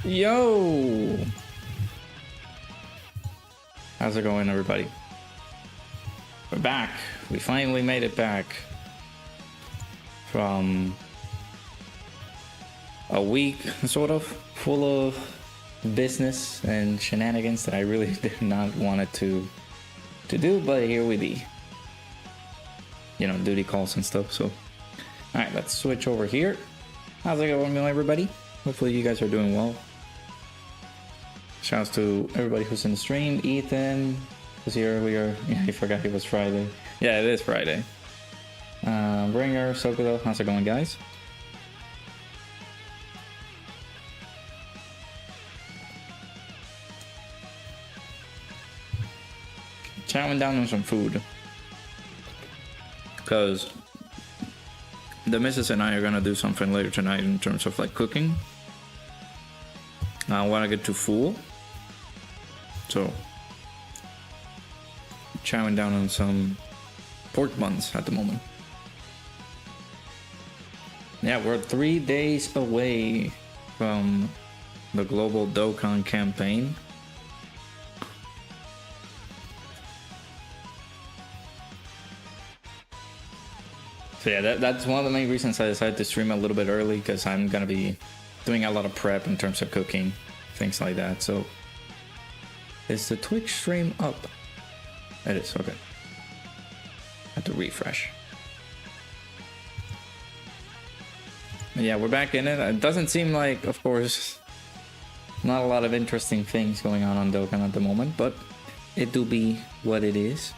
Yo! How's it going, everybody? We're back. We finally made it back from a week, sort of, full of business and shenanigans that I really did not want it to do, but here we be. You know, duty calls and stuff, so. Alright, let's switch over here. How's it going, everybody? Hopefully you guys are doing well. Shouts to everybody who's in the stream. Ethan was here earlier. Yeah, he forgot it was Friday. Yeah, it is Friday. Bringer, Sokudo, how's it going, guys? Chowing down on some food. Because the missus and I are gonna do something later tonight in terms of like cooking. I want to get too full. So, chowing down on some pork buns at the moment. Yeah, we're 3 days away from the global Dokkan campaign. So yeah, that's one of the main reasons I decided to stream a little bit early, because I'm gonna be doing a lot of prep in terms of cooking, things like that. So, is the Twitch stream up? It is, okay. I have to refresh. But yeah, we're back in it. It doesn't seem like, of course, not a lot of interesting things going on Dokkan at the moment, but it do be what it is.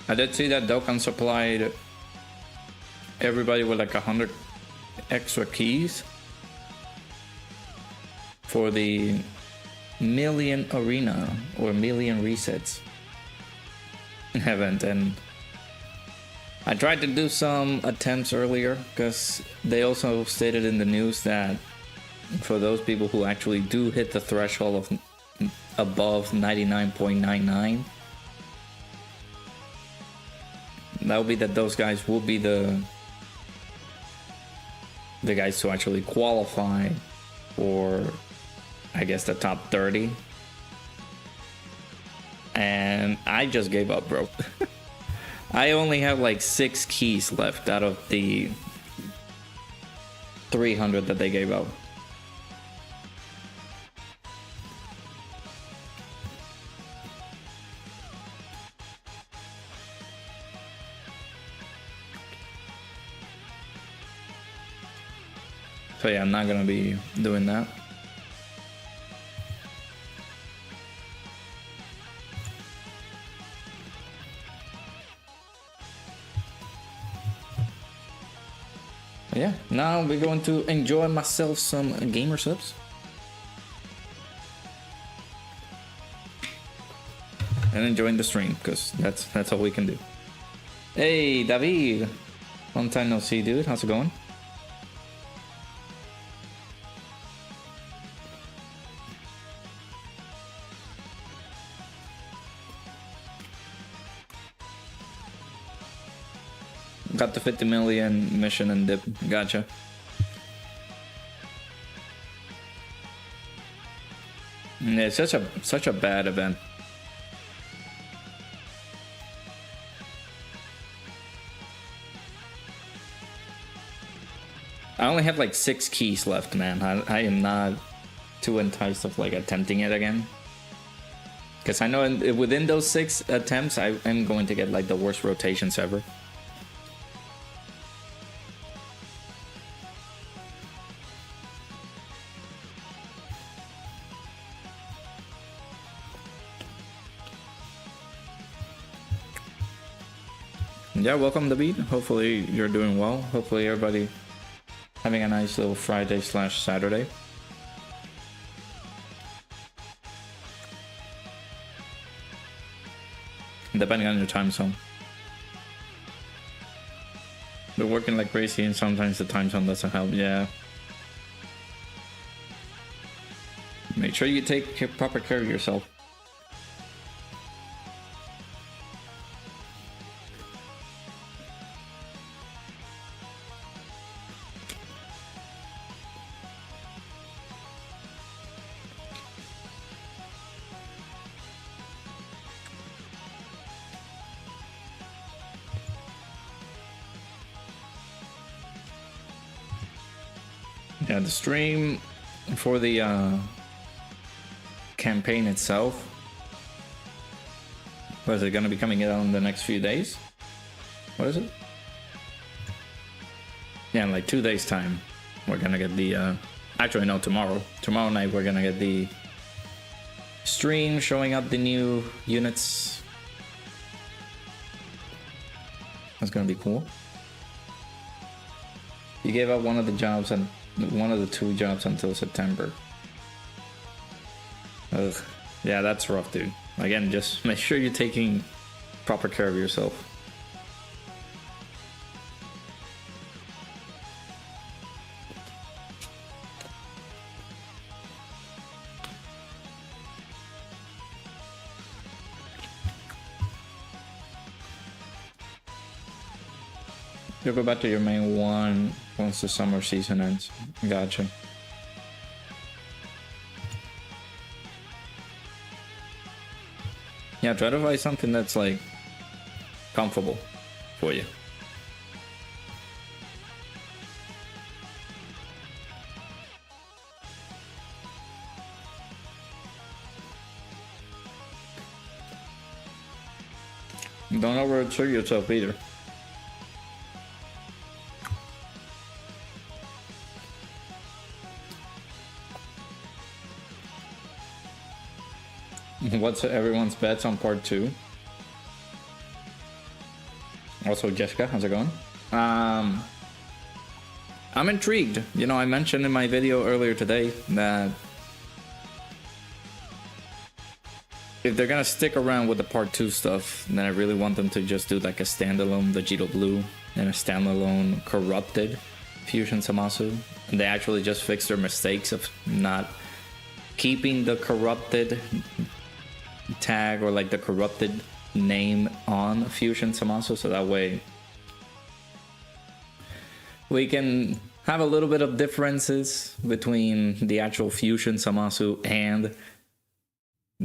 I did see that Dokkan supplied everybody with like 100 extra keys for the million arena or million resets event, and I tried to do some attempts earlier because they also stated in the news that for those people who actually do hit the threshold of above 99.99, that would be that those guys will be the guys to actually qualify for, I guess, the top 30. And I just gave up, bro. I only have like 6 keys left out of the 300 that they gave out. So yeah, I'm not gonna be doing that. But yeah, now we're going to enjoy myself some gamer subs. And enjoying the stream, because that's all we can do. Hey, David! Long time no see, dude. How's it going? Got the 50 million mission and dip. Gotcha. Yeah, it's such a bad event. I only have like 6 keys left, man. I am not too enticed of like attempting it again, because I know within those 6 attempts I am going to get like the worst rotations ever. Yeah, welcome David. Hopefully you're doing well. Hopefully everybody having a nice little Friday/Saturday. Depending on your time zone. They're working like crazy and sometimes the time zone doesn't help. Yeah. Make sure you take proper care of yourself. Yeah, the stream for the campaign itself, was it going to be coming out in the next few days? What is it? Yeah, in like 2 days time we're gonna get the actually no, tomorrow night we're gonna get the stream showing up the new units. That's gonna be cool. You gave up one of the jobs and one of the 2 jobs until September. Ugh. Yeah, that's rough, dude. Again, just make sure you're taking proper care of yourself. You'll go back to your main one once the summer season ends. Gotcha. Yeah, try to find something that's like comfortable for you. Don't overexert yourself either. What's everyone's bets on part 2? Also, Jessica, how's it going? I'm intrigued. You know, I mentioned in my video earlier today that if they're gonna stick around with the part 2 stuff, then I really want them to just do like a standalone Vegito Blue and a standalone corrupted Fusion Zamasu. And they actually just fix their mistakes of not keeping the corrupted tag or like the corrupted name on Fusion Zamasu, so that way we can have a little bit of differences between the actual Fusion Zamasu and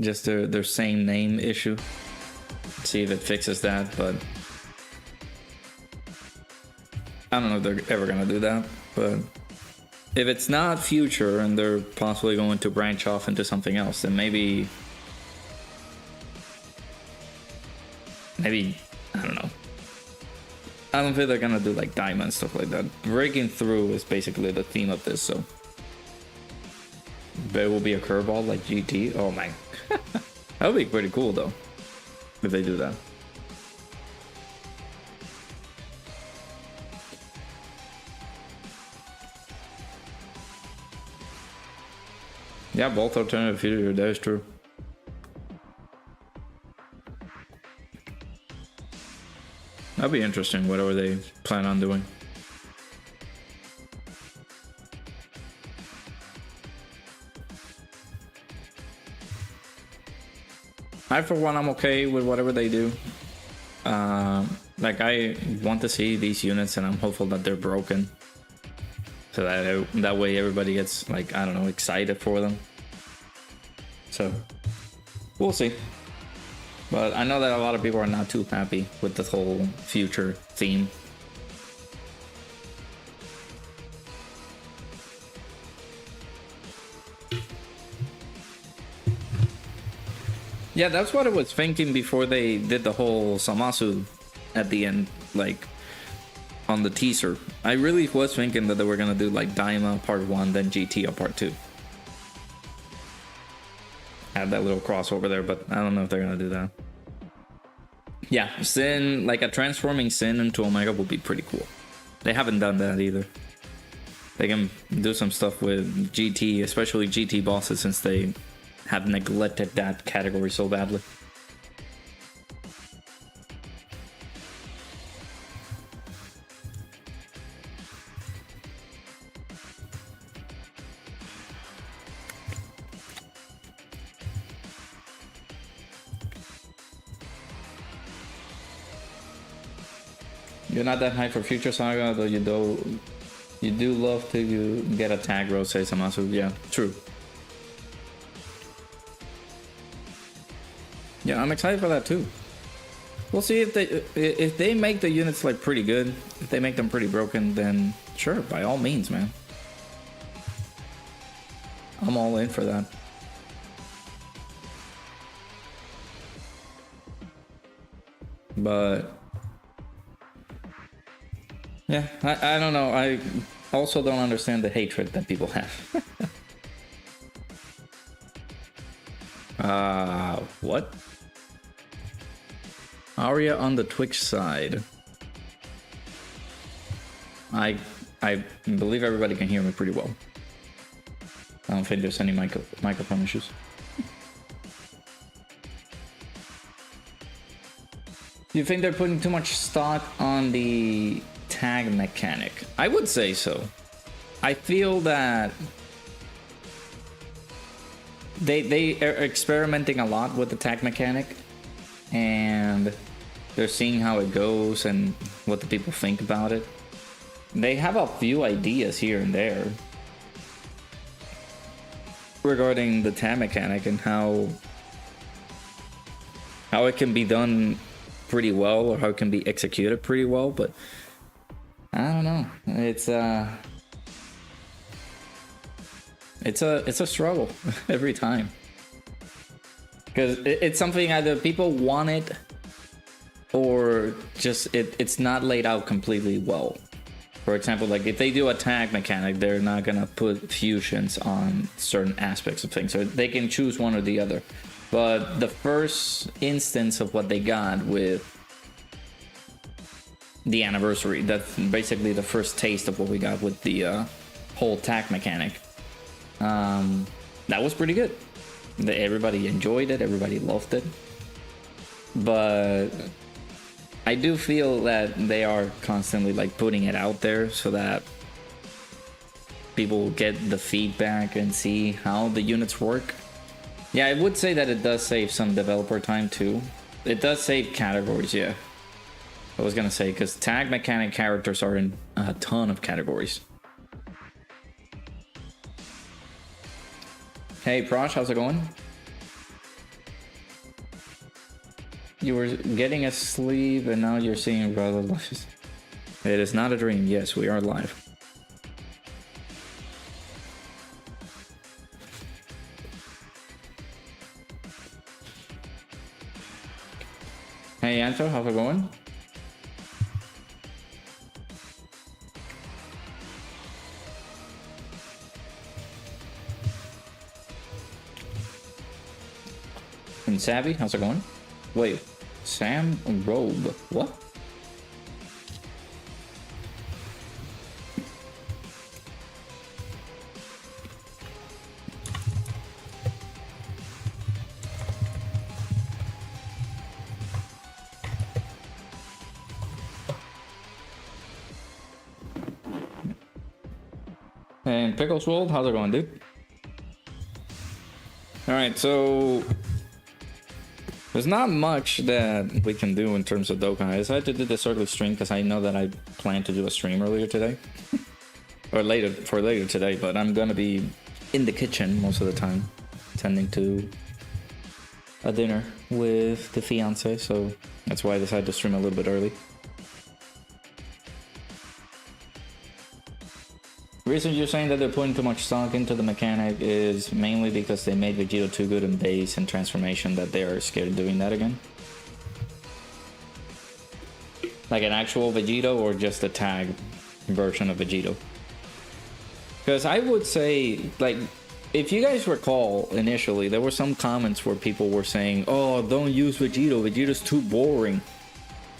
just their same name issue. See if it fixes that, but I don't know if they're ever gonna do that. But if it's not future and they're possibly going to branch off into something else, then maybe I don't know. I don't think they're gonna do like diamond stuff like that. Breaking through is basically the theme of this, so but it will be a curveball like GT. Oh my, that would be pretty cool though if they do that. Yeah, both alternative future, that is true. That'd be interesting, whatever they plan on doing. I, for one, I'm okay with whatever they do. Like, I want to see these units, and I'm hopeful that they're broken. So that way everybody gets, like, I don't know, excited for them. So, we'll see. But I know that a lot of people are not too happy with the whole future theme. Yeah, that's what I was thinking before they did the whole Zamasu at the end, like on the teaser. I really was thinking that they were gonna do like Daima part 1, then GT part 2. Have that little crossover there, but I don't know if they're gonna do that. Yeah, Sin, like a transforming Sin into Omega would be pretty cool. They haven't done that either. They can do some stuff with GT, especially GT bosses, since they have neglected that category so badly. You're not that hyped for Future Saga, though you do love to get a tag row, say Samasu. Yeah, true. Yeah, I'm excited for that too. We'll see if they make the units like pretty good. If they make them pretty broken, then sure, by all means, man. I'm all in for that. But yeah, I don't know. I also don't understand the hatred that people have. What? Aria on the Twitch side. I believe everybody can hear me pretty well. I don't think there's any microphone issues. Do you think they're putting too much stock on the tag mechanic? I would say so. I feel that they are experimenting a lot with the tag mechanic, and they're seeing how it goes and what the people think about it. They have a few ideas here and there regarding the tag mechanic and how it can be done pretty well, or how it can be executed pretty well, but I don't know. It's a struggle every time, because it's something either people want it or just it's not laid out completely well. For example, like if they do a tag mechanic, they're not gonna put fusions on certain aspects of things, so they can choose one or the other. But the first instance of what they got with the anniversary, that's basically the first taste of what we got with the whole tag mechanic. That was pretty good. Everybody enjoyed it, everybody loved it. But I do feel that they are constantly like putting it out there so that people get the feedback and see how the units work. Yeah, I would say that it does save some developer time too. It does save categories, yeah. I was gonna say, because tag mechanic characters are in a ton of categories. Hey Prosh, how's it going? You were getting asleep and now you're seeing brother lives. It is not a dream. Yes, we are live. Hey Anto, how's it going? And Savvy, how's it going? Wait, Sam Robe, what? And Pickles World, how's it going, dude? Alright, so there's not much that we can do in terms of Dokkan. I decided to do this early stream because I know that I planned to do a stream earlier today. Or later today, but I'm gonna be in the kitchen most of the time, tending to a dinner with the fiance, so that's why I decided to stream a little bit early. The reason you're saying that they're putting too much stock into the mechanic is mainly because they made Vegito too good in base and transformation that they are scared of doing that again. Like an actual Vegito or just a tag version of Vegito. Because I would say, like, if you guys recall initially, there were some comments where people were saying, oh, don't use Vegito, Vegito's too boring.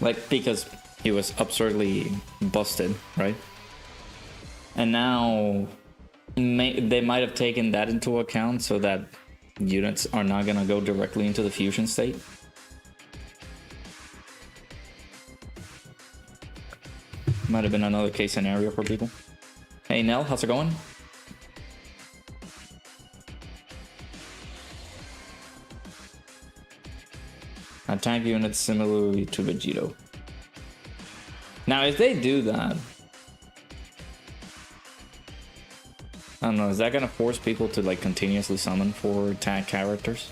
Like, because he was absurdly busted, right? And now they might have taken that into account so that units are not gonna go directly into the fusion state. Might have been another case scenario for people. Hey Nell, how's it going? Attack units similarly to Vegito. Now, if they do that, I don't know, is that gonna force people to like continuously summon for tag characters?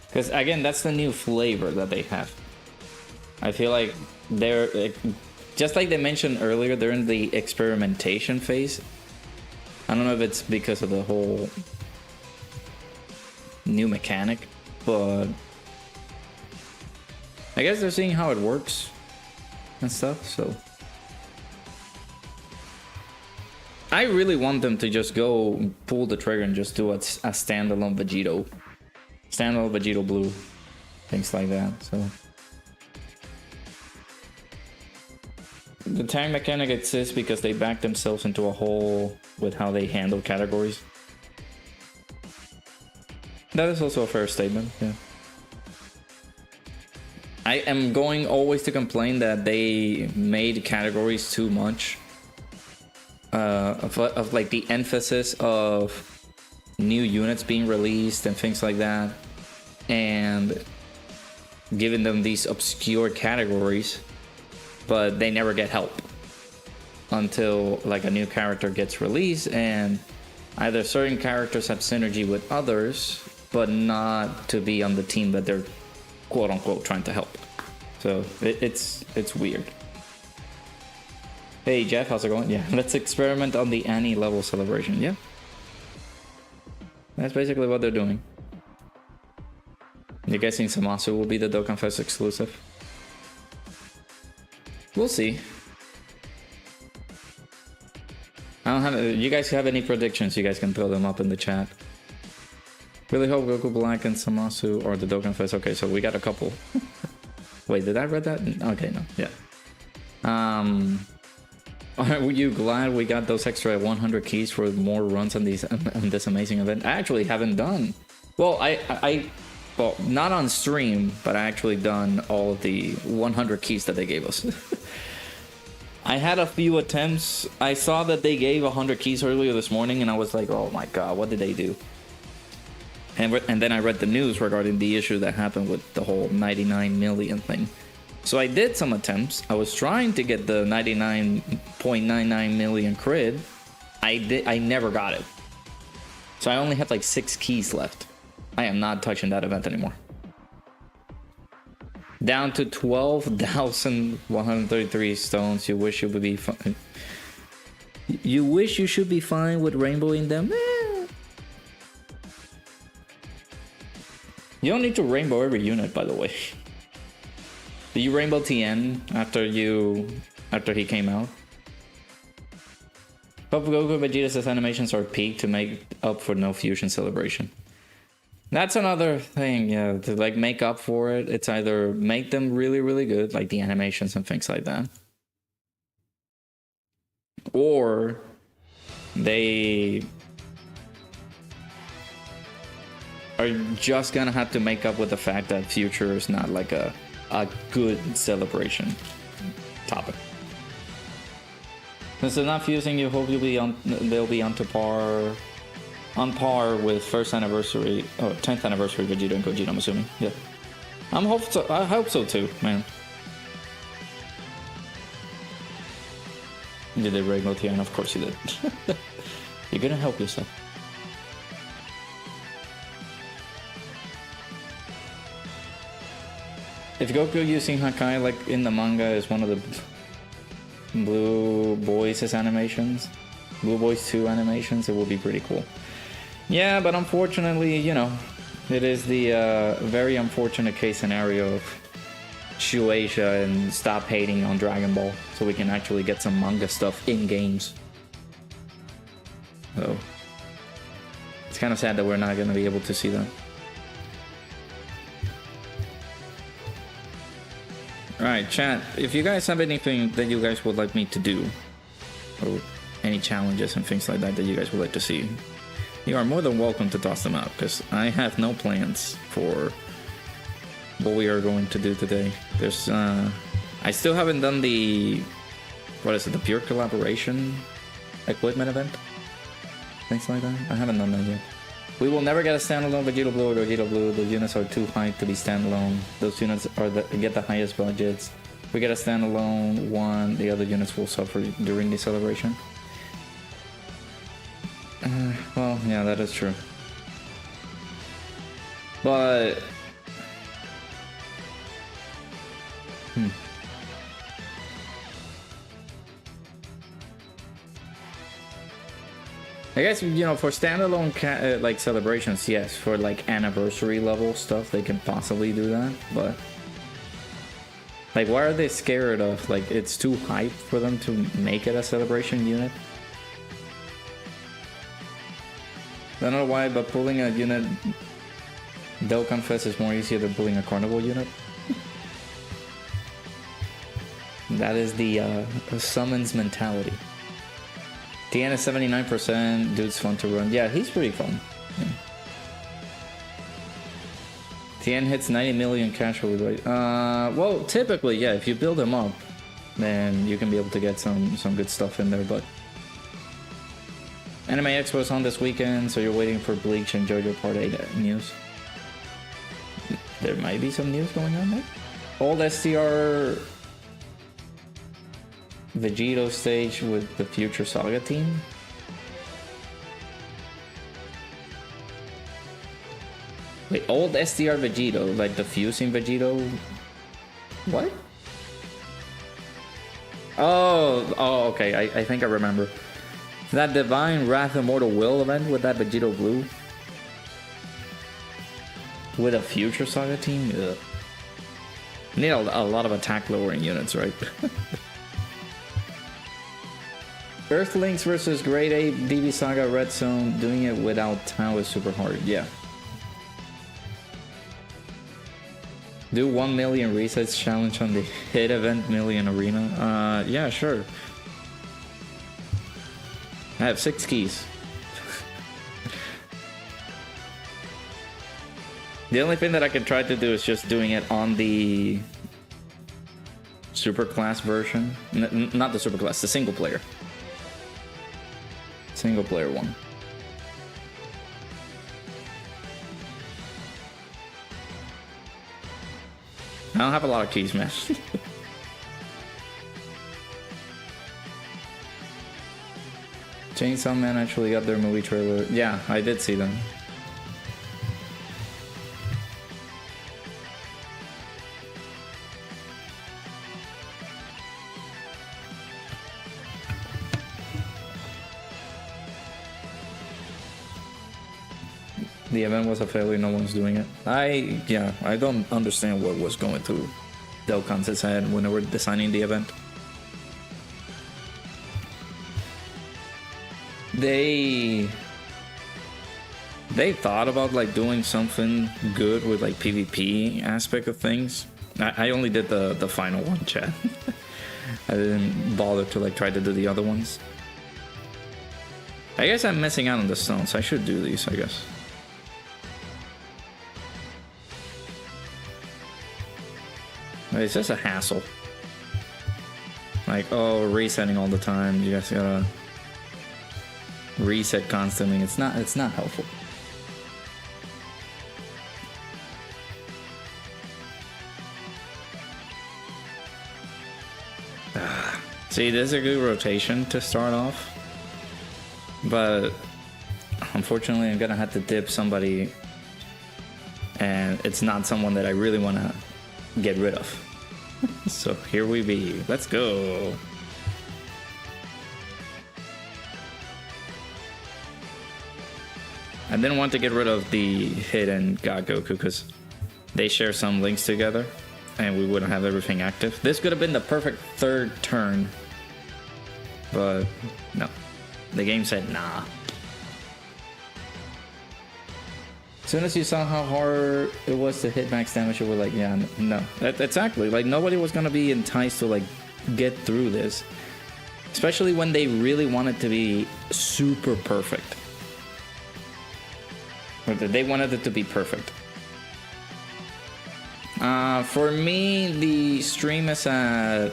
Because again, that's the new flavor that they have. I feel like they're, just like they mentioned earlier, they're in the experimentation phase. I don't know if it's because of the whole new mechanic, but I guess they're seeing how it works and stuff, so. I really want them to just go pull the trigger and just do a standalone Vegito. Standalone Vegito Blue. Things like that, so. The tag mechanic exists because they backed themselves into a hole with how they handle categories. That is also a fair statement, yeah. I am going always to complain that they made categories too much. Of like the emphasis of new units being released and things like that, and giving them these obscure categories, but they never get help until like a new character gets released, and either certain characters have synergy with others, but not to be on the team that they're quote unquote trying to help. So it's weird. Hey Jeff, how's it going? Yeah, let's experiment on the Annie level celebration. Yeah, that's basically what they're doing. You're guessing Samasu will be the Dokkan Fest exclusive? We'll see. I don't have. You guys have any predictions? You guys can throw them up in the chat. Really hope Goku Black and Samasu or the Dokkan Fest. Okay, so we got a couple. Wait, did I read that? Okay, no. Yeah. Are you glad we got those extra 100 keys for more runs on these on this amazing event? I actually haven't done. Well, well, not on stream, but I actually done all of the 100 keys that they gave us. I had a few attempts. I saw that they gave 100 keys earlier this morning, and I was like, oh my god, what did they do? And then I read the news regarding the issue that happened with the whole 99 million thing. So I did some attempts. I was trying to get the 99.99 million crit. I never got it. So I only had like 6 keys left. I am not touching that event anymore. Down to 12,133 stones. You wish you would be fine. You wish you should be fine with rainbowing them? You don't need to rainbow every unit, by the way. Did you rainbow TN after he came out? Hope Goku Vegeta's animations are peaked to make up for no fusion celebration. That's another thing, yeah, to like make up for it. It's either make them really, really good, like the animations and things like that, or they are just gonna have to make up with the fact that future is not like a good celebration topic. Since they're not fusing, you hope they'll be on par with first anniversary, 10th anniversary Vegeta and Gogeta, I'm assuming. Yeah, I hope so too, man. Did they rainbow TN? Of course you did. You're gonna help yourself. If Goku using Hakai like in the manga is one of the Blue Boys' animations, Blue Boys 2 animations, it will be pretty cool. Yeah, but unfortunately, you know, it is the very unfortunate case scenario of Shueisha and stop hating on Dragon Ball so we can actually get some manga stuff in games. So it's kind of sad that we're not going to be able to see that. Alright, chat, if you guys have anything that you guys would like me to do, or any challenges and things like that that you guys would like to see, you are more than welcome to toss them out, because I have no plans for what we are going to do today. There's, I still haven't done the, what is it, the pure collaboration equipment event? Things like that? I haven't done that yet. We will never get a standalone Vegeta Blue or Gogeta Blue. The units are too high to be standalone. Those units are get the highest budgets. we get a standalone one, the other units will suffer during the celebration. Well, yeah, that is true. But... I guess, you know, for standalone like celebrations, yes. For like anniversary level stuff, they can possibly do that, but... Like, why are they scared of? Like, it's too hype for them to make it a celebration unit? I don't know why, but pulling a unit Dokkan Fest is more easier than pulling a carnival unit. That is the summons mentality. TN is 79%, dude's fun to run. Yeah, he's pretty fun. Yeah. TN hits 90 million casually. Well, typically, yeah, if you build him up, then you can be able to get some good stuff in there, but... Anime Expo is on this weekend, so you're waiting for Bleach and JoJo Part 8 news. There might be some news going on there. Old STR Vegito stage with the Future Saga team. Wait, old STR Vegito, like the fusing Vegito? What? Oh, okay, I think I remember. That Divine Wrath Immortal Will event with that Vegito Blue? With a Future Saga team? Ugh. Need a lot of attack lowering units, right? Earthlings versus Grade 8 DB Saga Red Zone. Doing it without Tau is super hard, yeah. Do 1 million resets challenge on the hit event million arena. Yeah, sure. I have 6 keys. The only thing that I can try to do is just doing it on the super class version. Not the super class, the single player. Single player one. I don't have a lot of keys, man. Chainsaw Man actually got their movie trailer. Yeah, I did see them. The event was a failure, no one's doing it. I don't understand what was going through Dokkan's head when they were designing the event. They thought about like doing something good with like PvP aspect of things. I only did the final one, chat. I didn't bother to like try to do the other ones. I guess I'm missing out on the stones. I should do these, I guess. It's just a hassle. Like, oh, resetting all the time. You guys gotta reset constantly. It's not helpful. See, this is a good rotation to start off, but unfortunately I'm gonna have to dip somebody, and it's not someone that I really want to get rid of. So here we be. Let's go. I didn't want to get rid of the hidden God Goku because they share some links together and we wouldn't have everything active. This could have been the perfect third turn, but no. The game said nah. As soon as you saw how hard it was to hit max damage, you were like, yeah, no. Exactly. Like, nobody was gonna be enticed to, like, get through this. Especially when they really wanted to be super perfect. Or they wanted it to be perfect. For me, the stream is at...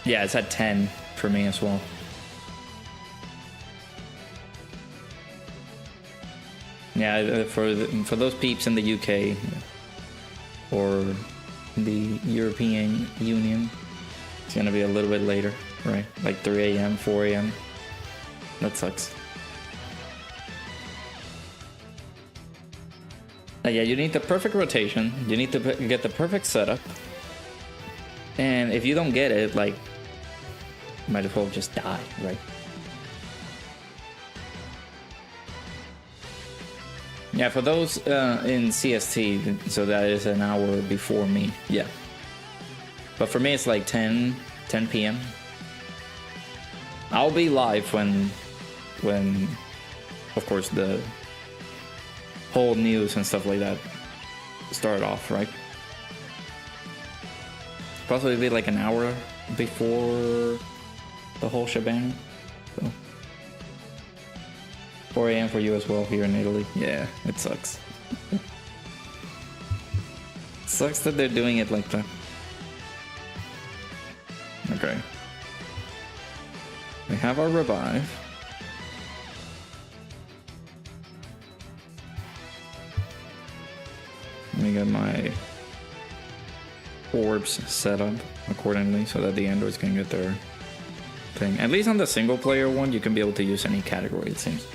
Yeah, it's at 10 for me as well. Yeah, for those peeps in the UK or the European Union, gonna be a little bit later, right? Like 3 a.m., 4 a.m. That sucks. Yeah, you need the perfect rotation. You need to get the perfect setup. And if you don't get it, like, might as well just die, right? Yeah, for those in CST, so that is an hour before me. Yeah. But for me, it's like 10 p.m. I'll be live when, of course, the whole news and stuff like that start off, right? Possibly be like an hour before the whole shebang. So 4 a.m. for you as well here in Italy. Yeah, it sucks. It sucks that they're doing it like that. Okay. We have our revive. Let me get my orbs set up accordingly so that the androids can get their thing. At least on the single player one, you can be able to use any category, it seems.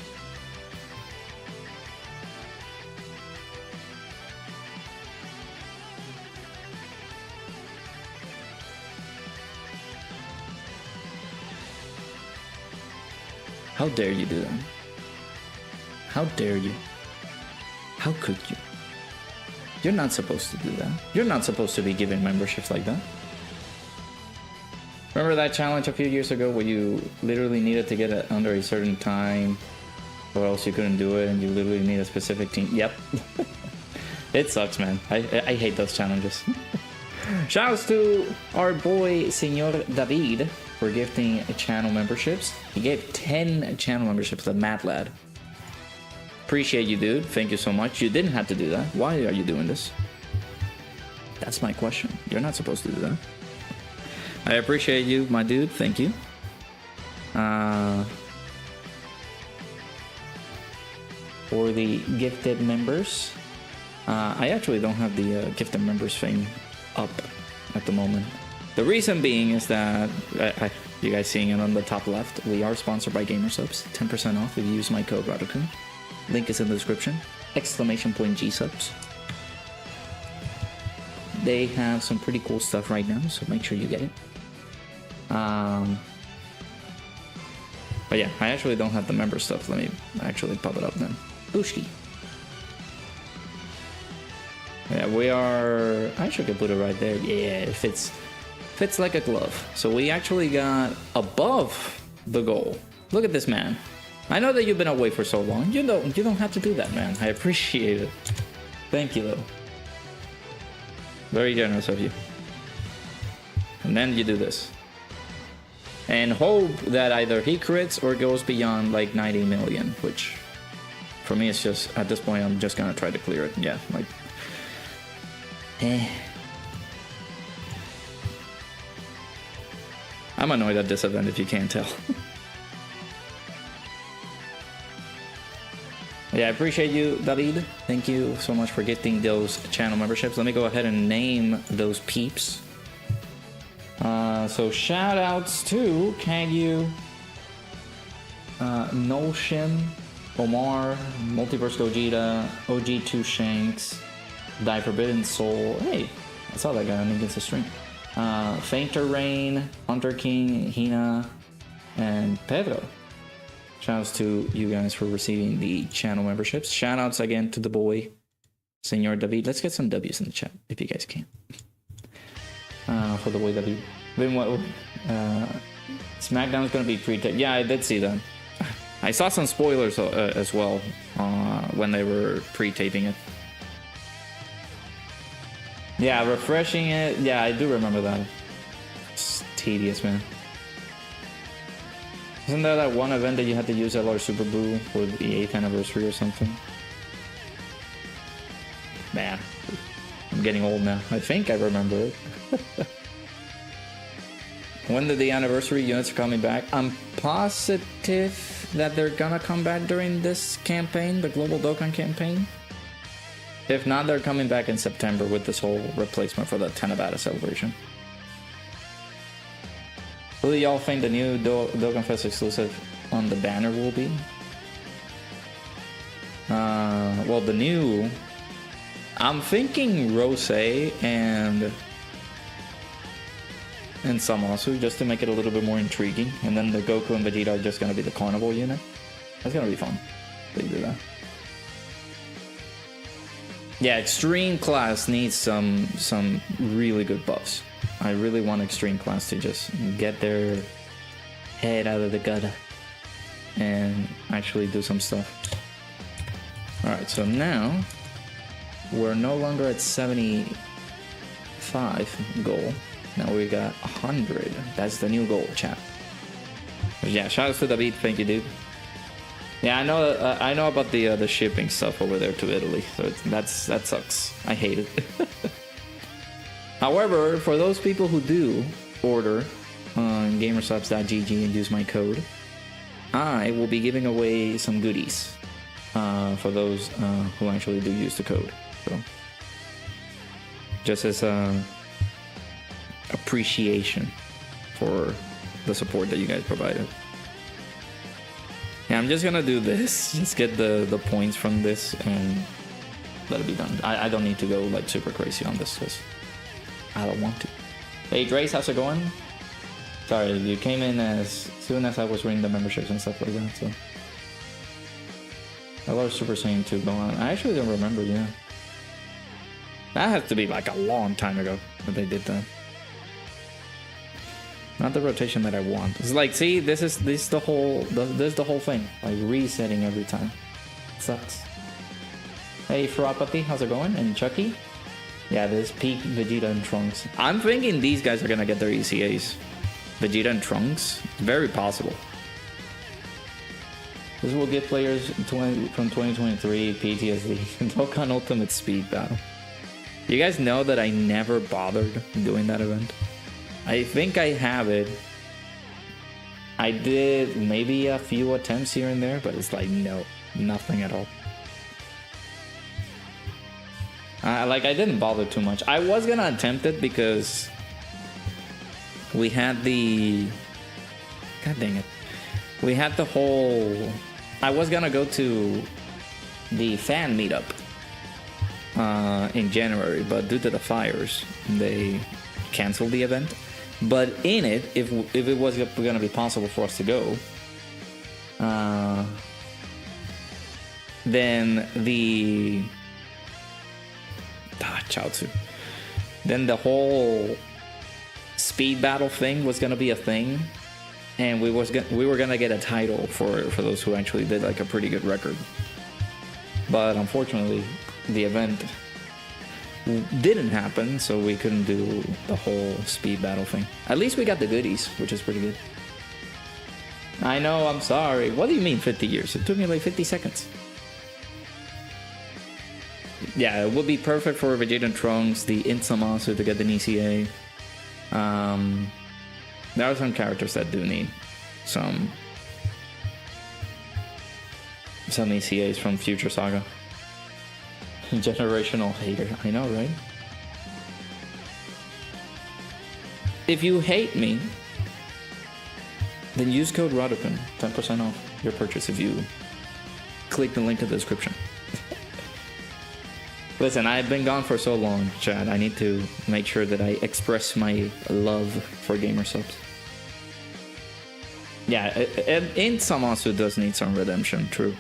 How dare you do that? How dare you? How could you? You're not supposed to do that. You're not supposed to be giving memberships like that. Remember that challenge a few years ago where you literally needed to get it under a certain time or else you couldn't do it and you literally need a specific team? Yep. It sucks, man. I hate those challenges. Shoutouts to our boy, Senor David, for gifting channel memberships. He gave 10 channel memberships to Mad Lad. Appreciate you, dude. Thank you so much. You didn't have to do that. Why are you doing this? That's my question. You're not supposed to do that. I appreciate you, my dude. Thank you. For the gifted members, I actually don't have the gifted members thing up at the moment. The reason being is that, you guys seeing it on the top left, we are sponsored by gsupps. 10% off if you use my code Radokun. Link is in the description. !gsupps. They have some pretty cool stuff right now, so make sure you get it. But yeah, I actually don't have the member stuff. Let me actually pop it up then. Bushki. Yeah, we are... I actually could put it right there. Yeah, it fits like a glove. So we actually got above the goal. Look at this, man. I know that you've been away for so long. You don't have to do that, man. I appreciate it. Thank you, though. Very generous of you. And then you do this. And hope that either he crits or goes beyond like 90 million, which for me it's just, at this point, I'm just gonna try to clear it. Yeah, like... I'm annoyed at this event if you can't tell. Yeah, I appreciate you, David. Thank you so much for getting those channel memberships. Let me go ahead and name those peeps. So shout outs to Kagyu, Notion, Omar, Multiverse Gogeta, OG2 Shanks, Die Forbidden Soul. Hey, I saw that guy on Against the Stream. Fainter Rain, Hunter King, Hina, and Pedro. Shoutouts to you guys for receiving the channel memberships. Shoutouts again to the boy, Senor David. Let's get some W's in the chat if you guys can. For the boy David. Then what? SmackDown's gonna be pre-taped. Yeah, I did see that. I saw some spoilers as well when they were pre-taping it. Yeah, refreshing it. Yeah, I do remember that. It's tedious, man. Isn't there that one event that you had to use LR Super Boo for the 8th anniversary or something? Man, I'm getting old now. I think I remember it. When did the anniversary units are coming back? I'm positive that they're gonna come back during this campaign, the Global Dokkan campaign. If not, they're coming back in September with this whole replacement for the Tanabata celebration. Who do y'all think the new Dokkan Fest exclusive on the banner will be? Well, the new... I'm thinking Rose and Samasu, just to make it a little bit more intriguing. And then the Goku and Vegeta are just gonna be the carnival unit. That's gonna be fun. They do that. Yeah, Extreme Class needs some really good buffs. I really want Extreme Class to just get their head out of the gutter and actually do some stuff. Alright, so now we're no longer at 75 goal. Now we got 100. That's the new goal, chat. Yeah, shout out to David. Thank you, dude. Yeah, I know about the shipping stuff over there to Italy. So that sucks. I hate it. However, for those people who do order on gamersubs.gg and use my code, I will be giving away some goodies for those who actually do use the code. So, just as appreciation for the support that you guys provided. Yeah, I'm just gonna do this, just get the points from this and let it be done. I don't need to go like super crazy on this because I don't want to. Hey Drace, how's it going? Sorry, you came in as soon as I was reading the memberships and stuff like that, so. I love Super Saiyan 2 going on. I actually don't remember, yeah. That has to be like a long time ago that they did that. Not the rotation that I want. It's like, see, this is the whole thing. Like resetting every time. It sucks. Hey Ferropathy, how's it going? And Chucky? Yeah, this peak Vegeta and Trunks. I'm thinking these guys are gonna get their ECAs. Vegeta and Trunks? Very possible. This will give players from 2023 PTSD. Dokkan Ultimate Speed Battle. You guys know that I never bothered doing that event? I think I have it. I did maybe a few attempts here and there, but it's like, no, nothing at all. Like, I didn't bother too much. I was gonna attempt it because we had the... God dang it. We had the whole... I was gonna go to the fan meetup in January, but due to the fires, they canceled the event. But in it, if it was gonna be possible for us to go, then the Chaozu. Then the whole speed battle thing was gonna be a thing, and we were gonna get a title for those who actually did like a pretty good record. But unfortunately, the event didn't happen, so we couldn't do the whole speed battle thing. At least we got the goodies, which is pretty good. I know, I'm sorry. What do you mean 50 years? It took me like 50 seconds. Yeah, it would be perfect for Vegeta and Trunks, the Insamasu to get the ECA. There are some characters that do need some ECAs from Future Saga. Generational hater, I know, right? If you hate me, then use code Radokan, 10% off your purchase if you click the link in the description. Listen, I've been gone for so long, Chad. I need to make sure that I express my love for gamer subs. Yeah, Insamasu does need some redemption, true.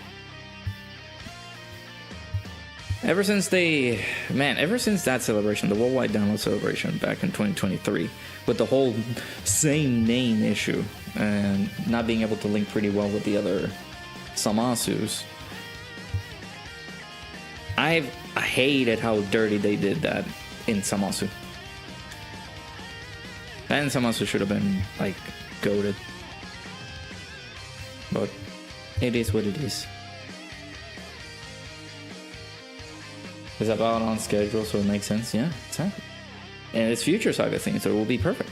Ever since that celebration, the worldwide download celebration back in 2023, with the whole same name issue and not being able to link pretty well with the other Samasus, I hated how dirty they did that in Samasu. And Samasu should have been like goated, but it is what it is. It's about on schedule, so it makes sense. Yeah, exactly. And it's Future Saga thing, so it will be perfect.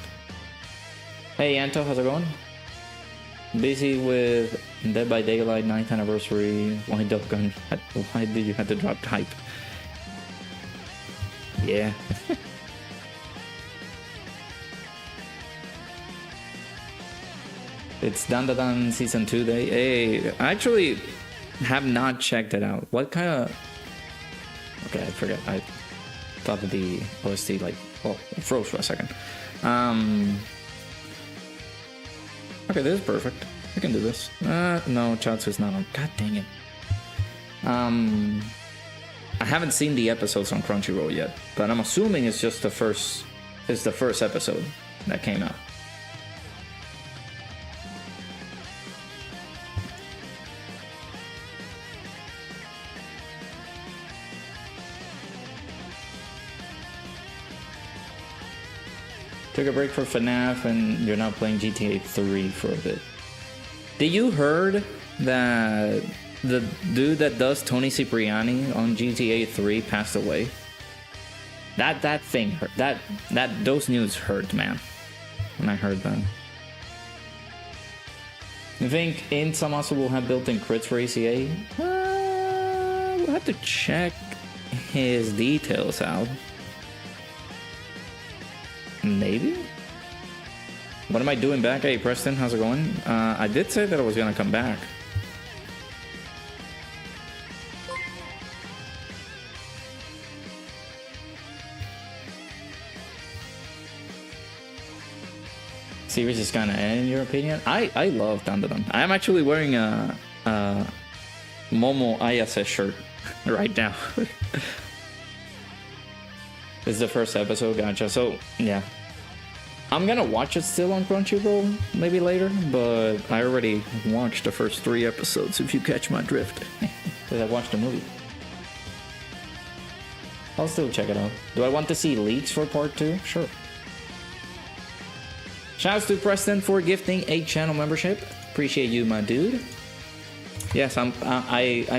Hey, Anto, how's it going? Busy with Dead by Daylight 9th anniversary. Why Dokkan? Why did you have to drop hype? Yeah. It's Dan Season 2 day. Hey, I actually have not checked it out. What kind of... Okay, I forgot. I thought that the OST, like... Oh, it froze for a second. Okay, this is perfect. I can do this. No, Chatsu's not on. God dang it. I haven't seen the episodes on Crunchyroll yet, but I'm assuming it's just the first... It's the first episode that came out. Took a break for FNAF and you're now playing GTA 3 for a bit. Did you heard that the dude that does Tony Cipriani on GTA 3 passed away? That thing hurt. Those news hurt, man. When I heard that. You think Insamasu will have built-in crits for ACA? We'll have to check his details out. Maybe? What am I doing back? Hey, Preston, how's it going? I did say that I was gonna come back. Series is kinda in your opinion? I love Dandadan. I'm actually wearing a Momo Ayase shirt right now. This is the first episode, gotcha. So, yeah. I'm gonna watch it still on Crunchyroll, maybe later, but I already watched the first 3 episodes, if you catch my drift. Because I watched the movie. I'll still check it out. Do I want to see leaks for part 2? Sure. Shouts to Preston for gifting a channel membership. Appreciate you, my dude. Yes, I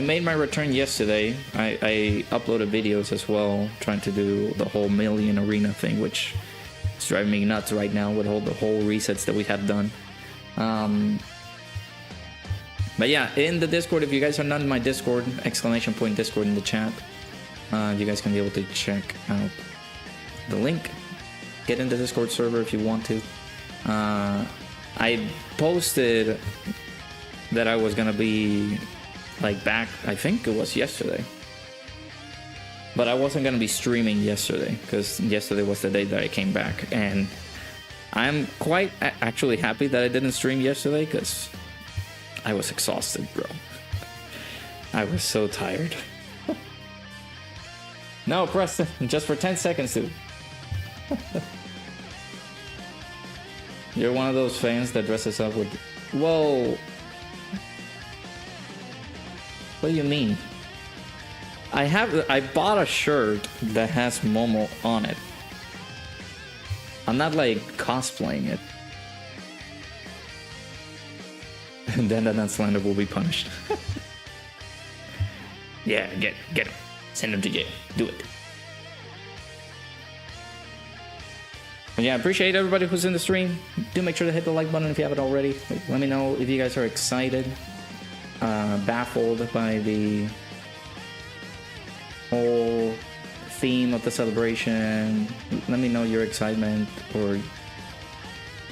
made my return yesterday. I uploaded videos as well, trying to do the whole Million Arena thing, which is driving me nuts right now with all the whole resets that we have done. But yeah, in the Discord, if you guys are not in my Discord, ! Discord in the chat, you guys can be able to check out the link. Get in the Discord server if you want to. I posted that I was gonna be like back, I think it was yesterday, but I wasn't gonna be streaming yesterday because yesterday was the day that I came back, and I'm quite actually happy that I didn't stream yesterday because I was exhausted, bro. I was so tired. No, Preston, just for 10 seconds, dude. You're one of those fans that dresses up with... Whoa. What do you mean? I bought a shirt that has Momo on it. I'm not like cosplaying it. And then that slander will be punished. Yeah, get him. Send him to jail. Do it. But yeah, I appreciate everybody who's in the stream. Do make sure to hit the like button if you haven't already. Let me know if you guys are excited. Baffled by the whole theme of the celebration. Let me know your excitement or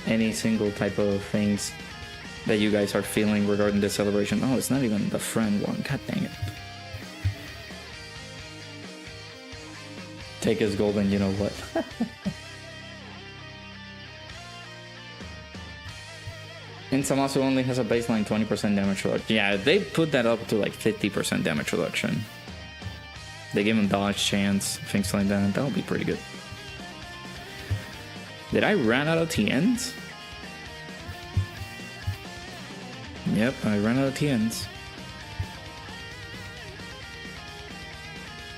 any single type of things that you guys are feeling regarding the celebration. Oh, it's not even the friend one. God dang it. Take his golden, you know what. Insamasu only has a baseline 20% damage reduction. Yeah, they put that up to like 50% damage reduction. They give him dodge chance, things like that. That would be pretty good. Did I run out of TNs? Yep, I ran out of TNs.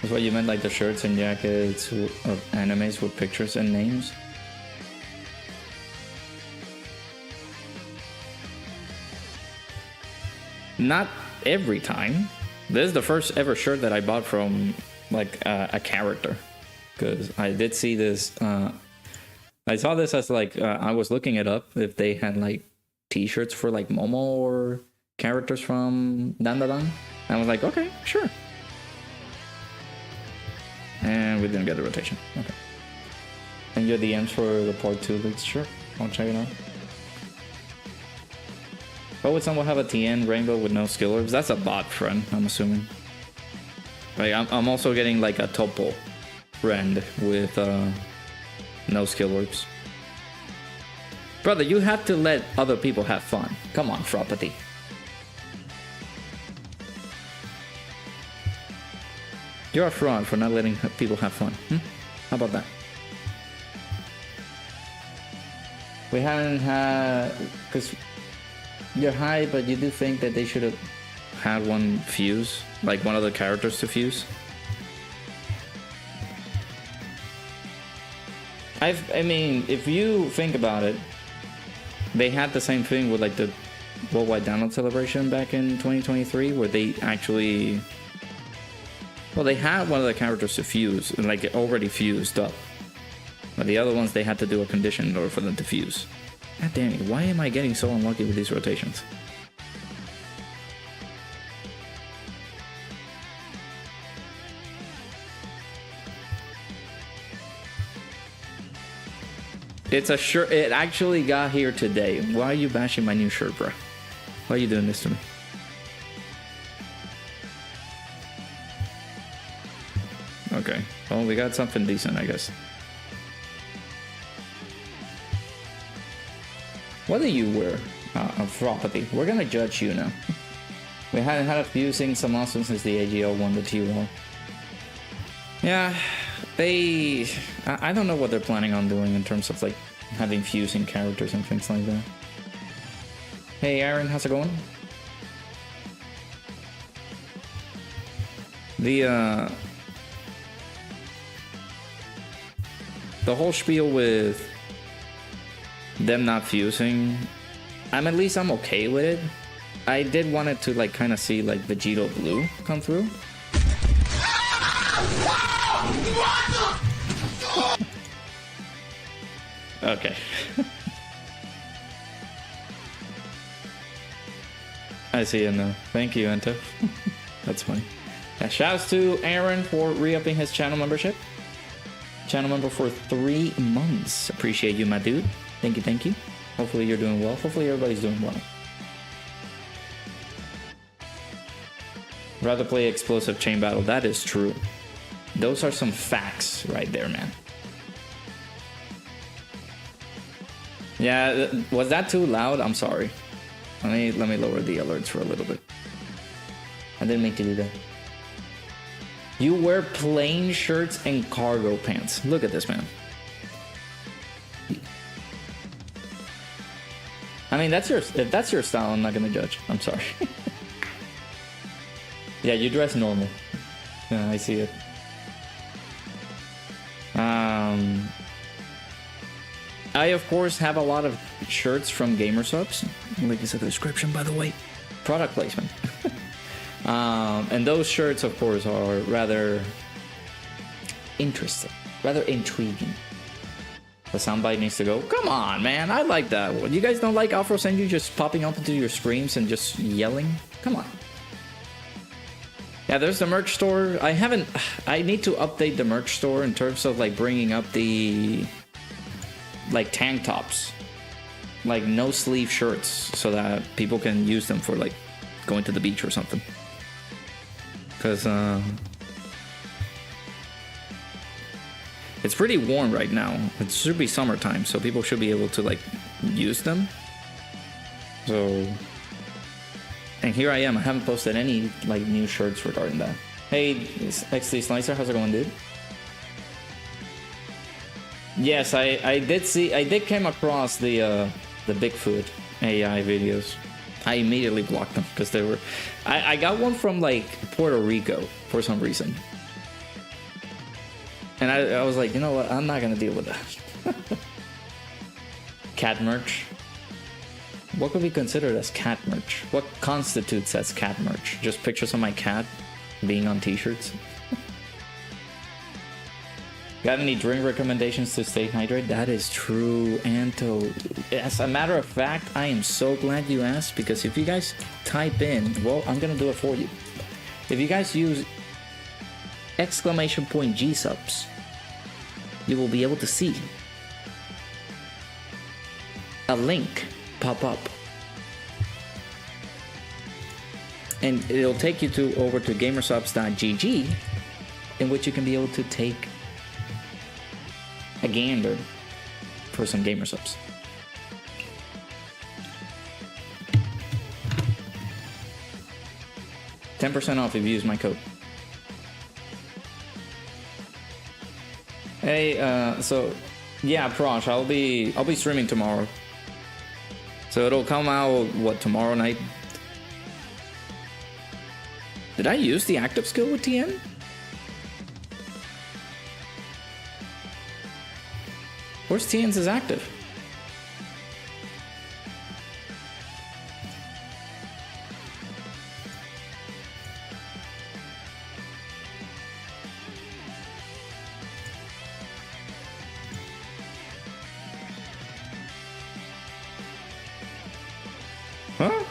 That's what you meant, like the shirts and jackets of animes with pictures and names? Not every time. This is the first ever shirt that I bought from like a character, because I did see this. I saw this as like I was looking it up if they had like T-shirts for like Momo or characters from Dandadan. And I was like, okay, sure. And we didn't get the rotation. Okay. And your DMs for the part 2 leaks, sure. I'll check it out. Why would someone have a TN rainbow with no skill orbs? That's a bot friend, I'm assuming. Like, I'm also getting like a topo friend with no skill orbs. Brother, you have to let other people have fun. Come on, Fropathy. You're a fraud for not letting people have fun. How about that? We haven't had... Because you're high, but you do think that they should have had one fuse? Like one of the characters to fuse? I mean, if you think about it, they had the same thing with like the Worldwide Download Celebration back in 2023, where they actually... Well, they had one of the characters to fuse, like already fused up. But the other ones, they had to do a condition in order for them to fuse. God damn it, why am I getting so unlucky with these rotations? It's a shirt, it actually got here today. Why are you bashing my new shirt, bro? Why are you doing this to me? Okay, well, we got something decent, I guess. What do you wear? Fropathy. We're gonna judge you now. We hadn't had a fusing some awesome since the AGL won the T1. Yeah, they... I don't know what they're planning on doing in terms of like having fusing characters and things like that. Hey Aaron, how's it going? The whole spiel with them not fusing, I'm okay with it. I did want it to like kind of see like Vegito Blue come through. Okay. I see it now. Thank you, Ento. That's funny. Shouts to Aaron for re-upping his channel membership. Channel member for 3 months. Appreciate you, my dude. Thank you, thank you. Hopefully you're doing well. Hopefully everybody's doing well. Rather play explosive chain battle. That is true. Those are some facts right there, man. Yeah, was that too loud? I'm sorry. Let me lower the alerts for a little bit. I didn't mean to do that. You wear plain shirts and cargo pants. Look at this, man. I mean, if that's your style, I'm not gonna judge. I'm sorry. Yeah, you dress normal. Yeah, I see it. I of course have a lot of shirts from gsupps. Link is in the description, by the way. Product placement. And those shirts, of course, are rather interesting, rather intriguing. The soundbite needs to go. Come on, man. I like that one. You guys don't like Afro Senju just popping up into your streams and just yelling? Come on. Yeah, there's the merch store. I need to update the merch store in terms of like bringing up the like tank tops, like no sleeve shirts, so that people can use them for like going to the beach or something. Because it's pretty warm right now. It should be summertime, so people should be able to like use them. So, and here I am. I haven't posted any like new shirts regarding that. Hey, XD Slicer, how's it going, dude? Yes, I did came across the Bigfoot AI videos. I immediately blocked them because they were... I got one from like Puerto Rico for some reason. And I was like, you know what? I'm not going to deal with that. Cat merch. What could be considered as cat merch? What constitutes as cat merch? Just pictures of my cat being on t-shirts? Got any drink recommendations to stay hydrated? That is true, Anto. As a matter of fact, I am so glad you asked, because if you guys type in, well, I'm gonna do it for you. If you guys use !gsupps, you will be able to see a link pop up and it'll take you to over to gamersupps.gg, in which you can be able to take a gander for some gamersupps. $10% off if you use my code. Hey, so yeah, Prosh, I'll be streaming tomorrow. So it'll come out what, tomorrow night? Did I use the active skill with TN? Where's TN's is active? Huh?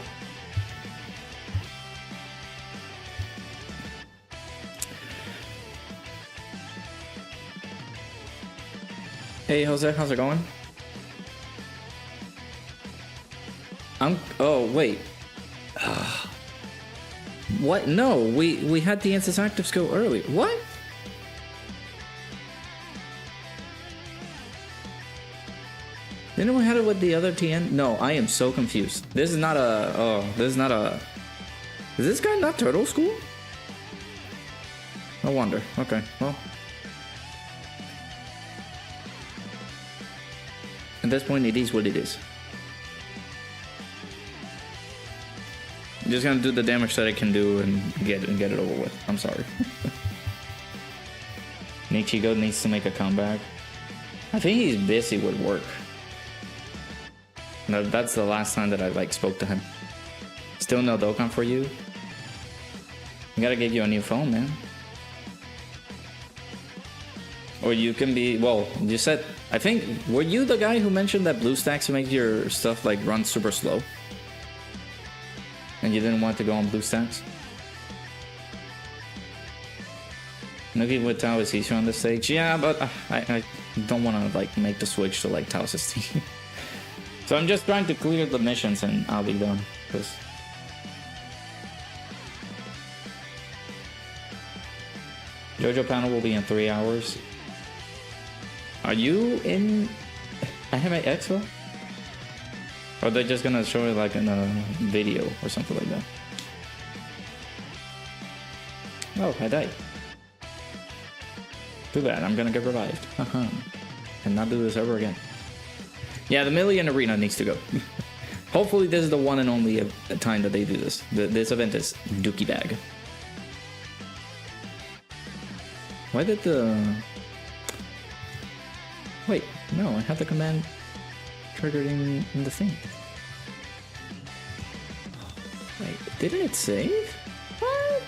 Hey Jose, how's it going? Oh wait. What? No, we had the Ansys active skill earlier. What? Didn't we have it with the other TN? No, I am so confused. This is not a... Oh, this is not a... Is this guy not Turtle School? No wonder. Okay, well. At this point, it is what it is. I'm just gonna do the damage that I can do and get it over with. I'm sorry. Nichigo needs to make a comeback. I think he's busy with work. No, that's the last time that I spoke to him. Still no Dokkan for you? I gotta get you a new phone, man. Or you can be, well, you said, I think, were you the guy who mentioned that BlueStacks make your stuff like run super slow? And you didn't want to go on BlueStacks? Noogie with Tao is easier on the stage. Yeah, but I don't want to like make the switch to like Tao's team. So I'm just trying to clear the missions and I'll be done. Cause JoJo panel will be in 3 hours. Are you in Anime Expo? Or are they just gonna show it like in a video or something like that? Oh, I died. Too bad, I'm gonna get revived. And not do this ever again. Yeah, the Million Arena needs to go. Hopefully this is the one and only time that they do this. This event is Dookie Bag. Why did the... Wait, no, I had the command triggered in the thing. Wait, didn't it save? What?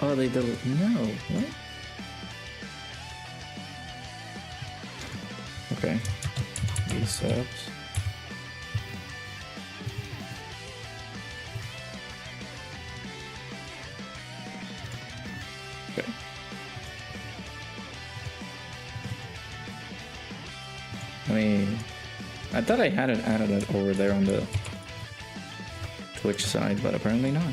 Oh, they don't... No, what? Okay. gsupps. Okay. I mean, I thought I had it added over there on the Twitch side, but apparently not.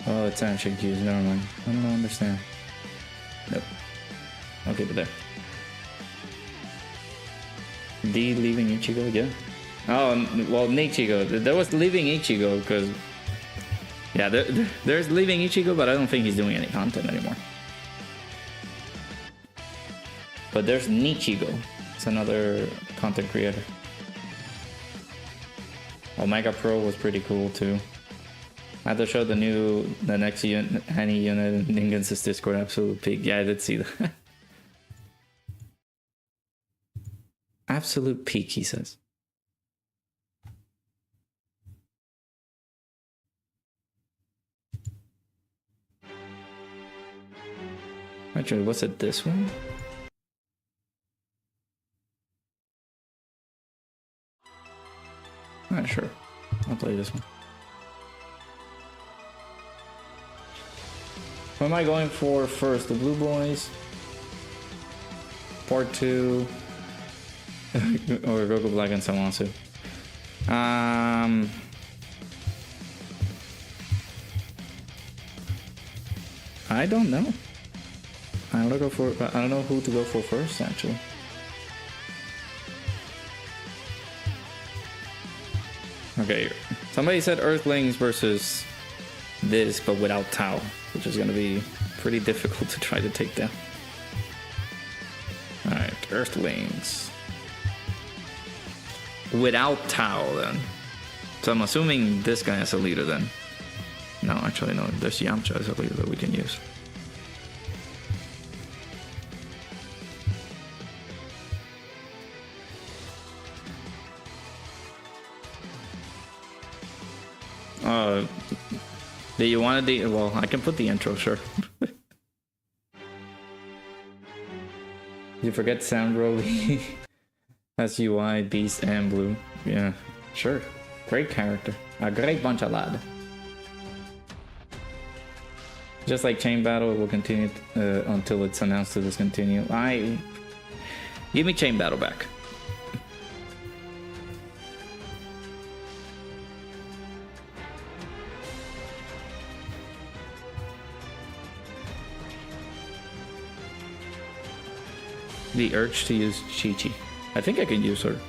Oh, it's action cues, never mind. I don't understand. Nope. Okay, but there. D leaving Ichigo, yeah. Oh, well, Nichigo. There was leaving Ichigo, because... Yeah, there's leaving Ichigo, but I don't think he's doing any content anymore. But there's Nichigo. It's another content creator. Omega Pro was pretty cool, too. I had to show the next Honey unit in Ningen's Discord. Absolute peak. Yeah, I did see that. Absolute peak, he says. Actually, was it this one? Not sure. I'll play this one. What am I going for first? The Blue Boys? Part 2? Or Goku Black and Samasu? I don't know. I don't know who to go for first, actually. Okay, somebody said Earthlings versus this, but without Tao, which is going to be pretty difficult to try to take down. Alright, Earthlings. Without Tao, then. So I'm assuming this guy is a leader, then. No, actually, no. There's Yamcha as a leader that we can use. Do you want to well, I can put the intro, sure. You forget Sound Roly. That's UI, Beast, and Blue. Yeah, sure. Great character. A great bunch of lad. Just like Chain Battle, it will continue until it's announced to discontinue. Give me Chain Battle back. The urge to use Chi-Chi. I think I can use her.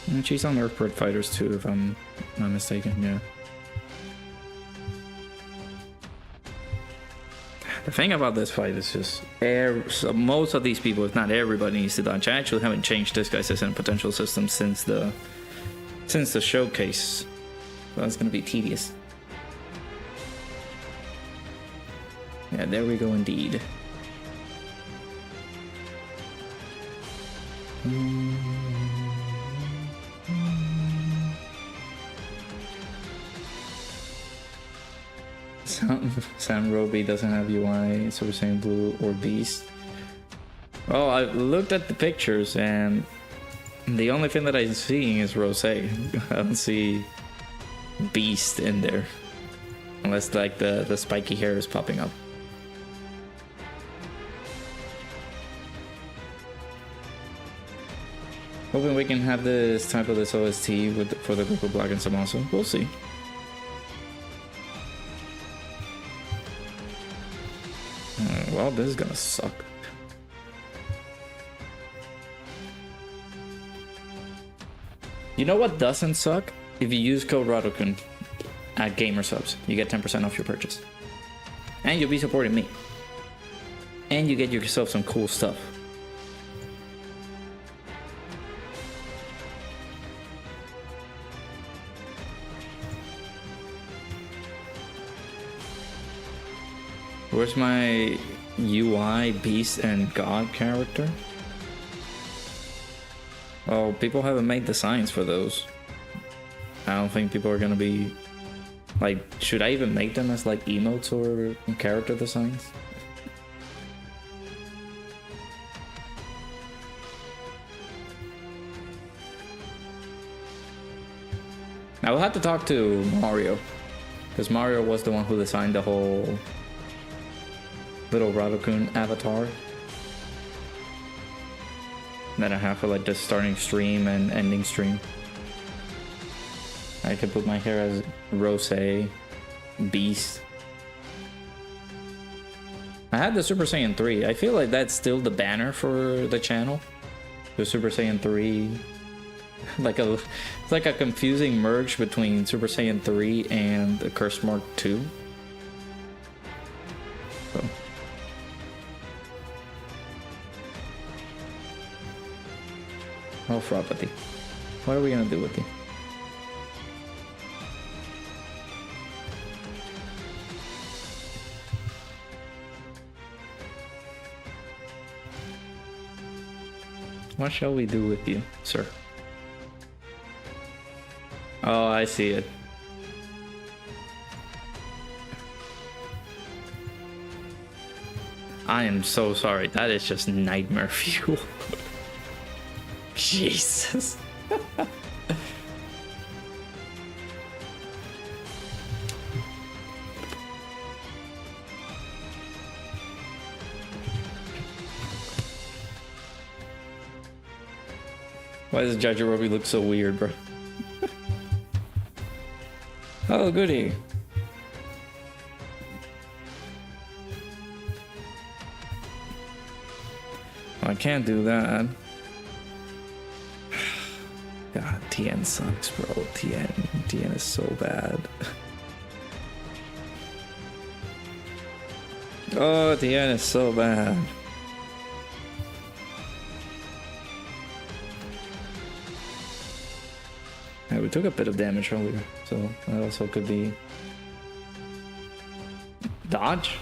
And she's on Earthbird Fighters too, if I'm not mistaken, yeah. The thing about this fight is just so most of these people, if not everybody, needs to dodge. I actually haven't changed this guy's system potential system since the showcase. So that's gonna be tedious. Yeah, there we go indeed. Sam Roby doesn't have UI, Super Saiyan Blue or Beast. Oh, I looked at the pictures and the only thing that I'm seeing is Rose. I don't see Beast in there. Unless like the spiky hair is popping up. Hoping we can have this type of this OST for the Goku Black and Samasu. We'll see. Well, this is gonna suck. You know what doesn't suck? If you use code Radokun at GamerSubs, you get 10% off your purchase. And you'll be supporting me. And you get yourself some cool stuff. Where's my UI, Beast, and God character? Oh, people haven't made designs for those. I don't think people are gonna be... Like, should I even make them as like emotes or character designs? I will have to talk to Mario. Because Mario was the one who designed the whole... little Radokun avatar that I have for like just starting stream and ending stream. I could put my hair as Rose, Beast. I had the Super Saiyan 3. I feel like that's still the banner for the channel. The Super Saiyan 3. It's like a confusing merge between Super Saiyan 3 and the Curse Mark 2. So. Oh, Frapati. What are we gonna do with you? What shall we do with you, sir? Oh, I see it. I am so sorry. That is just nightmare fuel. Jesus. Why does Jajirobe look so weird, bro? Oh, goody. I can't do that. God, TN sucks, bro. TN is so bad. Oh, TN is so bad. Yeah, we took a bit of damage earlier, so that also could be... Dodge?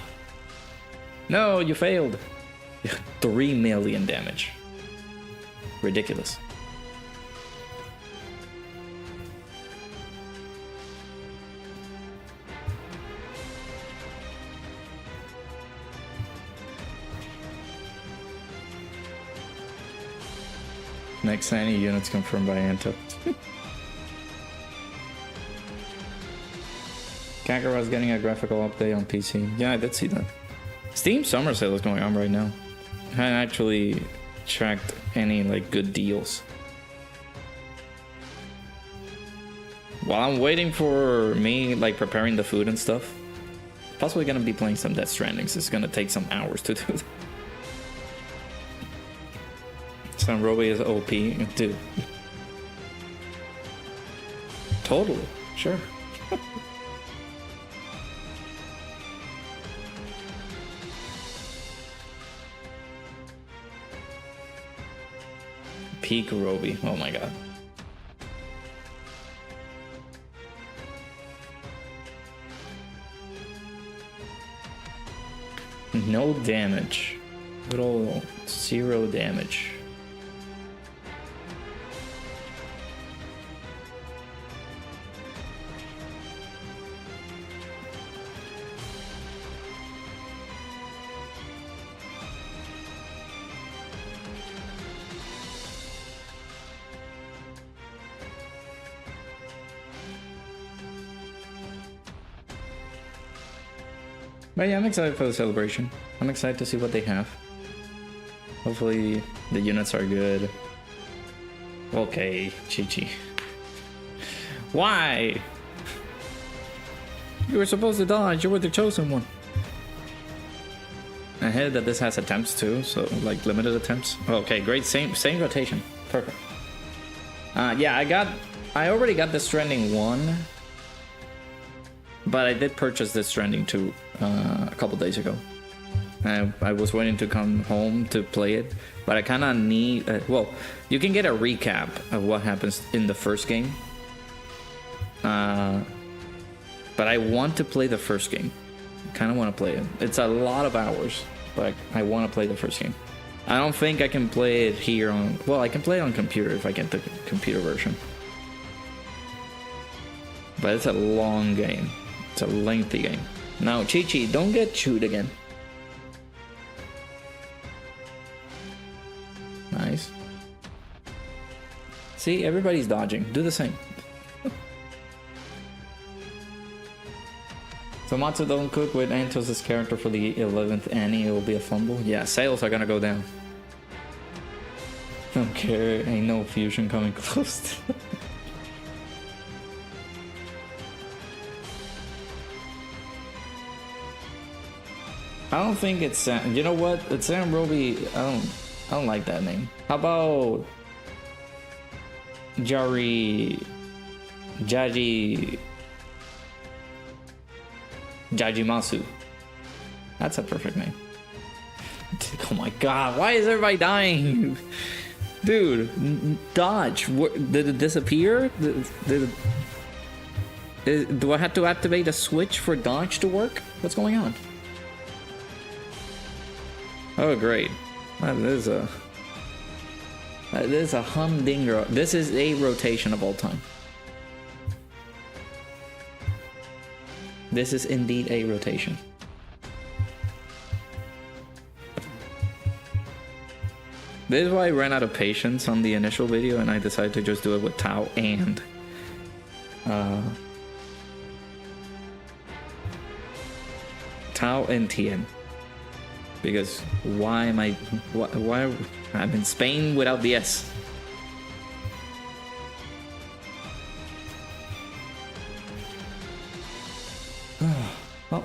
No, you failed. 3 million damage. Ridiculous. Next any units confirmed by Anto. Kakarot's getting a graphical update on PC. Yeah, I did see that. Steam Summer Sale is going on right now. I haven't actually tracked any like good deals. While I'm waiting for me like preparing the food and stuff, possibly gonna be playing some Death Strandings. It's gonna take some hours to do that. Sunrobe is OP, dude. Totally, sure. Peak Roby, oh my god. No damage. Good old 0 damage. But yeah, I'm excited for the celebration. I'm excited to see what they have. Hopefully the units are good. Okay, Chi-Chi. Why? You were supposed to dodge, you were the chosen one. I heard that this has attempts too, so like limited attempts. Okay, great, same rotation. Perfect. Yeah, I already got the Stranding 1. But I did purchase this Stranding 2 a couple days ago. I was waiting to come home to play it, but I kind of need... well, you can get a recap of what happens in the first game. But I want to play the first game. I kind of want to play it. It's a lot of hours, but I want to play the first game. I don't think I can play it here on... Well, I can play it on computer if I get the computer version. But it's a long game. It's a lengthy game. Now, Chi-Chi, don't get chewed again. Nice. See, everybody's dodging. Do the same. So Matsu don't cook with Antos' character for the 11th Annie. It will be a fumble. Yeah, sales are gonna go down. Don't care. Ain't no fusion coming close. I don't think it's you know what? It's Sam Roby. I don't like that name. How about Jajimasu? That's a perfect name. Oh my god, why is everybody dying? Dude, dodge. Did it disappear? Do I have to activate a switch for dodge to work? What's going on? Oh great, that is a humdinger. This is a rotation of all time. This is indeed a rotation. This is why I ran out of patience on the initial video and I decided to just do it with Tao and Tien. Because why am I... Why I'm in Spain without the S. Oh.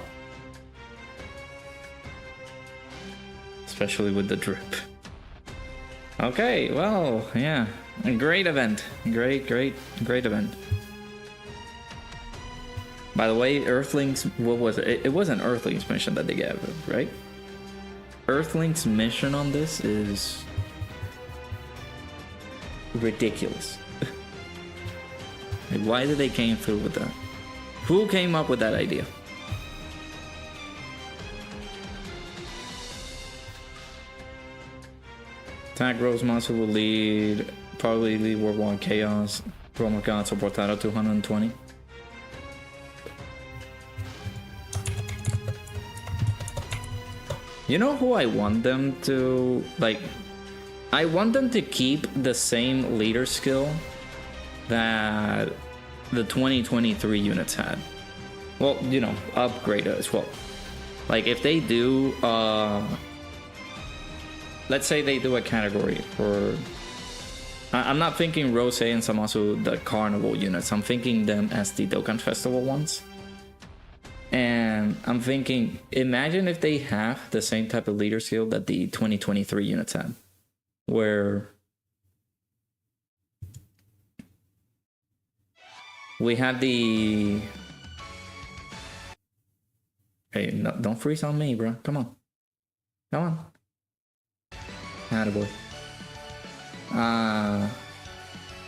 Especially with the drip. Okay, well, yeah. A great event. Great event. By the way, Earthlings, what was it? It was an Earthlings mission that they gave, right? Earthlings mission on this is ridiculous. Like, why did they came through with that? Who came up with that idea? Attack Rose Monster will probably lead World 1 Chaos. Promo God soportado 220. You know who I want them to, like, I want them to keep the same leader skill that the 2023 units had. Well, you know, upgrade it as well. Like, if they do, let's say they do a category for... I'm not thinking Rose and Samasu, the Carnival units. I'm thinking them as the Dokkan Festival ones. And I'm thinking, imagine if they have the same type of leader skill that the 2023 units had. Where we had the... Hey, no, don't freeze on me, bro. Come on. Come on. Attaboy.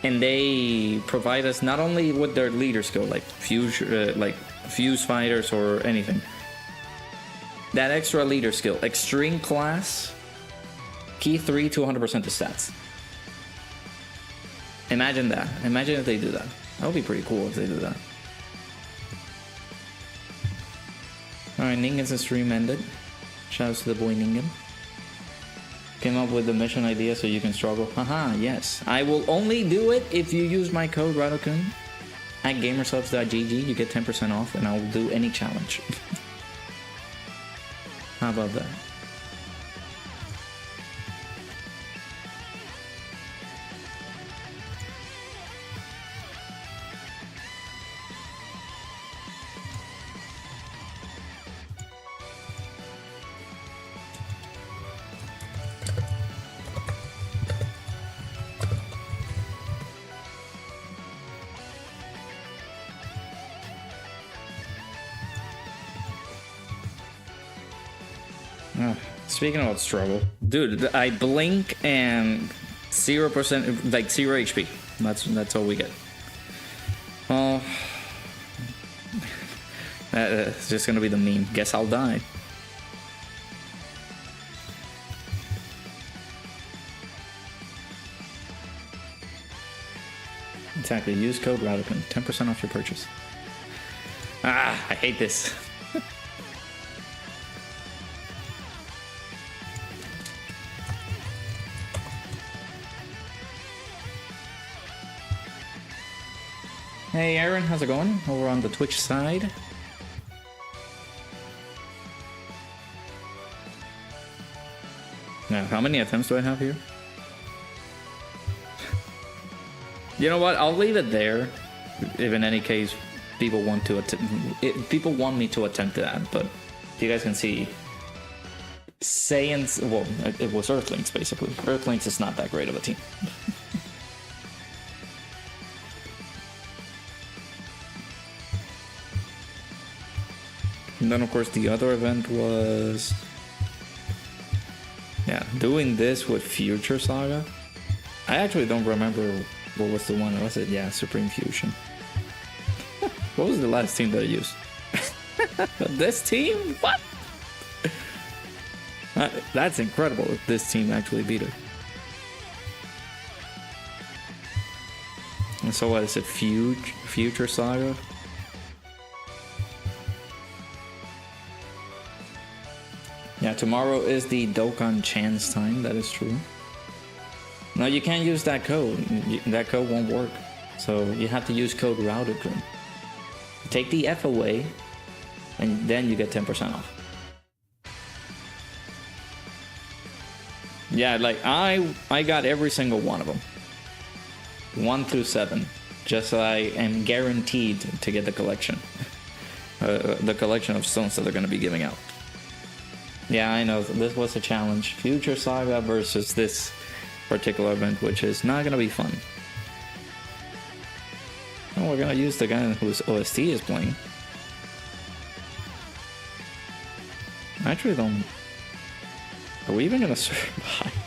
And they provide us not only with their leader skill, like fuse fighters or anything. That extra leader skill, extreme class, key 3 to 100% the stats. Imagine that. Imagine if they do that. That would be pretty cool if they do that. Alright, Ningen's stream ended. Shouts to the boy Ningen. Came up with the mission idea so you can struggle. Haha, yes. I will only do it if you use my code Radokun at gamersubs.gg. You get 10% off and I'll do any challenge. How about that? Speaking about struggle, dude, I blink and 0%, like 0 HP. That's all we get. Oh, it's just gonna be the meme. Guess I'll die. Exactly. Use code Radokun. 10% off your purchase. Ah, I hate this. Hey Aaron, how's it going? Over on the Twitch side. Now, how many attempts do I have here? You know what? I'll leave it there. If in any case people want to people want me to attempt that, but you guys can see Saiyans, well, it was Earthlings basically. Earthlings is not that great of a team. And then of course the other event was, yeah, doing this with Future Saga. I actually don't remember what was the one. Was it? Yeah, Supreme Fusion. What was the last team that I used? This team? What? That's incredible if this team actually beat it. And so what is it? Future Saga? Yeah, tomorrow is the Dokkan chance time, that is true. No, you can't use that code. That code won't work. So you have to use code routed. Take the F away, and then you get 10% off. Yeah, like I got every single one of them. 1 through 7. Just so I am guaranteed to get the collection. The collection of stones that they're going to be giving out. Yeah, I know, this was a challenge. Future Saga versus this particular event, which is not going to be fun. Oh, we're going to use the guy whose OST is playing. I actually don't... Are we even going to survive?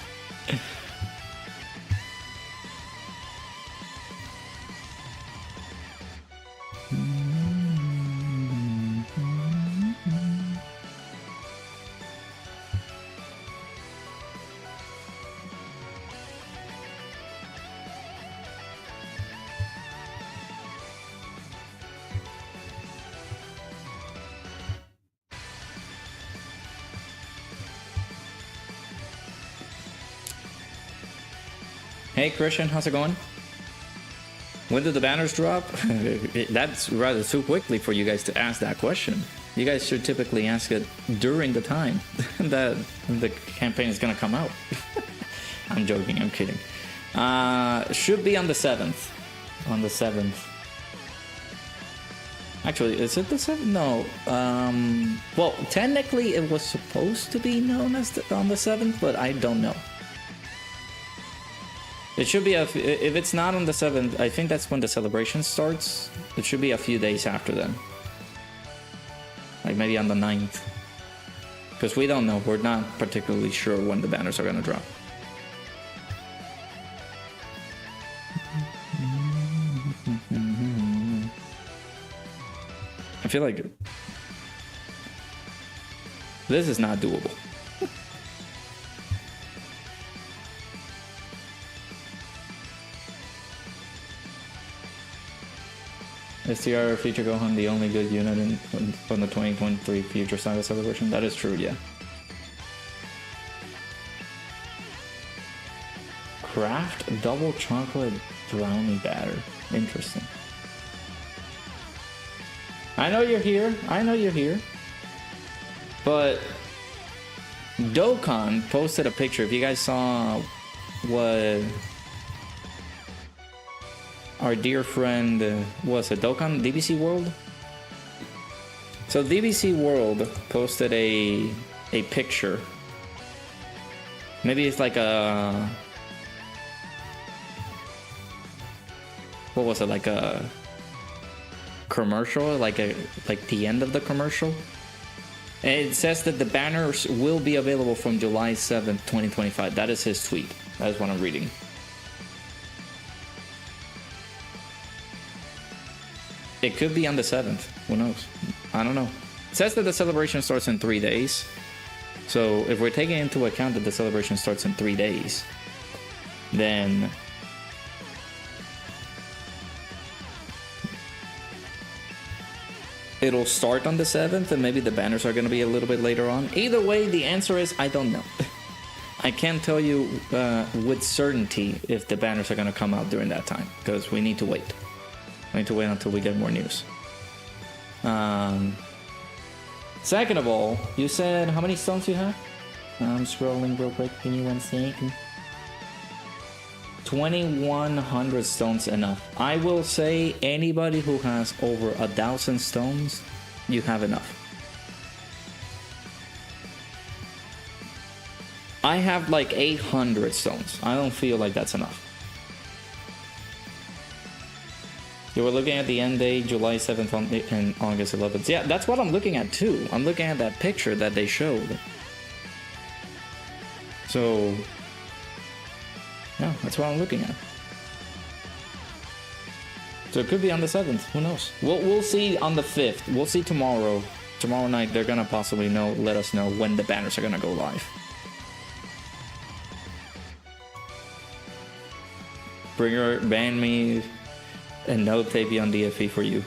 Hey Christian, how's it going? When did the banners drop? That's rather too quickly for you guys to ask that question. You guys should typically ask it during the time that the campaign is gonna come out. I'm joking, I'm kidding. Should be on the 7th. On the 7th. Actually, is it the 7th? No. Well, technically it was supposed to be known as on the 7th, but I don't know. It should be, if it's not on the 7th, I think that's when the celebration starts. It should be a few days after then. Like maybe on the 9th. Because we don't know, we're not particularly sure when the banners are gonna drop. I feel like this is not doable. STR Future Gohan, the only good unit from the 2023 Future Saga celebration. That is true, yeah. Craft double chocolate brownie batter. Interesting. I know you're here. I know you're here. But Dokkan posted a picture. If you guys saw what our dear friend was it Dokkan DBC World? So DBC World posted a picture. Maybe it's like a, what was it, like a commercial, like the end of the commercial. And it says that the banners will be available from July 7th, 2025. That is his tweet. That is what I'm reading. It could be on the 7th. Who knows? I don't know. It says that the celebration starts in 3 days. So if we're taking into account that the celebration starts in 3 days, then it'll start on the 7th and maybe the banners are going to be a little bit later on. Either way, the answer is I don't know. I can't tell you with certainty if the banners are going to come out during that time, because we need to wait. We need to wait until we get more news. Second of all, you said how many stones you have? I'm scrolling real quick. Give me 1 second. 2,100 stones enough. I will say anybody who has over 1,000 stones, you have enough. I have like 800 stones. I don't feel like that's enough. You were looking at the end date, July 7th and August 11th. Yeah, that's what I'm looking at too. I'm looking at that picture that they showed. So, yeah, that's what I'm looking at. So it could be on the 7th. Who knows? We'll see on the 5th. We'll see tomorrow. Tomorrow night, they're gonna possibly let us know when the banners are gonna go live. Bringer, ban me. And no Tabi on DFE for you.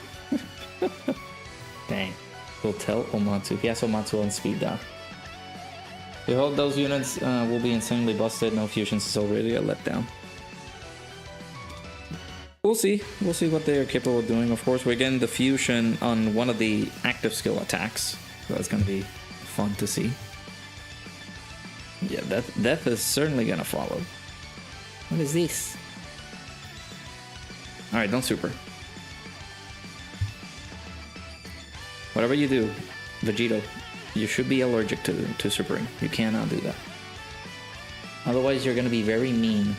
Dang. We'll tell Omatsu. He has Omatsu on speed dial. We hope those units will be insanely busted. No fusions is already a letdown. We'll see. We'll see what they're capable of doing. Of course, we're getting the fusion on one of the active skill attacks. So that's going to be fun to see. Yeah, death is certainly going to follow. What is this? Alright, don't super. Whatever you do, Vegito, you should be allergic to supering. You cannot do that. Otherwise, you're going to be very mean.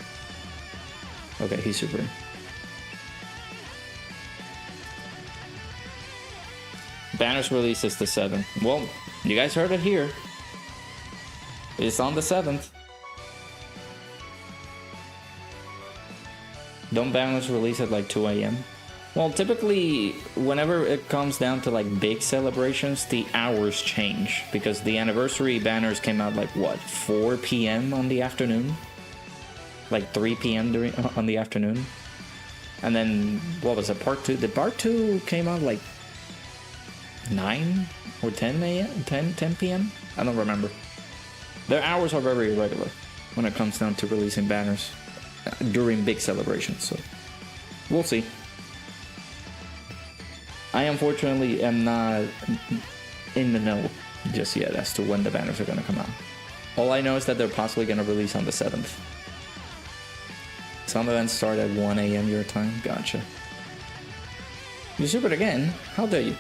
Okay, he's supering. Banner's release is the 7th. Well, you guys heard it here. It's on the 7th. Don't Banner's release at like 2 AM? Well, typically, whenever it comes down to like big celebrations, the hours change. Because the anniversary banners came out like, what, 4 PM on the afternoon? Like 3 PM on the afternoon? And then, what was it, part 2? The part 2 came out like 9 or 10 a.m. 10 p.m. I don't remember. Their hours are very irregular when it comes down to releasing banners during big celebrations, so we'll see. I unfortunately am not in the know just yet as to when the banners are going to come out. All I know is that they're possibly going to release on the 7th. Some events start at 1 AM your time. Gotcha. You supered again? How dare you?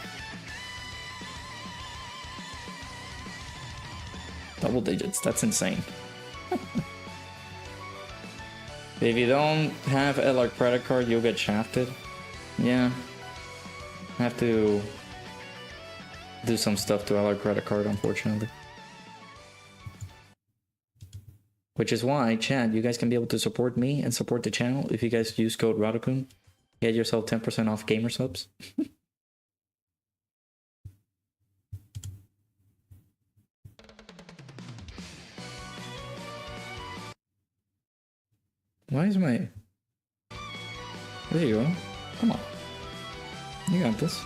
Double digits, that's insane. If you don't have a credit card, you'll get shafted. Yeah. I have to do some stuff to our credit card, unfortunately. Which is why, chat, you guys can be able to support me and support the channel if you guys use code Radokun. Get yourself 10% off gamer subs. Why is my... There you go. Come on. You got this.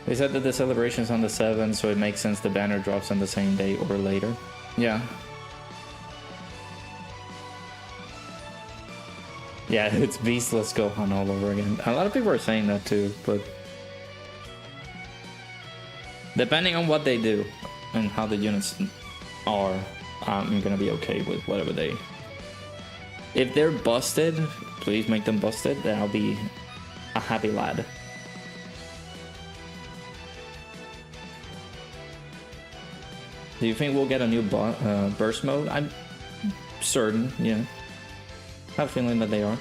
They said that the celebration's on the 7th, so it makes sense the banner drops on the same day or later. Yeah. Yeah, it's Beast, let's go on all over again. A lot of people are saying that too, but... depending on what they do and how the units are, I'm gonna be okay with whatever they... If they're busted, please make them busted, then I'll be a happy lad. Do you think we'll get a new burst mode? I'm certain, yeah. I have a feeling that they are.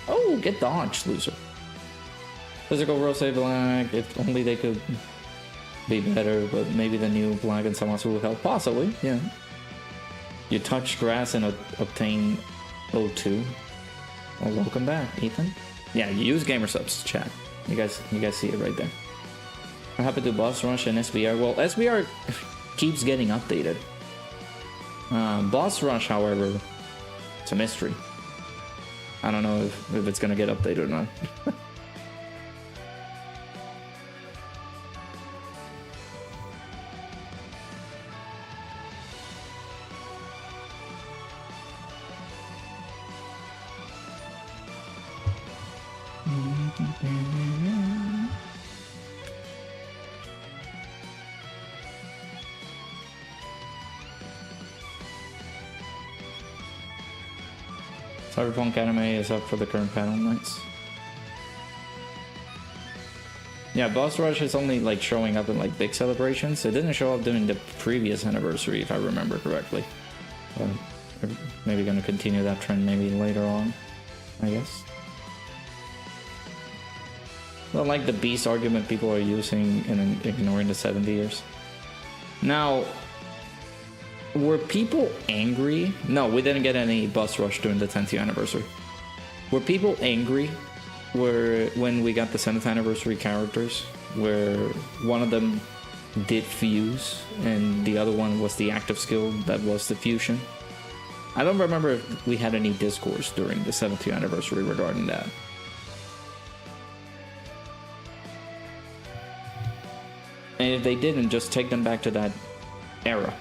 Oh, get dodged, loser. Physical Rose Black, if only they could be better, but maybe the new Black and Samasu will help. Possibly, yeah. You touch grass and obtain O2. Well, welcome back, Ethan. Yeah, you use gamer subs, chat. You guys see it right there. What happened to Boss Rush and SBR? Well, SBR keeps getting updated. Boss Rush, however, it's a mystery. I don't know if it's gonna get updated or not. Cyberpunk anime is up for the current panel nights. Yeah, Boss Rush is only like showing up in like big celebrations. It didn't show up during the previous anniversary, if I remember correctly. We're maybe gonna continue that trend maybe later on, I guess. I don't like the beast argument people are using and ignoring the 70 years. Now, were people angry? No, we didn't get any Boss Rush during the 10th year anniversary. Were people angry when we got the 7th anniversary characters, where one of them did fuse and the other one was the active skill that was the fusion? I don't remember if we had any discourse during the 7th year anniversary regarding that. And if they didn't, just take them back to that era.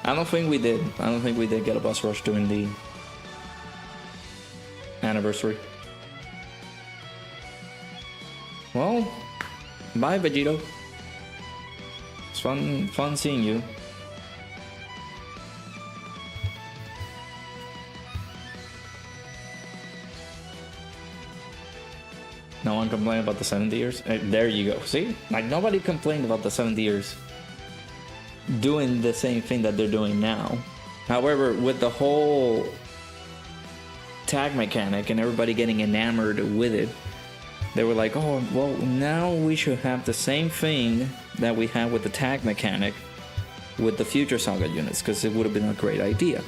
I don't think we did. I don't think we did get a boss rush during the anniversary. Well, bye Vegito. It's fun seeing you. No one complained about the 70 years. There you go. See? Like, nobody complained about the 70 years doing the same thing that they're doing now. However, with the whole tag mechanic and everybody getting enamored with it, they were like, oh, well, now we should have the same thing that we had with the tag mechanic with the Future Saga units, because it would have been a great idea.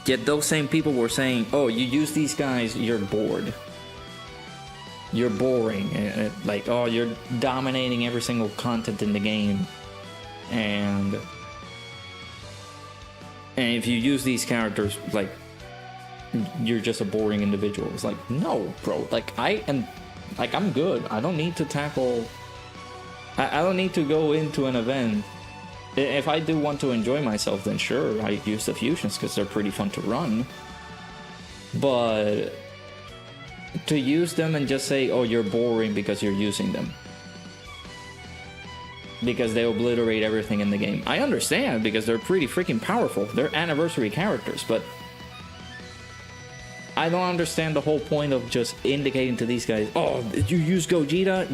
Yet those same people were saying, oh, you use these guys, you're bored. You're boring. Like, oh, you're dominating every single content in the game. And if you use these characters, like, you're just a boring individual. It's like, no, bro. Like, I'm good. I don't need to tackle... I don't need to go into an event. If I do want to enjoy myself, then sure, I use the fusions because they're pretty fun to run. But to use them and just say, oh, you're boring because you're using them, because they obliterate everything in the game. I understand, because they're pretty freaking powerful. They're anniversary characters, but I don't understand the whole point of just indicating to these guys, oh, you use Gogeta,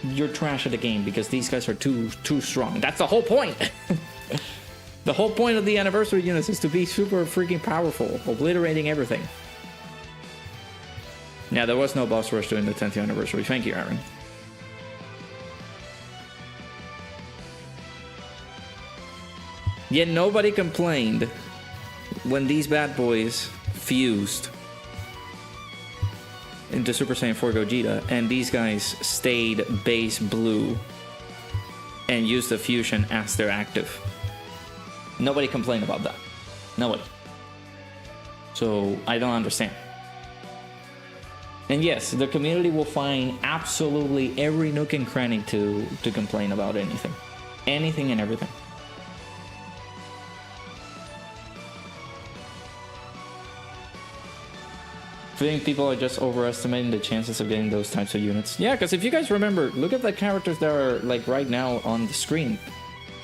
you're trash at the game because these guys are too strong. That's the whole point. The whole point of the anniversary units is to be super freaking powerful, obliterating everything. Yeah, there was no boss rush during the 10th anniversary. Thank you, Aaron. Yet nobody complained when these bad boys fused into Super Saiyan 4 Gogeta, and these guys stayed base blue and used the fusion as their active. Nobody complained about that. Nobody. So I don't understand. And yes, the community will find absolutely every nook and cranny to complain about anything. Anything and everything. I think people are just overestimating the chances of getting those types of units. Yeah, because if you guys remember, look at the characters that are like right now on the screen.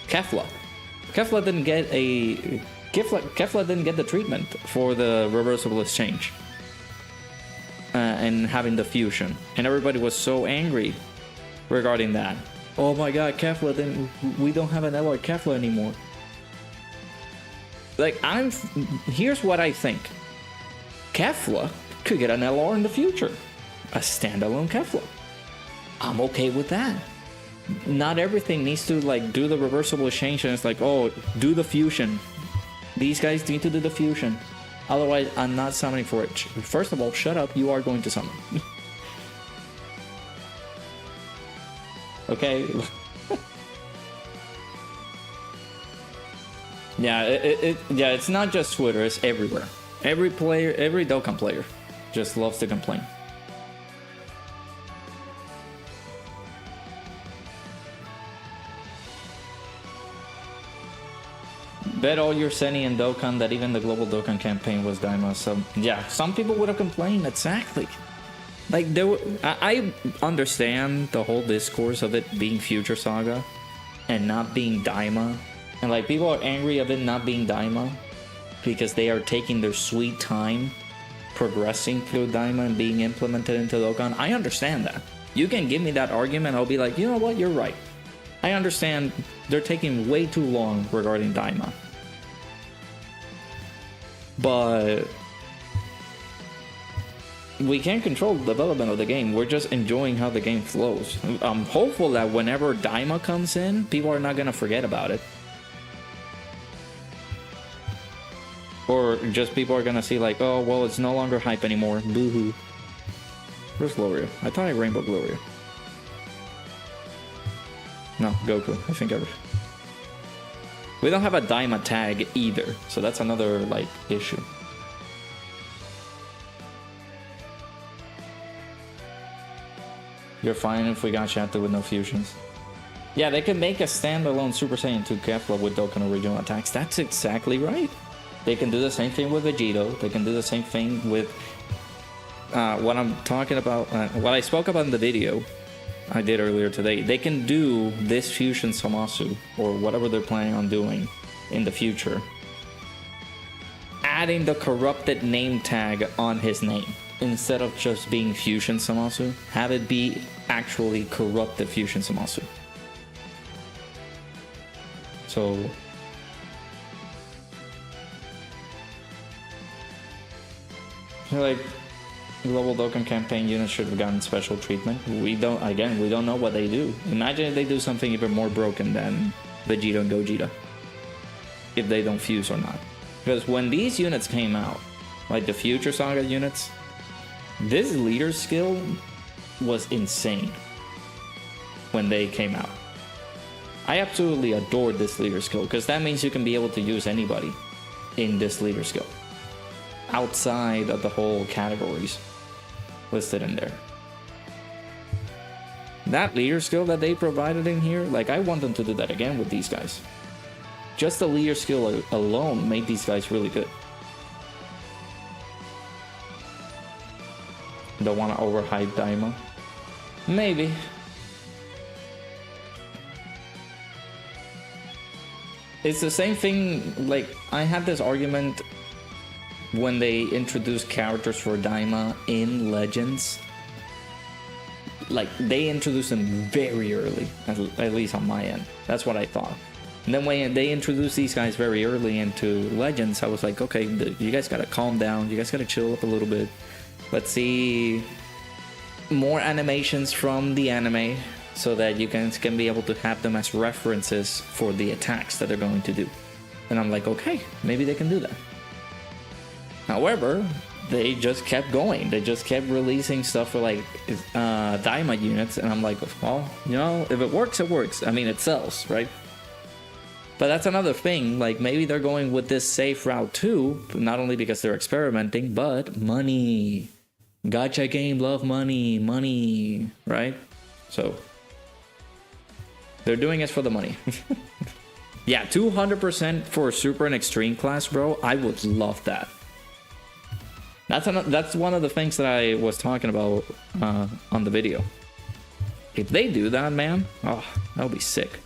Kefla. Kefla didn't get Kefla didn't get the treatment for the reversible exchange. And having the fusion. And everybody was so angry regarding that. Oh my god, Kefla didn't... We don't have an Eloy Kefla anymore. Like, here's what I think. Kefla could get an LR in the future. A standalone Kefla. I'm okay with that. Not everything needs to like do the reversible exchange and it's like, oh, do the fusion. These guys need to do the fusion. Otherwise, I'm not summoning for it. First of all, shut up. You are going to summon. Okay? Yeah, it's not just Twitter. It's everywhere. Every player, every Dokkan player just loves to complain. Bet all your Seni and Dokkan that even the global Dokkan campaign was Daima. So yeah, some people would have complained. Exactly. Like I understand the whole discourse of it being Future Saga and not being Daima, and like people are angry of it not being Daima because they are taking their sweet time progressing through Daima and being implemented into Dokkan. I understand that. You can give me that argument. I'll be like, you know what? You're right. I understand they're taking way too long regarding Daima. But we can't control the development of the game. We're just enjoying how the game flows. I'm hopeful that whenever Daima comes in, people are not going to forget about it. Or just people are going to see like, oh, well, it's no longer hype anymore. Boo-hoo. Where's Gloria? I thought I rainbow Gloria. No, Goku. I think we don't have a Daima tag either, so that's another like issue. You're fine if we got Shatter with no fusions. Yeah, they can make a standalone Super Saiyan 2 Kefla with Dokkan original attacks. That's exactly right. They can do the same thing with Vegito. They can do the same thing with what I'm talking about, what I spoke about in the video I did earlier today. They can do this Fusion Samasu, or whatever they're planning on doing in the future, adding the corrupted name tag on his name. Instead of just being Fusion Samasu, have it be actually corrupted Fusion Samasu. So like, Global Dokkan campaign units should have gotten special treatment. We don't know what they do. Imagine if they do something even more broken than Vegeta and Gogeta. If they don't fuse or not. Because when these units came out, like the Future Saga units, this leader skill was insane when they came out. I absolutely adored this leader skill, because that means you can be able to use anybody in this leader skill outside of the whole categories listed in there. That leader skill that they provided in here, like, I want them to do that again with these guys. Just the leader skill alone made these guys really good. Don't want to overhype Daima? Maybe. It's the same thing, like, I had this argument when they introduced characters for Daima in Legends. Like, they introduced them very early, at least on my end. That's what I thought. And then when they introduced these guys very early into Legends, I was like, okay, you guys gotta calm down, you guys gotta chill up a little bit. Let's see more animations from the anime, so that you can be able to have them as references for the attacks that they're going to do. And I'm like, okay, maybe they can do that. However, they just kept going. They just kept releasing stuff for, like, Daima units, and I'm like, well, you know, if it works, it works. I mean, it sells, right? But that's another thing. Like, maybe they're going with this safe route too, not only because they're experimenting, but money. Gacha game, love money, right? So they're doing it for the money. Yeah, 200% for Super and Extreme class, bro. I would love that. That's one of the things that I was talking about on the video. If they do that, man, oh, that would be sick.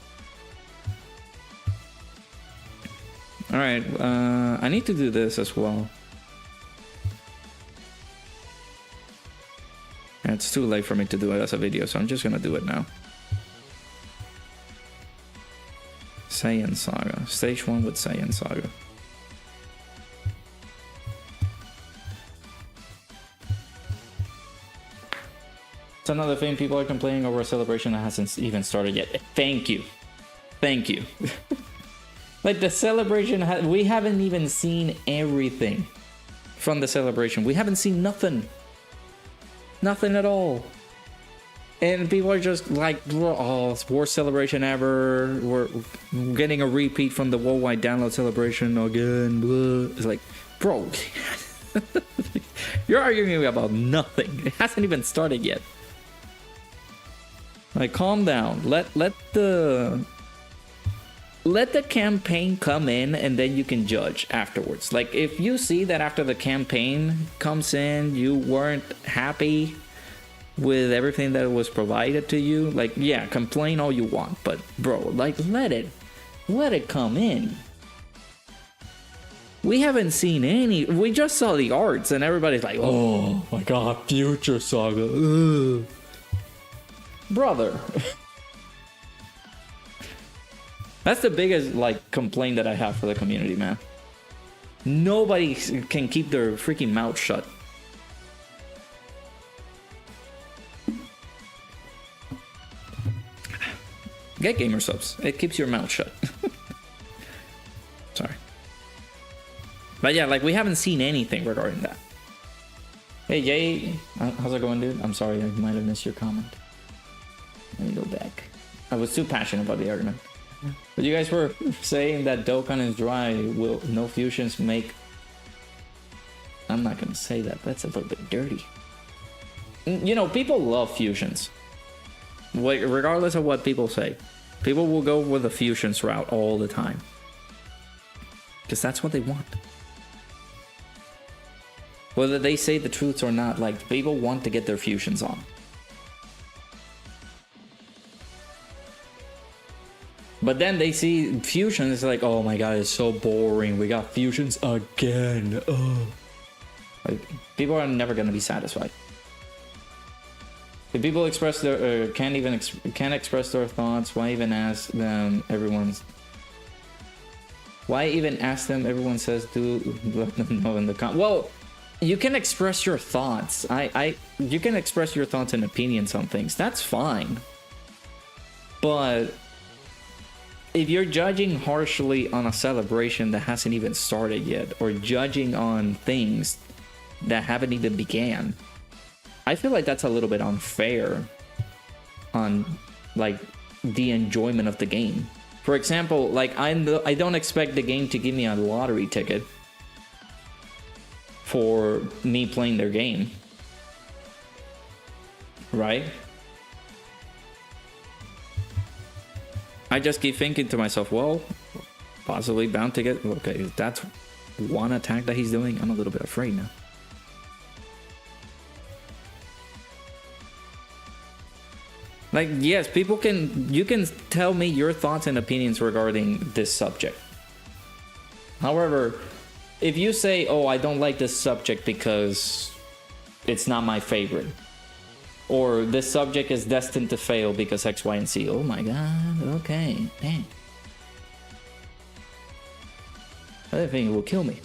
All right, I need to do this as well. And it's too late for me to do it as a video, so I'm just gonna do it now. Saiyan Saga. Stage 1 with Saiyan Saga. It's another thing, people are complaining over a celebration that hasn't even started yet. Thank you. Thank you. Like, the celebration, we haven't even seen everything from the celebration. We haven't seen nothing. Nothing at all. And people are just like, oh, it's worst celebration ever. We're getting a repeat from the worldwide download celebration again. Blah. It's like, bro, you're arguing about nothing. It hasn't even started yet. Like, calm down. Let the campaign come in, and then you can judge afterwards. Like, if you see that after the campaign comes in, you weren't happy with everything that was provided to you, like, yeah, complain all you want, but bro, like, let it come in. We haven't seen any. We just saw the arts, and everybody's like, oh my god, Future Saga. Ugh. Brother. That's the biggest, like, complaint that I have for the community, man. Nobody can keep their freaking mouth shut. Get gamer subs. It keeps your mouth shut. Sorry. But yeah, like, we haven't seen anything regarding that. Hey, Jay. How's it going, dude? I'm sorry, I might have missed your comment. Let me go back. I was too passionate about the argument. But you guys were saying that Dokkan is dry. Will no fusions make... I'm not gonna say that. That's a little bit dirty. You know, people love fusions. regardless of what people say, people will go with the fusions route all the time. Because that's what they want. Whether they say the truth or not, like, people want to get their fusions on. But then they see fusions, it's like, oh my god, it's so boring. We got fusions again. Oh. Like, people are never gonna be satisfied. If people express their can't express their thoughts, why even ask them? Everyone says do let them know in the well, you can express your thoughts. You can express your thoughts and opinions on things. That's fine. But if you're judging harshly on a celebration that hasn't even started yet, or judging on things that haven't even began, I feel like that's a little bit unfair on, like, the enjoyment of the game. For example, like, I don't expect the game to give me a lottery ticket for me playing their game, right? I just keep thinking to myself, well, possibly bound to get, okay, if that's one attack that he's doing, I'm a little bit afraid now. Like, yes, you can tell me your thoughts and opinions regarding this subject. However, if you say, oh, I don't like this subject because it's not my favorite, or this subject is destined to fail because X, Y, and Z, oh my god, okay, dang. I think it will kill me.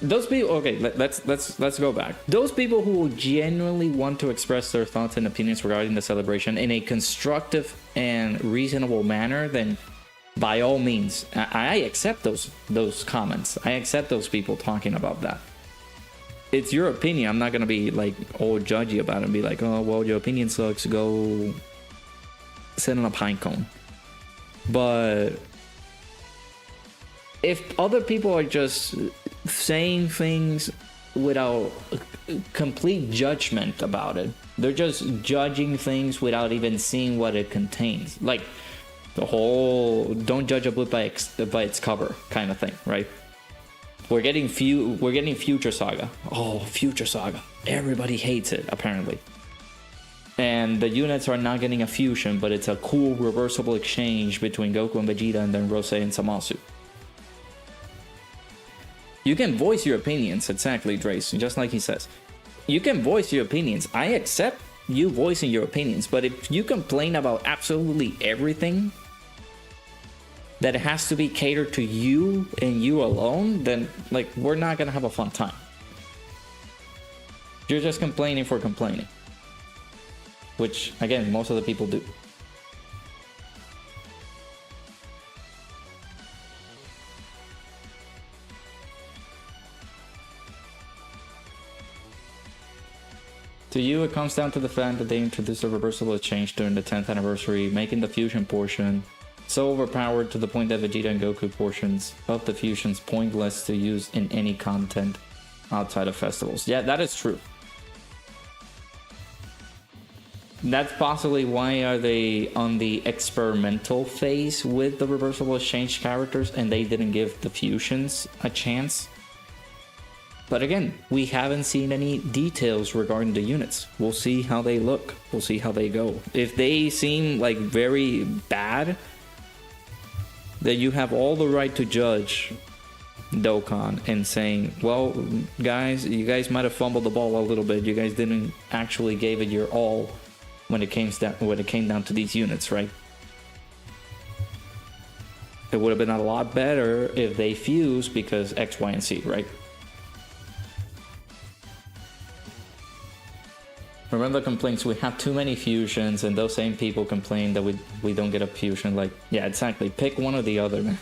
Those people, okay, let's go back. Those people who genuinely want to express their thoughts and opinions regarding the celebration in a constructive and reasonable manner, then by all means, I accept those comments. I accept those people talking about that. It's your opinion. I'm not gonna be like all judgy about it and be like, oh well, your opinion sucks. Go sit on a pine cone. But if other people are just saying things without complete judgment about it, they're just judging things without even seeing what it contains, like the whole don't judge a book by its cover kind of thing, right? We're getting Future Saga. Oh, Future Saga, everybody hates it apparently, and the units are not getting a fusion, but it's a cool reversible exchange between Goku and Vegeta and then Rose and Zamasu. You can voice your opinions, exactly, Drace, just like he says. You can voice your opinions. I accept you voicing your opinions, but if you complain about absolutely everything that has to be catered to you and you alone, then, like, we're not gonna have a fun time. You're just complaining for complaining. Which, again, most of the people do. To you, it comes down to the fact that they introduced a reversible exchange during the 10th anniversary, making the fusion portion so overpowered to the point that Vegeta and Goku portions of the fusions pointless to use in any content outside of festivals. Yeah, that is true. That's possibly why are they on the experimental phase with the reversible exchange characters and they didn't give the fusions a chance. But again, we haven't seen any details regarding the units. We'll see how they look. We'll see how they go. If they seem like very bad, then you have all the right to judge Dokkan and saying, well, guys, you guys might have fumbled the ball a little bit. You guys didn't actually give it your all when it came down to these units, right? It would have been a lot better if they fused because X, Y, and Z, right? Remember the complaints, we have too many fusions, and those same people complain that we don't get a fusion. Like, yeah, exactly. Pick one or the other, man.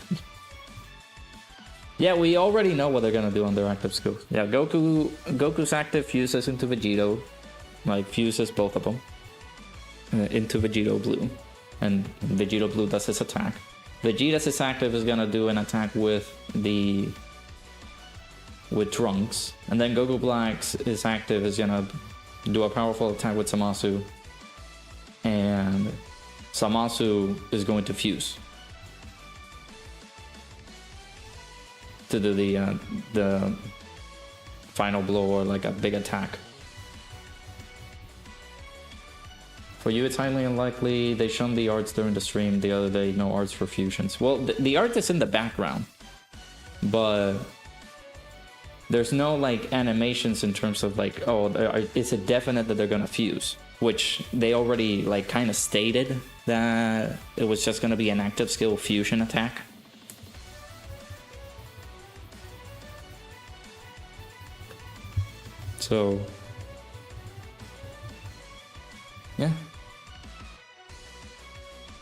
Yeah, we already know what they're gonna do on their active skills. Yeah, Goku's active fuses into Vegito. Like, fuses both of them. Into Vegito Blue. and Vegeta Blue does his attack. Vegeta's active is gonna do an attack with Trunks, and then Goku Black's is active is gonna do a powerful attack with Zamasu, and Zamasu is going to fuse to do the final blow or like a big attack. For you, it's highly unlikely. They shunned the arts during the stream the other day. No arts for fusions. Well, the art is in the background, but there's no like animations in terms of like, oh, is it definite that they're gonna fuse? Which they already like kind of stated that it was just gonna be an active skill fusion attack. So yeah.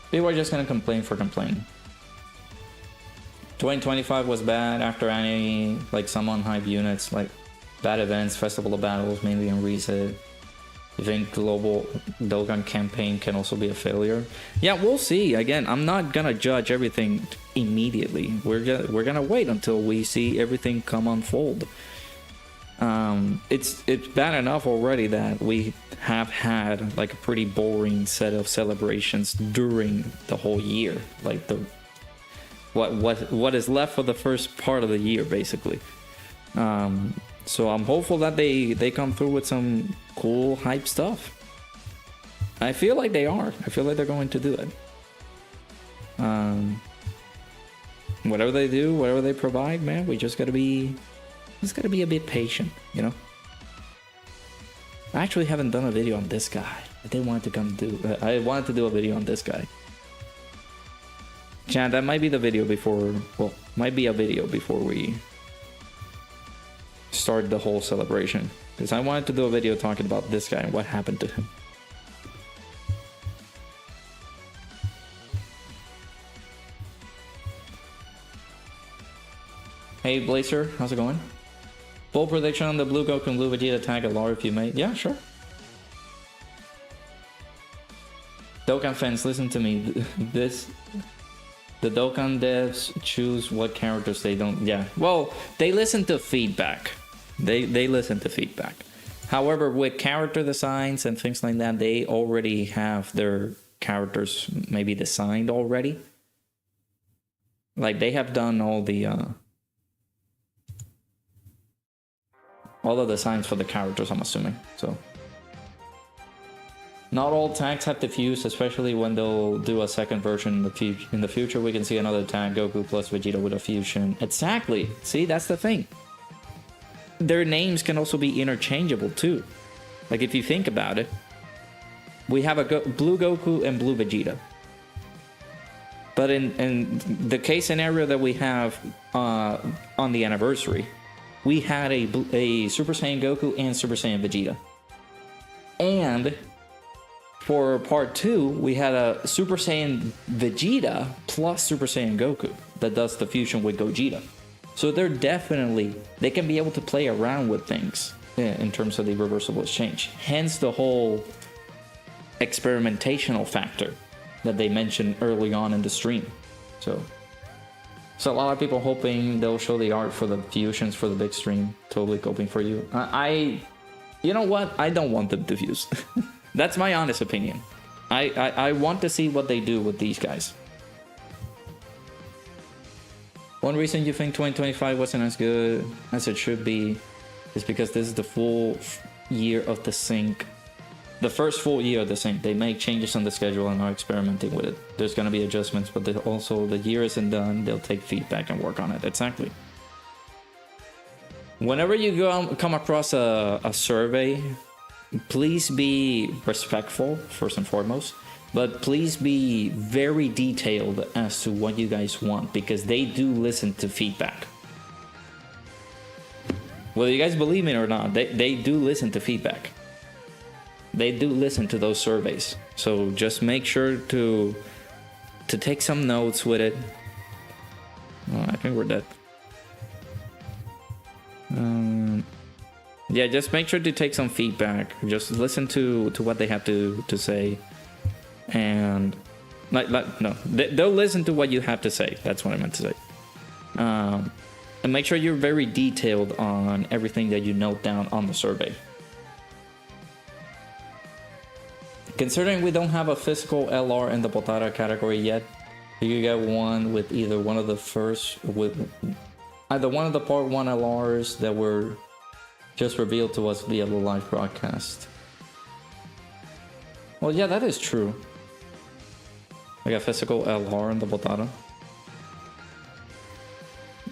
People are just gonna complain for complaining. 2025 was bad after any like some on-hype units, like bad events, Festival of Battles, mainly in Reset. You think global Dokkan campaign can also be a failure? Yeah, we'll see. Again, I'm not gonna judge everything immediately. We're gonna wait until we see everything come unfold. It's bad enough already that we have had like a pretty boring set of celebrations during the whole year, like the what is left for the first part of the year, basically. So I'm hopeful that they come through with some cool hype stuff. I feel like they are. I feel like they're going to do it. Whatever they do, whatever they provide, man, we just gotta be a bit patient, you know. I actually haven't done a video on this guy. I did want to I wanted to do a video on this guy. Chat, that might be the video before, well, might be a video before we start the whole celebration. Because I wanted to do a video talking about this guy and what happened to him. Hey Blazer, how's it going? Bold prediction on the Blue Goku and Blue Vegeta tag a lot if you may. Yeah, sure. Dokkan fans, listen to me. The Dokkan devs choose what characters they don't. Yeah, well, they listen to feedback. They listen to feedback. However, with character designs and things like that, they already have their characters maybe designed already. Like they have done all the designs for the characters, I'm assuming. So not all tags have to fuse, especially when they'll do a second version in the future. We can see another tag, Goku plus Vegeta with a fusion. Exactly. See, that's the thing. Their names can also be interchangeable too. Like if you think about it, we have a Blue Goku and Blue Vegeta. But in the case scenario that we have on the anniversary, we had a Super Saiyan Goku and Super Saiyan Vegeta. And for part 2, we had a Super Saiyan Vegeta plus Super Saiyan Goku that does the fusion with Gogeta. So they can be able to play around with things in terms of the reversible exchange. Hence the whole experimentational factor that they mentioned early on in the stream. So a lot of people hoping they'll show the art for the fusions for the big stream. Totally coping for you. You know what? I don't want them to fuse. That's my honest opinion. I want to see what they do with these guys. One reason you think 2025 wasn't as good as it should be is because this is the full year of the sync. The first full year of the sync. They make changes on the schedule and are experimenting with it. There's going to be adjustments, but also the year isn't done. They'll take feedback and work on it. Exactly. Whenever you come across a survey, please be respectful, first and foremost, but please be very detailed as to what you guys want, because they do listen to feedback. Whether you guys believe me or not, they do listen to feedback. They do listen to those surveys. So just make sure to take some notes with it. Oh, I think we're dead. Yeah, just make sure to take some feedback. Just listen to what they have to say, and No, they'll listen to what you have to say. That's what I meant to say. And make sure you're very detailed on everything that you note down on the survey. Considering we don't have a physical LR in the Potara category yet, you get one with either one of the either one of the part 1 LRs that were just revealed to us via the live broadcast. Well, yeah, that is true. Like a physical LR in the Potara.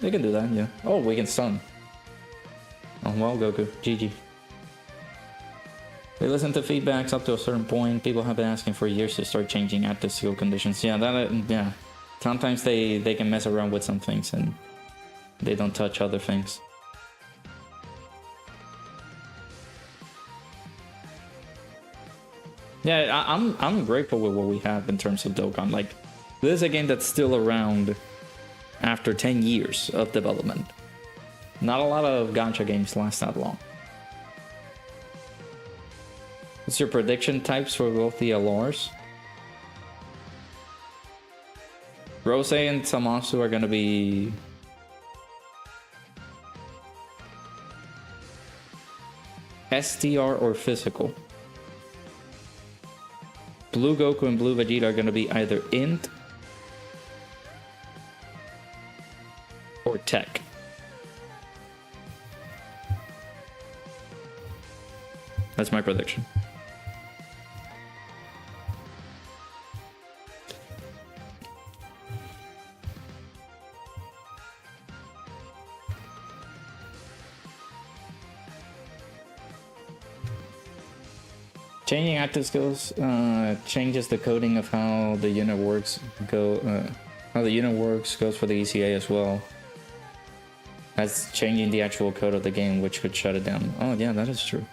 They can do that, yeah. Oh, we can stun. Oh, well, Goku. GG. They listen to feedbacks up to a certain point. People have been asking for years to start changing active skill conditions. Yeah, yeah. Sometimes they can mess around with some things and they don't touch other things. Yeah, I'm grateful with what we have in terms of Dokkan. Like, this is a game that's still around after 10 years of development. Not a lot of gacha games last that long. What's your prediction types for both the LRs? Rose and Samasu are gonna be... STR or physical. Blue Goku and Blue Vegeta are gonna be either int or tech. That's my prediction. Changing active skills changes the coding of how the unit works. How the unit works goes for the ECA as well. That's changing the actual code of the game, which could shut it down. Oh yeah, that is true.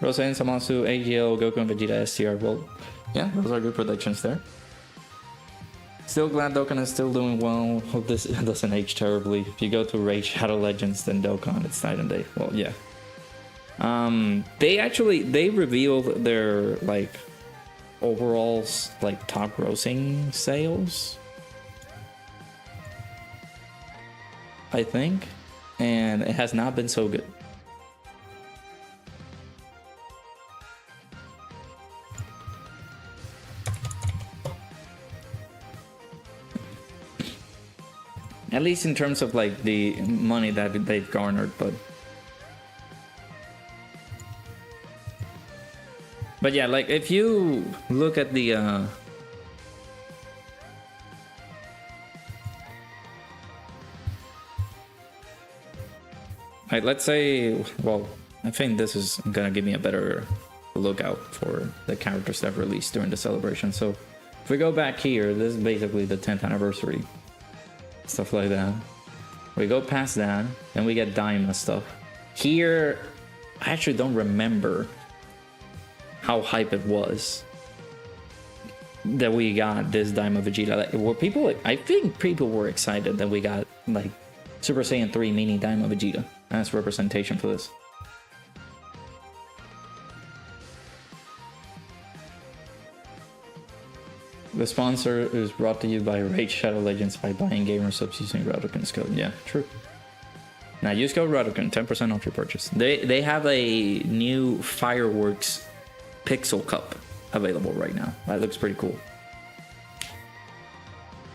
Rose and Samasu, AGL, Goku and Vegeta, STR. Well, yeah, those are good predictions there. Still glad Dokkan is still doing well. Hope this doesn't age terribly. If you go to Raid Shadow Legends, then Dokkan, it's night and day. Well, yeah. They revealed their like overall like top grossing sales, I think, and it has not been so good. At least in terms of like the money that they've garnered, but yeah, like if you look at the like, let's say, well, I think this is gonna give me a better lookout for the characters that released during the celebration. So if we go back here, this is basically the 10th anniversary. Stuff like that. We go past that, then we get Daima stuff. Here, I actually don't remember how hype it was that we got this Daima Vegeta. Like, were people? I think people were excited that we got like Super Saiyan 3 mini Daima Vegeta as representation for this. The sponsor is brought to you by Raid Shadow Legends by buying gamer subs using Radokan's code. Yeah, true. Now use code Radokan, 10% off your purchase. They have a new Fireworks Pixel Cup available right now. That looks pretty cool.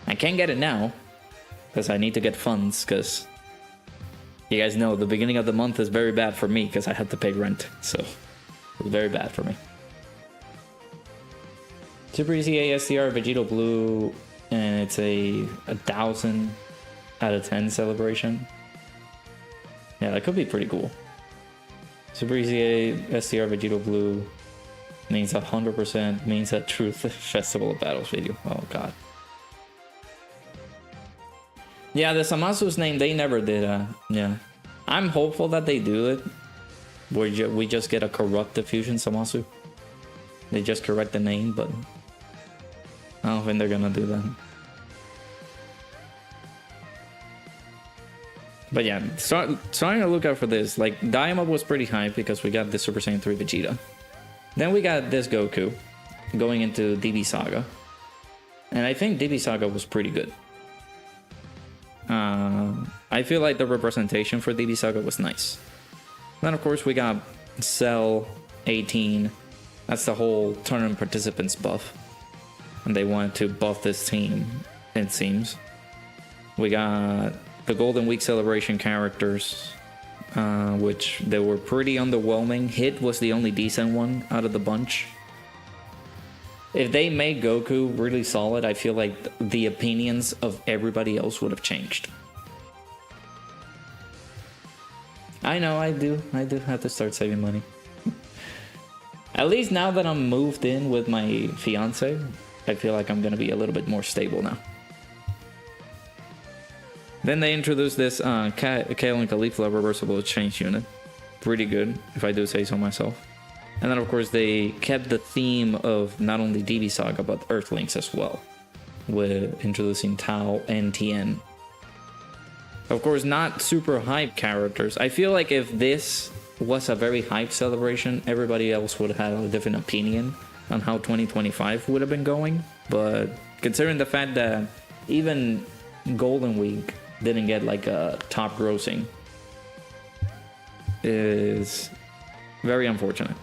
I can't get it now because I need to get funds, because you guys know the beginning of the month is very bad for me because I had to pay rent. So it's very bad for me. Super ECA STR Vegito Blue, and it's a 1000 out of 10 celebration. Yeah, that could be pretty cool. Super ECA STR Vegito Blue means 100% means a Truth Festival of Battles video. Oh god. Yeah, the Samasu's name, they never did. Yeah, I'm hopeful that they do it. We just get a corrupted fusion Samasu. They just correct the name, but I don't think they're gonna do that. But yeah, starting to look out for this. Like, Daima was pretty hype because we got the Super Saiyan 3 Vegeta. Then we got this Goku going into DB Saga. And I think DB Saga was pretty good. I feel like the representation for DB Saga was nice. Then, of course, we got Cell 18. That's the whole tournament participants buff. And they wanted to buff this team, it seems. We got the Golden Week celebration characters, which they were pretty underwhelming. Hit was the only decent one out of the bunch. If they made Goku really solid, I feel like the opinions of everybody else would have changed. I know, I do have to start saving money. At least now that I'm moved in with my fiance, I feel like I'm gonna be a little bit more stable now. Then they introduced this Kale and Caulifla reversible exchange unit. Pretty good, if I do say so myself. And then of course they kept the theme of not only DB Saga but Earthlings as well, with introducing Tao and Tien. Of course, not super hype characters. I feel like if this was a very hype celebration, everybody else would have a different opinion on how 2025 would have been going. But considering the fact that even Golden Week didn't get like a top grossing, is very unfortunate.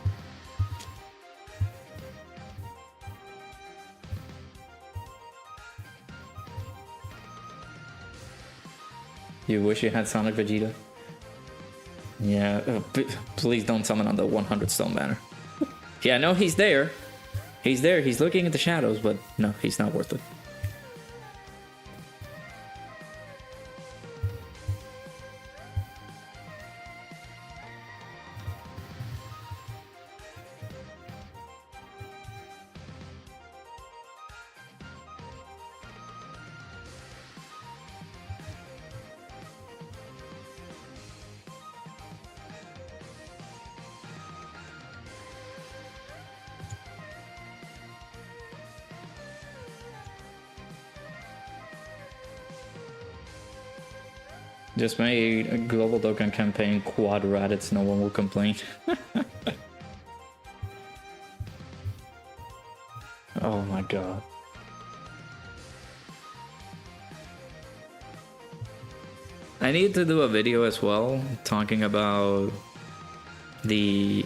You wish you had Sonic Vegeta? Yeah, please don't summon on the 100 stone banner. Yeah, no, he's there. He's there, he's looking at the shadows, but no, he's not worth it. Just made a global Dokkan campaign, quad Raditz, no one will complain. Oh my god. I need to do a video as well, talking about the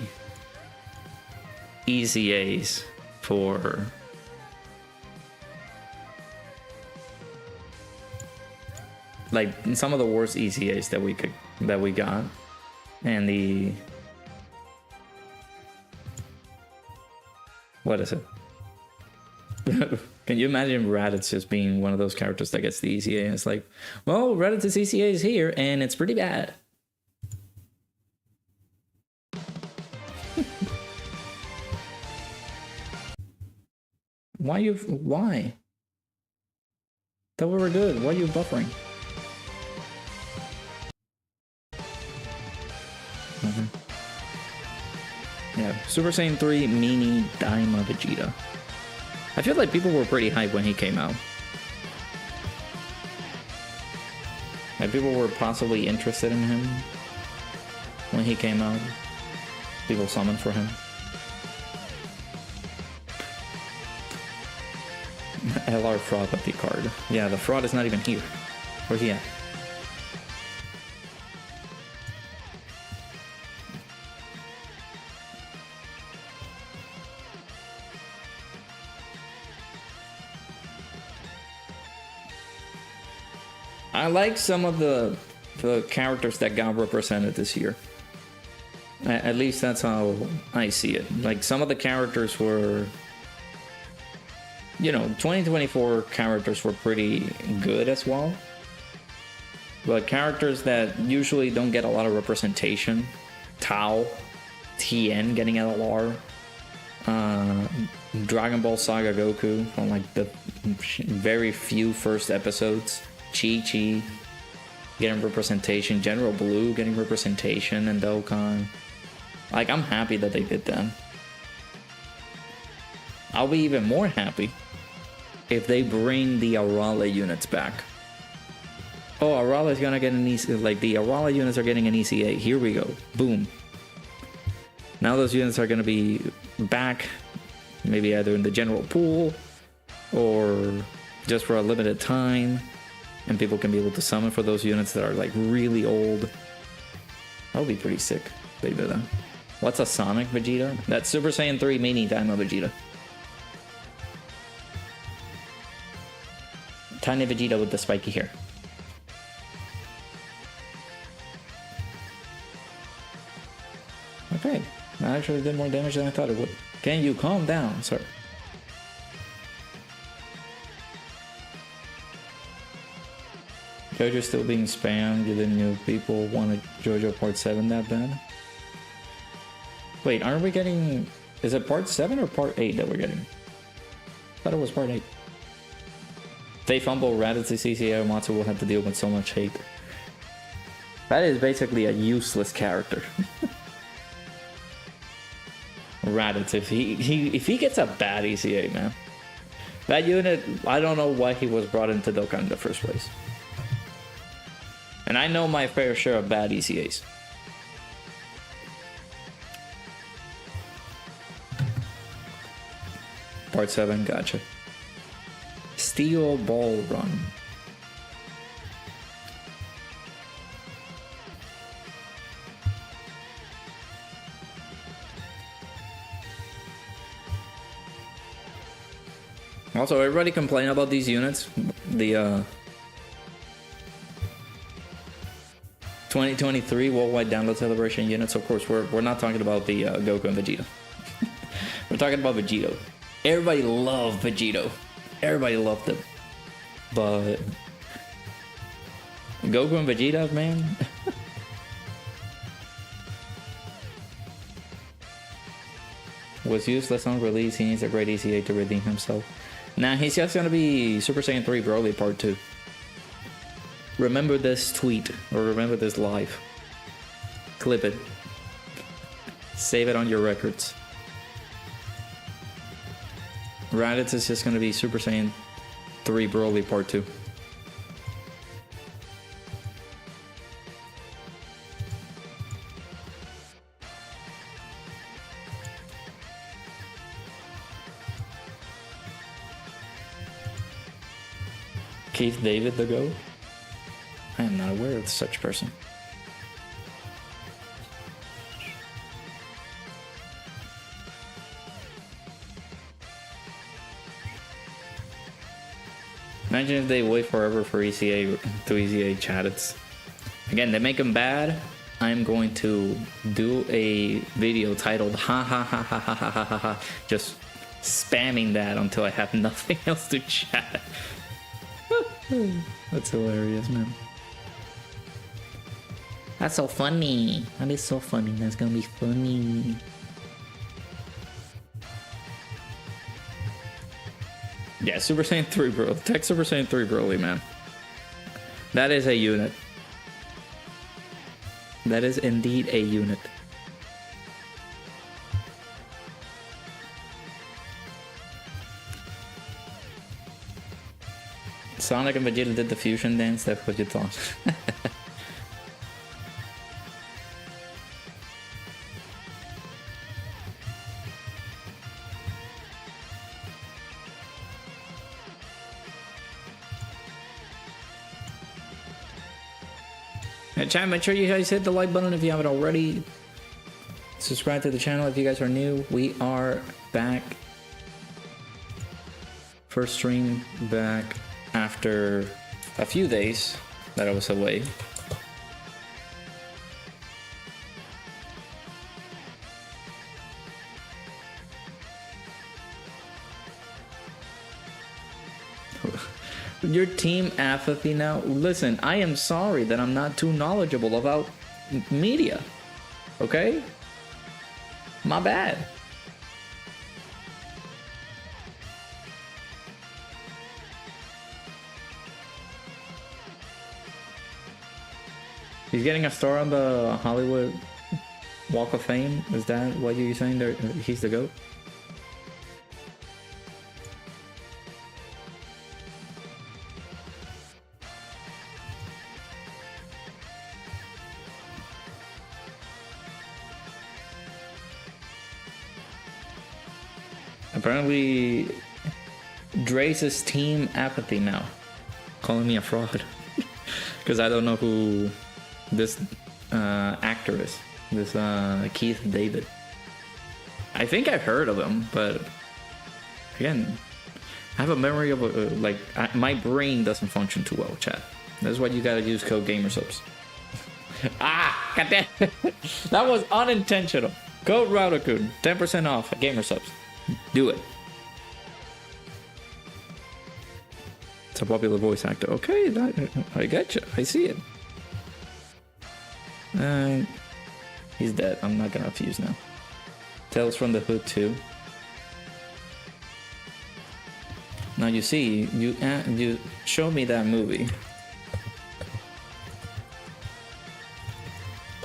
EZAs for like some of the worst EZAs that we got, and the what is it? Can you imagine Raditz just being one of those characters that gets the EZA and it's like, well, Raditz's EZA is here and it's pretty bad. Why? Thought we were good. Why are you buffering? Yeah, Super Saiyan 3 Mini Daima Vegeta. I feel like people were pretty hyped when he came out. Like people were possibly interested in him when he came out. People summoned for him. LR fraud at the card. Yeah, the fraud is not even here. Where's he at? I like some of the characters that got represented this year. At least that's how I see it. Like some of the characters were, you know, 2024 characters were pretty good as well. But characters that usually don't get a lot of representation, Tao, Tien getting LR, Dragon Ball Saga Goku from like the very few first episodes. Chi-Chi getting representation, General Blue getting representation, and Dokkan. Like, I'm happy that they did that. I'll be even more happy if they bring the Arale units back. Oh, Arala is gonna get an ECA. Like the Arala units are getting an ECA. Here we go. Boom. Now those units are gonna be back, maybe either in the general pool or just for a limited time, and people can be able to summon for those units that are like really old. That would be pretty sick. They do that. What's a Sonic Vegeta? That's Super Saiyan 3 Mini Dino Vegeta. Tiny Vegeta with the spiky hair. Okay, that actually did more damage than I thought it would. Can you calm down, sir? JoJo's still being spammed. You didn't know people wanted JoJo Part 7 that bad? Wait, aren't we getting... Is it Part 7 or Part 8 that we're getting? I thought it was Part 8. If they fumble Raditz CCA, Matsu will have to deal with so much hate. That is basically a useless character. Raditz, if he gets a bad ECA, man. That unit, I don't know why he was brought into Dokkan in the first place. And I know my fair share of bad ECAs. Part 7, gotcha. Steel Ball Run. Also, everybody complain about these units. The 2023 Worldwide Download Celebration units. Of course, we're not talking about the Goku and Vegeta. We're talking about Vegito. Everybody loved Vegito. Everybody loved him. But Goku and Vegeta, man. Was useless on release. He needs a great ECA to redeem himself. Nah, he's just gonna be Super Saiyan 3 Broly Part 2. Remember this tweet, or remember this live. Clip it. Save it on your records. Raditz is just gonna be Super Saiyan 3 Broly Part 2. Keith David the GOAT? I am not aware of such person. Imagine if they wait forever for ECA to ECA Chaddits. Again, they make them bad. I'm going to do a video titled ha ha ha ha ha ha ha ha ha, just spamming that until I have nothing else to chat. That's hilarious, man. That's so funny. That is so funny. That's gonna be funny. Yeah, Super Saiyan 3 bro. Tech Super Saiyan 3 Broly, man. That is a unit. That is indeed a unit. Sonic and Vegeta did the fusion dance, that's what you thought. Hey, chat, make sure you guys hit the like button if you haven't already. Subscribe to the channel if you guys are new. We are back. First stream back after a few days that I was away. Your team apathy now? Listen, I am sorry that I'm not too knowledgeable about media. Okay? My bad. He's getting a star on the Hollywood Walk of Fame? Is that what you're saying? There, he's the GOAT? Apparently, Drace's team apathy now. Calling me a fraud. Because I don't know who this actor is. This Keith David. I think I've heard of him, but again, I have a memory of my brain doesn't function too well, chat. That's why you gotta use code GamerSubs. Ah, goddamn! That was unintentional. Code Raudakun, 10% off at GamerSubs. Do it. It's a popular voice actor. Okay, I gotcha. I see it. He's dead. I'm not gonna fuse now. Tales from the Hood 2. Now you see, you show me that movie.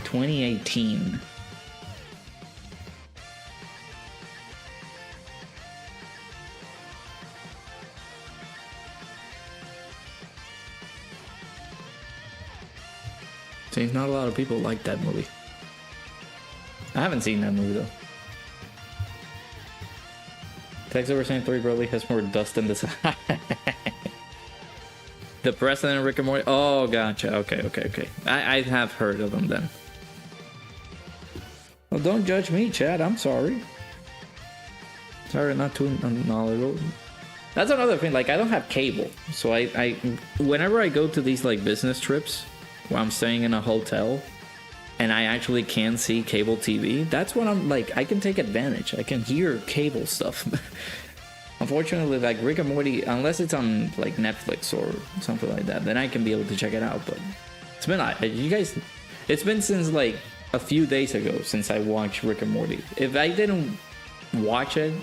2018. Seems not a lot of people like that movie. I haven't seen that movie though. Text over saying 3 Broly has more dust than this. The President of Rick and Morty. Oh, gotcha. Okay. I have heard of them then. Well, don't judge me, Chad. I'm sorry. Sorry, not too knowledgeable. That's another thing. Like, I don't have cable, so I whenever I go to these like business trips where I'm staying in a hotel and I actually can see cable TV, that's when I'm like, I can take advantage. I can hear cable stuff. Unfortunately, like Rick and Morty, unless it's on like Netflix or something like that, then I can be able to check it out. But it's been, you guys, it's been since like a few days ago since I watched Rick and Morty. If I didn't watch it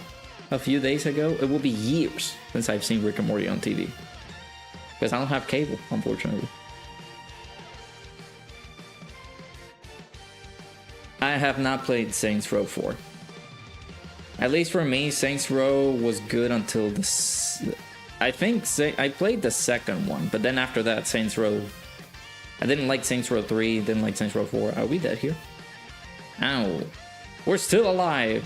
a few days ago, it will be years since I've seen Rick and Morty on TV. Because I don't have cable, unfortunately. I have not played Saints Row 4. At least for me, Saints Row was good until I think I played the second one, but then after that, Saints Row... I didn't like Saints Row 3, didn't like Saints Row 4. Are we dead here? Ow. We're still alive!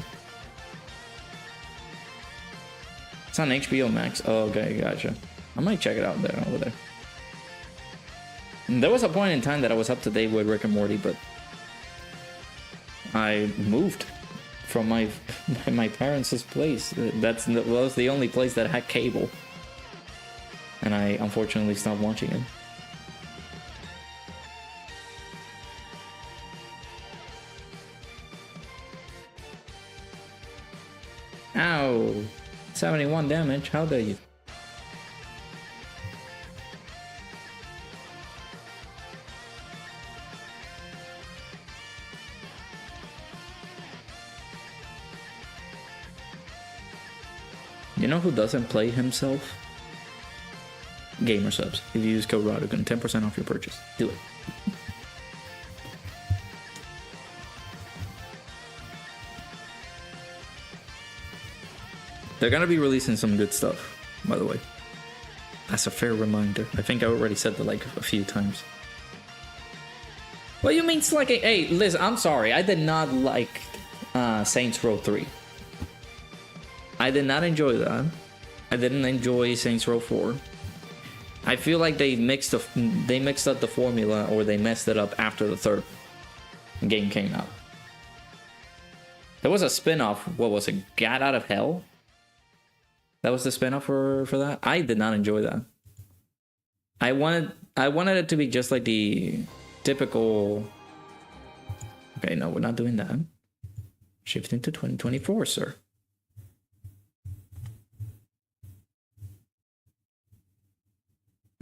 It's on HBO Max. Oh, okay, gotcha. I might check it out there, over there. And there was a point in time that I was up to date with Rick and Morty, but I moved from my parents' place. That was the only place that had cable, and I unfortunately stopped watching it. Ow! 71 damage. How dare you? You know who doesn't play himself? GamerSubs. If you use code Raudakun, 10% off your purchase. Do it. They're gonna be releasing some good stuff, by the way. That's a fair reminder. I think I already said that like a few times. What do you mean it's like a... Hey, Liz, I'm sorry. I did not like Saints Row 3. I did not enjoy that. I didn't enjoy Saints Row 4. I feel like they mixed up the formula, or they messed it up after the third game came out. There was a spin-off. What was it? Gat Out of Hell? That was the spin-off for that? I did not enjoy that. I wanted it to be just like the typical... Okay, no, we're not doing that. Shifting to 2024, sir.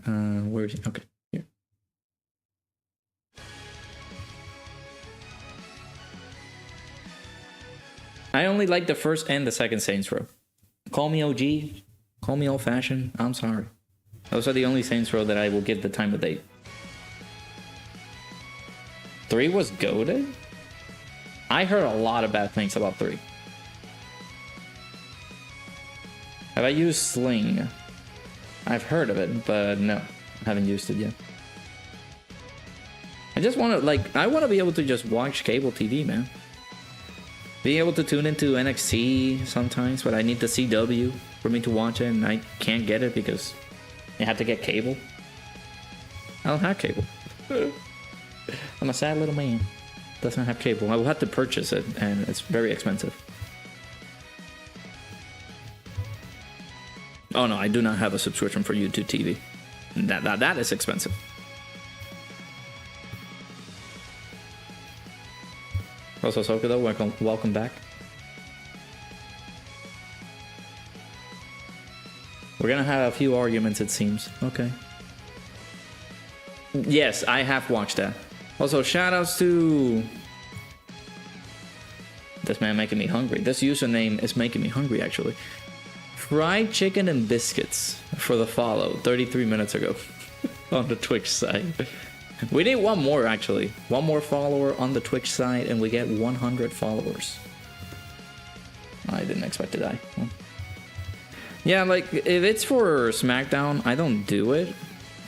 Where is he? Okay, here. I only like the first and the second Saints Row. Call me OG, call me old-fashioned, I'm sorry. Those are the only Saints Row that I will give the time of day. 3 was goated? I heard a lot of bad things about 3. Have I used Sling? I've heard of it, but no, I haven't used it yet. I just want to, like, I want to be able to just watch cable TV, man. being able to tune into NXT sometimes, but I need the CW for me to watch it, and I can't get it because I have to get cable. I don't have cable. I'm a sad little man. Doesn't have cable. I will have to purchase it, and it's very expensive. Oh no, I do not have a subscription for YouTube TV. That is expensive. Also, Sokudo, welcome back. We're gonna have a few arguments, it seems. Okay. Yes, I have watched that. Also, shoutouts to this man making me hungry. This username is making me hungry, actually. Fried chicken and biscuits for the follow 33 minutes ago on the Twitch side. We need one more, actually. One more follower on the Twitch side, and we get 100 followers. I didn't expect to die. Well. Yeah, like, if it's for SmackDown, I don't do it.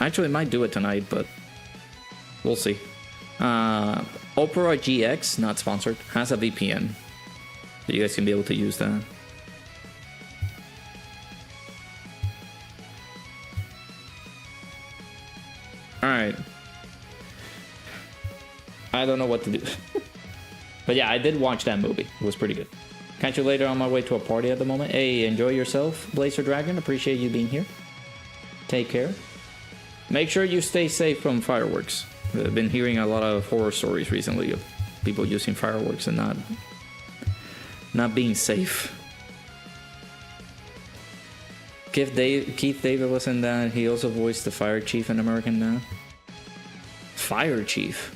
Actually, I might do it tonight, but we'll see. Opera GX, not sponsored, has a VPN. So you guys can be able to use that. Alright. I don't know what to do. But yeah, I did watch that movie. It was pretty good. Catch you later on my way to a party at the moment. Hey, enjoy yourself, Blazer Dragon. Appreciate you being here. Take care. Make sure you stay safe from fireworks. I've been hearing a lot of horror stories recently of people using fireworks and not being safe. Keith David was in that. He also voiced the Fire Chief in American Dad. Fire Chief.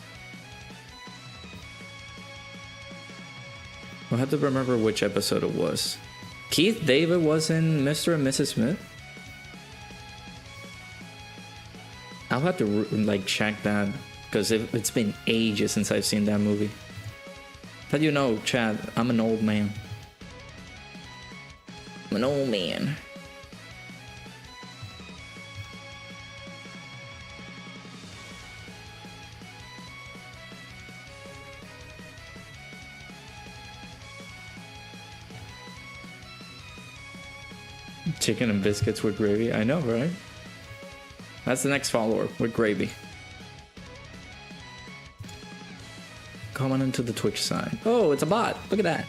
I'll have to remember which episode it was. Keith David was in Mr. and Mrs. Smith. I'll have to like check that because it's been ages since I've seen that movie. How do you know, Chad? I'm an old man. I'm an old man. Chicken and biscuits with gravy. I know, right? That's the next follower with gravy. Coming into the Twitch side. Oh, it's a bot. Look at that.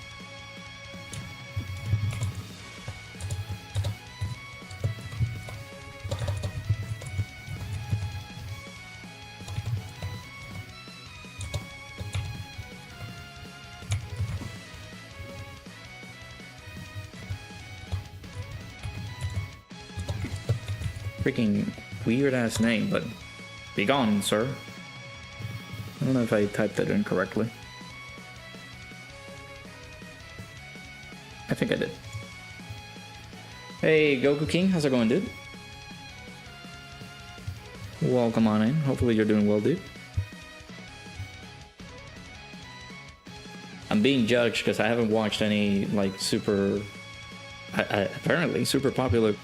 Freaking weird ass name, but be gone, sir. I don't know if I typed that in correctly. I think I did. Hey, Goku King, how's it going, dude? Welcome on in. Hopefully you're doing well, dude. I'm being judged because I haven't watched any like super, apparently super popular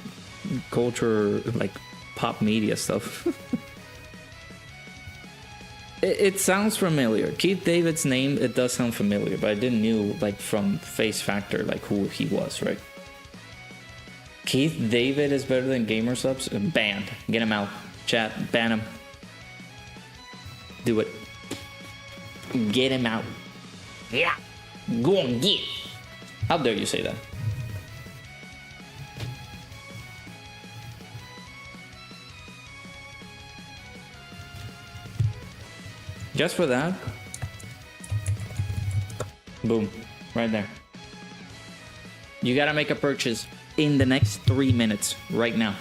culture, like pop media stuff. It sounds familiar. Keith David's name, it does sound familiar, but I didn't know like from face factor like who he was, right? Keith David is better than gsupps. Banned. Get him out. Chat, ban him. Do it. Get him out. Yeah. Go and get. How dare you say that? Just for that. Boom. Right there. You gotta make a purchase in the next 3 minutes right now.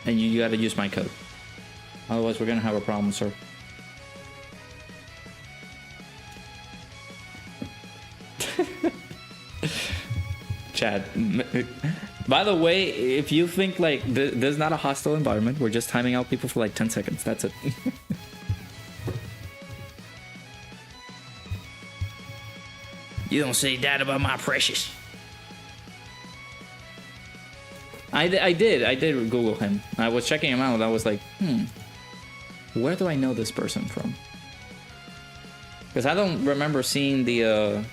And you gotta use my code. Otherwise we're gonna have a problem, sir. Chad. By the way, if you think like there's not a hostile environment, we're just timing out people for like 10 seconds. That's it. You don't say that about my precious. I did Google him. I was checking him out. I was like, where do I know this person from? Because I don't remember seeing the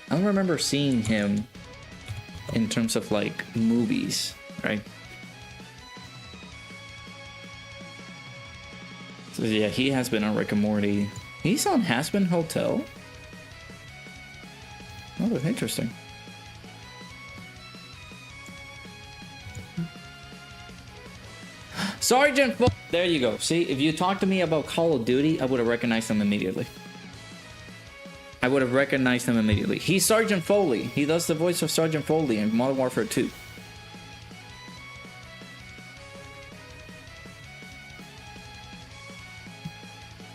I don't remember seeing him in terms of like movies, right? So yeah, he has been on Rick and Morty. He's on Has Been Hotel. Oh, that's interesting. Sergeant Fo- There you go. See, if you talked to me about Call of Duty, I would have recognized him immediately. I would have recognized him immediately. He's Sergeant Foley. He does the voice of Sergeant Foley in Modern Warfare 2.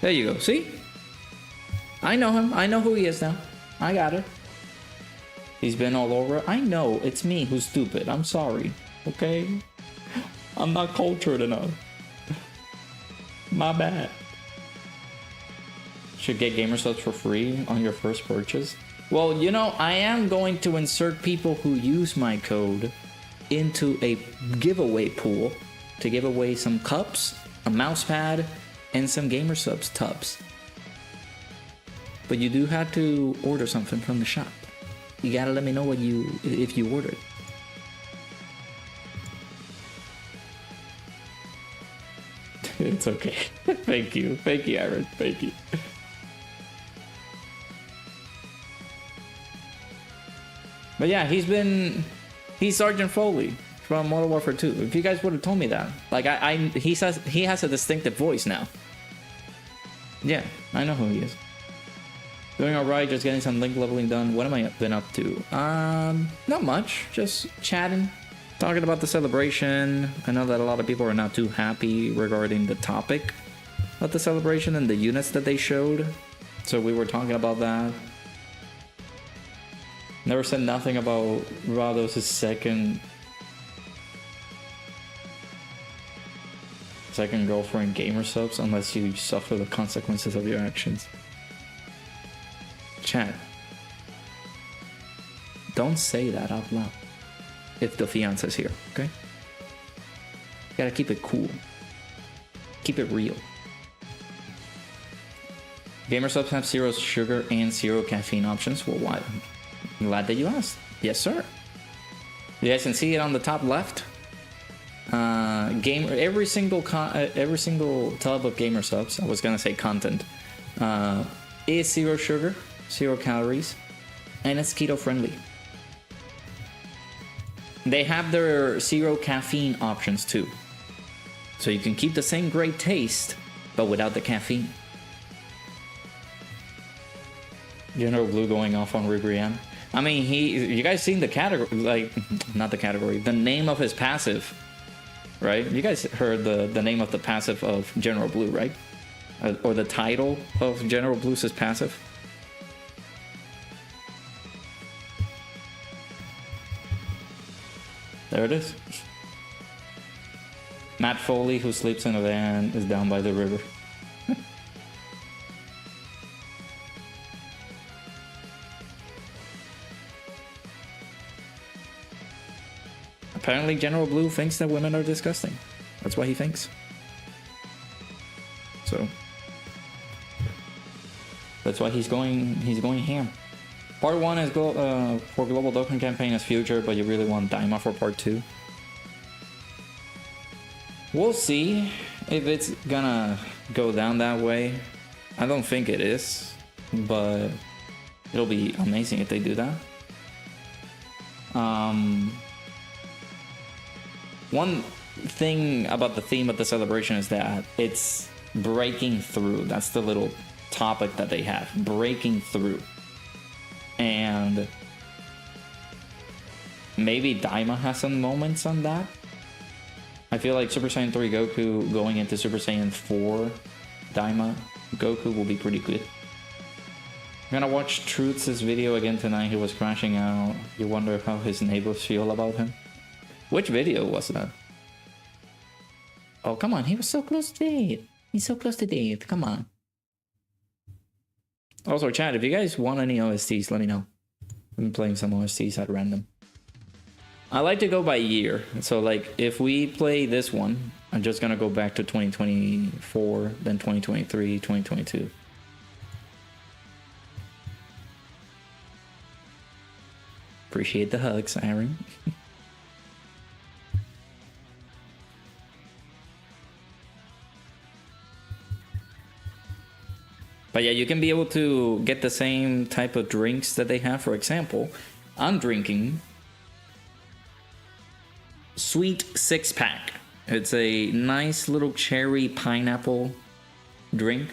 There you go. See? I know him. I know who he is now. I got it. He's been all over. I know. It's me who's stupid. I'm sorry. Okay? I'm not cultured enough. My bad. Should get GamerSubs for free on your first purchase. Well, you know, I am going to insert people who use my code into a giveaway pool to give away some cups, a mouse pad, and some GamerSubs tubs. But you do have to order something from the shop. You gotta let me know if you ordered. It's okay. Thank you, Aaron. Thank you. But yeah, he's Sergeant Foley from Modern Warfare 2. If you guys would have told me that, like he has a distinctive voice now. Yeah, I know who he is. Doing alright, just getting some link leveling done. What am I been up to? Not much. Just chatting, talking about the celebration. I know that a lot of people are not too happy regarding the topic of the celebration and the units that they showed. So we were talking about that. Never said nothing about Rados' second girlfriend GamerSubs unless you suffer the consequences of your actions. Chat. Don't say that out loud if the fiance's here, okay? You gotta keep it cool. Keep it real. GamerSubs have 0 sugar and 0 caffeine options. Well, why? I'm glad that you asked. Yes, sir. You guys can see it on the top left. Every single tub of GamerSubs, I was gonna say content, is 0 sugar, 0 calories, and it's keto friendly. They have their 0 caffeine options too, so you can keep the same great taste but without the caffeine. General Blue going off on Ribrianne. I mean, you guys seen the category, like, not the category, the name of his passive, right? You guys heard the name of the passive of General Blue, right? Or the title of General Blue's passive. There it is. Matt Foley, who sleeps in a van, is down by the river. Apparently General Blue thinks that women are disgusting. That's what he thinks. So that's why he's going ham. Part 1 is for Global Dokkan campaign is future, but you really want Daima for part 2. We'll see if it's gonna go down that way. I don't think it is, but it'll be amazing if they do that. One thing about the theme of the celebration is that it's breaking through. That's the little topic that they have, breaking through. And maybe Daima has some moments on that. I feel like Super Saiyan 3 Goku going into Super Saiyan 4 Daima Goku will be pretty good. I'm gonna watch Truth's video again tonight. He was crashing out. You wonder how his neighbors feel about him. Which video was that? Oh, come on. He was so close to death. He's so close to death. Come on. Also, chat, if you guys want any OSTs, let me know. I'm playing some OSTs at random. I like to go by year. So, like, if we play this one, I'm just gonna go back to 2024, then 2023, 2022. Appreciate the hugs, Aaron. But yeah, you can be able to get the same type of drinks that they have. For example, I'm drinking Sweet 6-pack. It's a nice little cherry pineapple drink,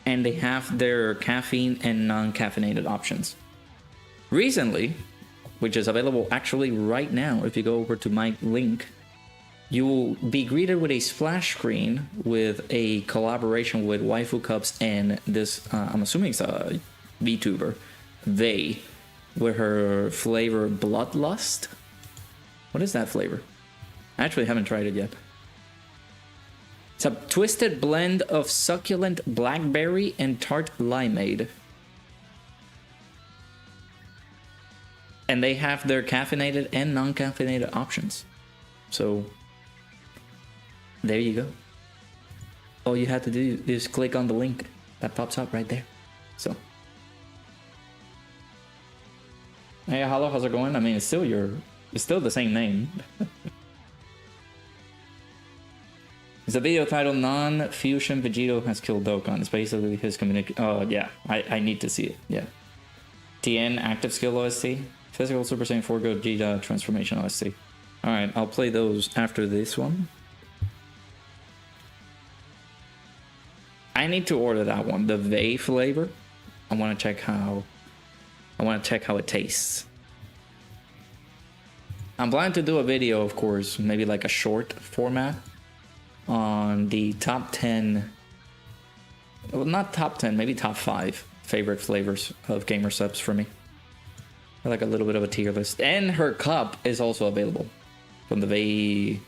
and they have their caffeine and non-caffeinated options. Recently, which is available actually right now, if you go over to my link, you will be greeted with a splash screen with a collaboration with Waifu Cups and this, I'm assuming it's a VTuber, with her flavor Bloodlust. What is that flavor? I actually haven't tried it yet. It's a twisted blend of succulent blackberry and tart limeade. And they have their caffeinated and non-caffeinated options. So there you go. All you have to do is click on the link that pops up right there. So hey, hello, how's it going? I mean, it's still the same name. It's a video titled Non-Fusion Vegito Has Killed Dokkan. It's basically his communication. Oh yeah, I need to see it. Yeah. TN Active Skill OST. Physical Super Saiyan 4 Go Vegeta Transformation OST. Alright, I'll play those after this one. I need to order that one, the Vey flavor. I want to check how it tastes. I'm planning to do a video, of course, maybe like a short format on the top 10, well, not top 10, maybe top 5 favorite flavors of gamer subs for me. Like a little bit of a tier list. And her cup is also available from the Vey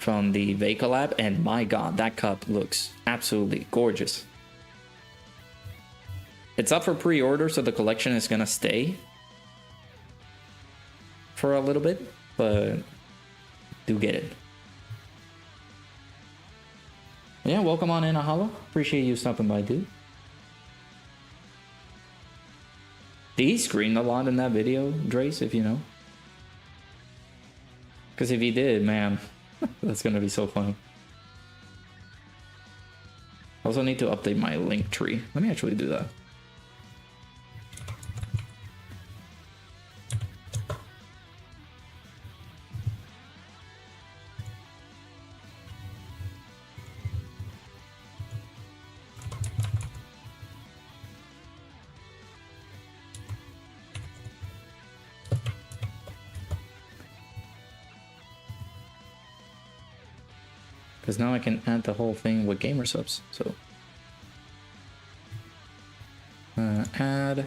collab, and my god, that cup looks absolutely gorgeous. It's up for pre-order, so the collection is gonna stay for a little bit, but do get it. Yeah, welcome on in, Ahalo. Appreciate you stopping by, dude. Did he scream a lot in that video, Drace, if you know? Because if he did, man, that's gonna be so funny. I also need to update my link tree. Let me actually do that. Because now I can add the whole thing with gamer subs. So add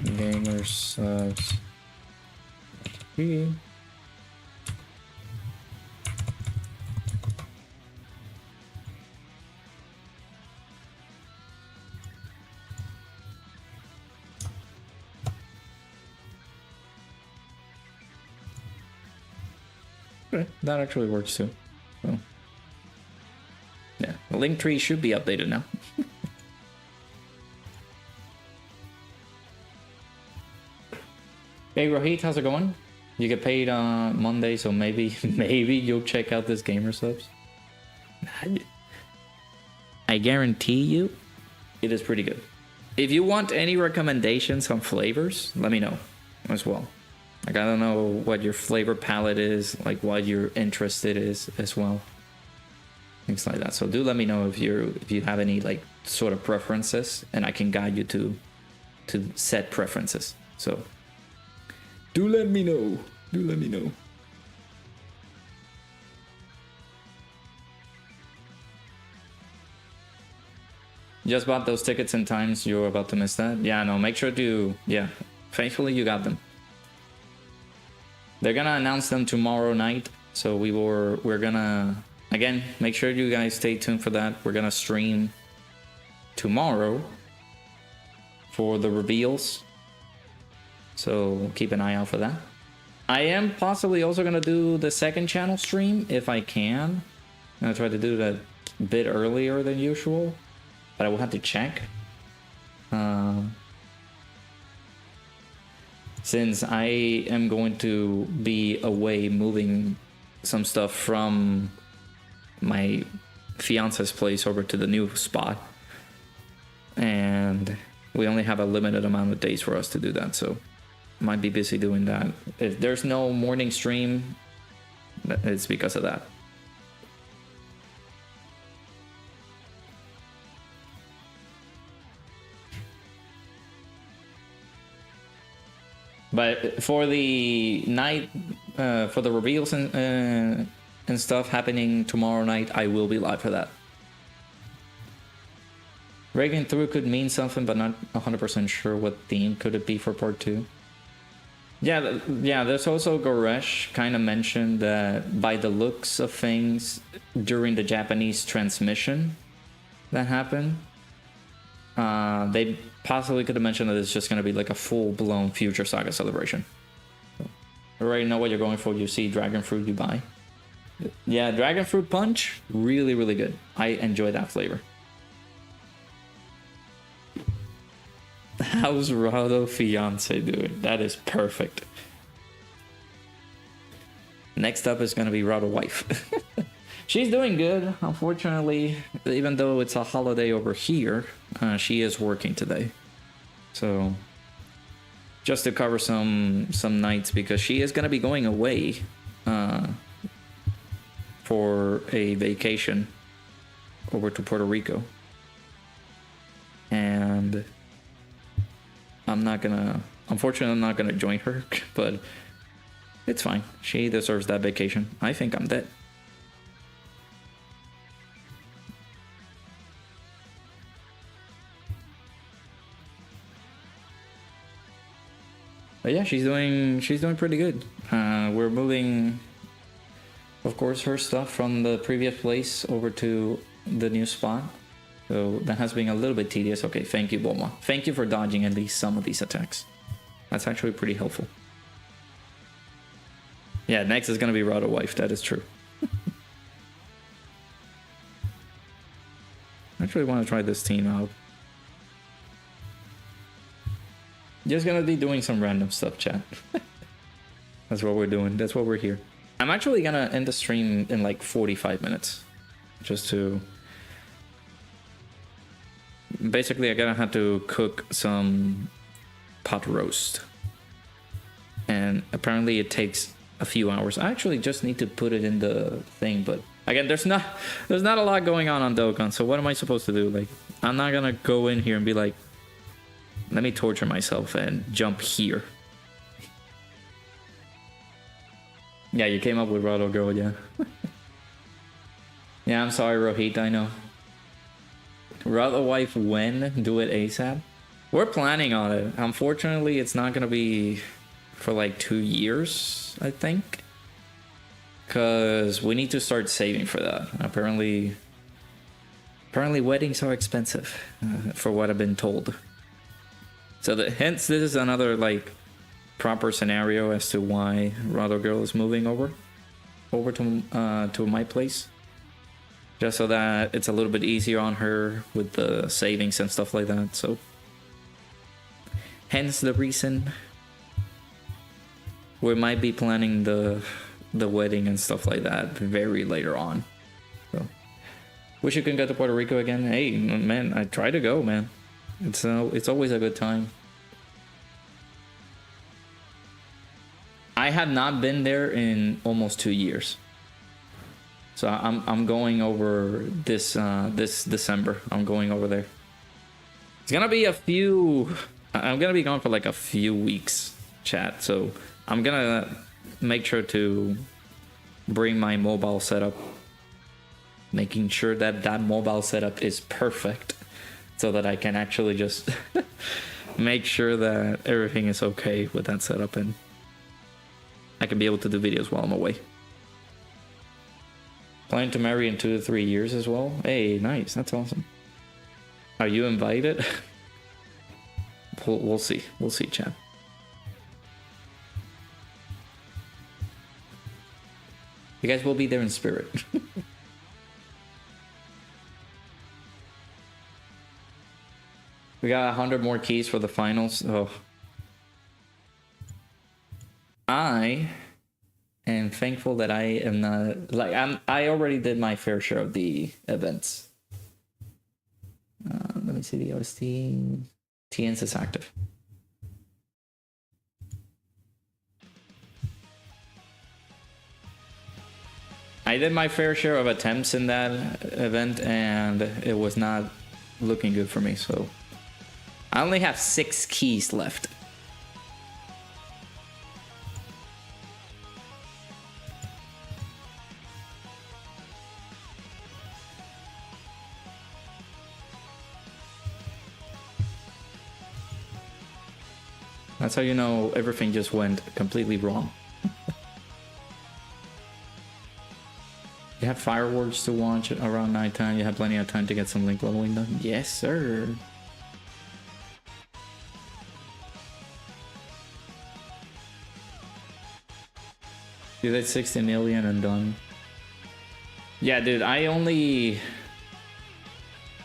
gamer subs here. Okay, that actually works too. So yeah, the link tree should be updated now. Hey Rohit, how's it going? You get paid on Monday, so maybe you'll check out this gamer subs. I guarantee you it is pretty good. If you want any recommendations on flavors, let me know as well. Like, I don't know what your flavor palette is, like what your interested is as well. Things like that. So do let me know if you have any like sort of preferences, and I can guide you to set preferences. So do let me know. Do let me know. Just bought those tickets in times you're about to miss that. Yeah, no, make sure to, yeah, thankfully you got them. They're gonna announce them tomorrow night, so we're gonna, again, make sure you guys stay tuned for that. We're gonna stream tomorrow for the reveals, so keep an eye out for that. I am possibly also gonna do the second channel stream if I can. I'm gonna try to do that a bit earlier than usual, but I will have to check. Since I am going to be away moving some stuff from my fiance's place over to the new spot, and we only have a limited amount of days for us to do that, so might be busy doing that. If there's no morning stream, it's because of that. But for the night, for the reveals and stuff happening tomorrow night, I will be live for that. Breaking through could mean something, but not 100% sure what theme could it be for part 2. Yeah, there's also Goresh kind of mentioned that by the looks of things during the Japanese transmission that happened, they possibly could have mentioned that it's just going to be like a full-blown Future Saga celebration. So, you already know what you're going for. You see Dragon Fruit, you buy. Yeah, Dragon Fruit Punch, really, really good. I enjoy that flavor. How's Rado fiance doing? That is perfect. Next up is going to be Rado wife. She's doing good. Unfortunately, even though it's a holiday over here, she is working today. So just to cover some nights, because she is going to be going away for a vacation over to Puerto Rico. And unfortunately, I'm not gonna join her, but it's fine. She deserves that vacation. I think I'm dead. But yeah, she's doing pretty good. We're moving, of course, her stuff from the previous place over to the new spot. So that has been a little bit tedious. Okay, thank you, Bulma. Thank you for dodging at least some of these attacks. That's actually pretty helpful. Yeah, next is going to be Rado wife. That is true. I actually want to try this team out. Just going to be doing some random stuff, chat. That's what we're doing. That's what we're here. I'm actually going to end the stream in like 45 minutes. Just to... Basically, I'm gonna have to cook some pot roast, and apparently it takes a few hours. I actually just need to put it in the thing, but again, there's not a lot going on Dokkan. So what am I supposed to do? Like, I'm not gonna go in here and be like, let me torture myself and jump here. Yeah, you came up with Rado Girl, yeah. Yeah, I'm sorry, Rohit. I know. Rado wife when? Do it ASAP? We're planning on it. Unfortunately, it's not going to be for like 2 years, I think. Because we need to start saving for that. Apparently weddings are expensive, for what I've been told. So hence, this is another like proper scenario as to why Rado Girl is moving over to my place. Just so that it's a little bit easier on her with the savings and stuff like that. So, hence the reason we might be planning the wedding and stuff like that very later on. So, wish you can go to Puerto Rico again. Hey, man, I try to go, man. It's always a good time. I have not been there in almost 2 years. So I'm going over this December. I'm going over there. It's gonna be I'm gonna be gone for like a few weeks, chat. So I'm gonna make sure to bring my mobile setup, making sure that mobile setup is perfect, so that I can actually just make sure that everything is okay with that setup, and I can be able to do videos while I'm away. Plan to marry in 2 to 3 years as well. Hey, nice. That's awesome. Are you invited? We'll see. We'll see, chat. You guys will be there in spirit. We got 100 more keys for the finals. Oh. I am thankful that I am not like I already did my fair share of the events. Let me see the OST. TNs is active. I did my fair share of attempts in that event, and it was not looking good for me, so I only have 6 keys left. That's how you know everything just went completely wrong. You have fireworks to watch around nighttime. You have plenty of time to get some link leveling done. Yes, sir. You did 60 million and done. Yeah, dude, I only...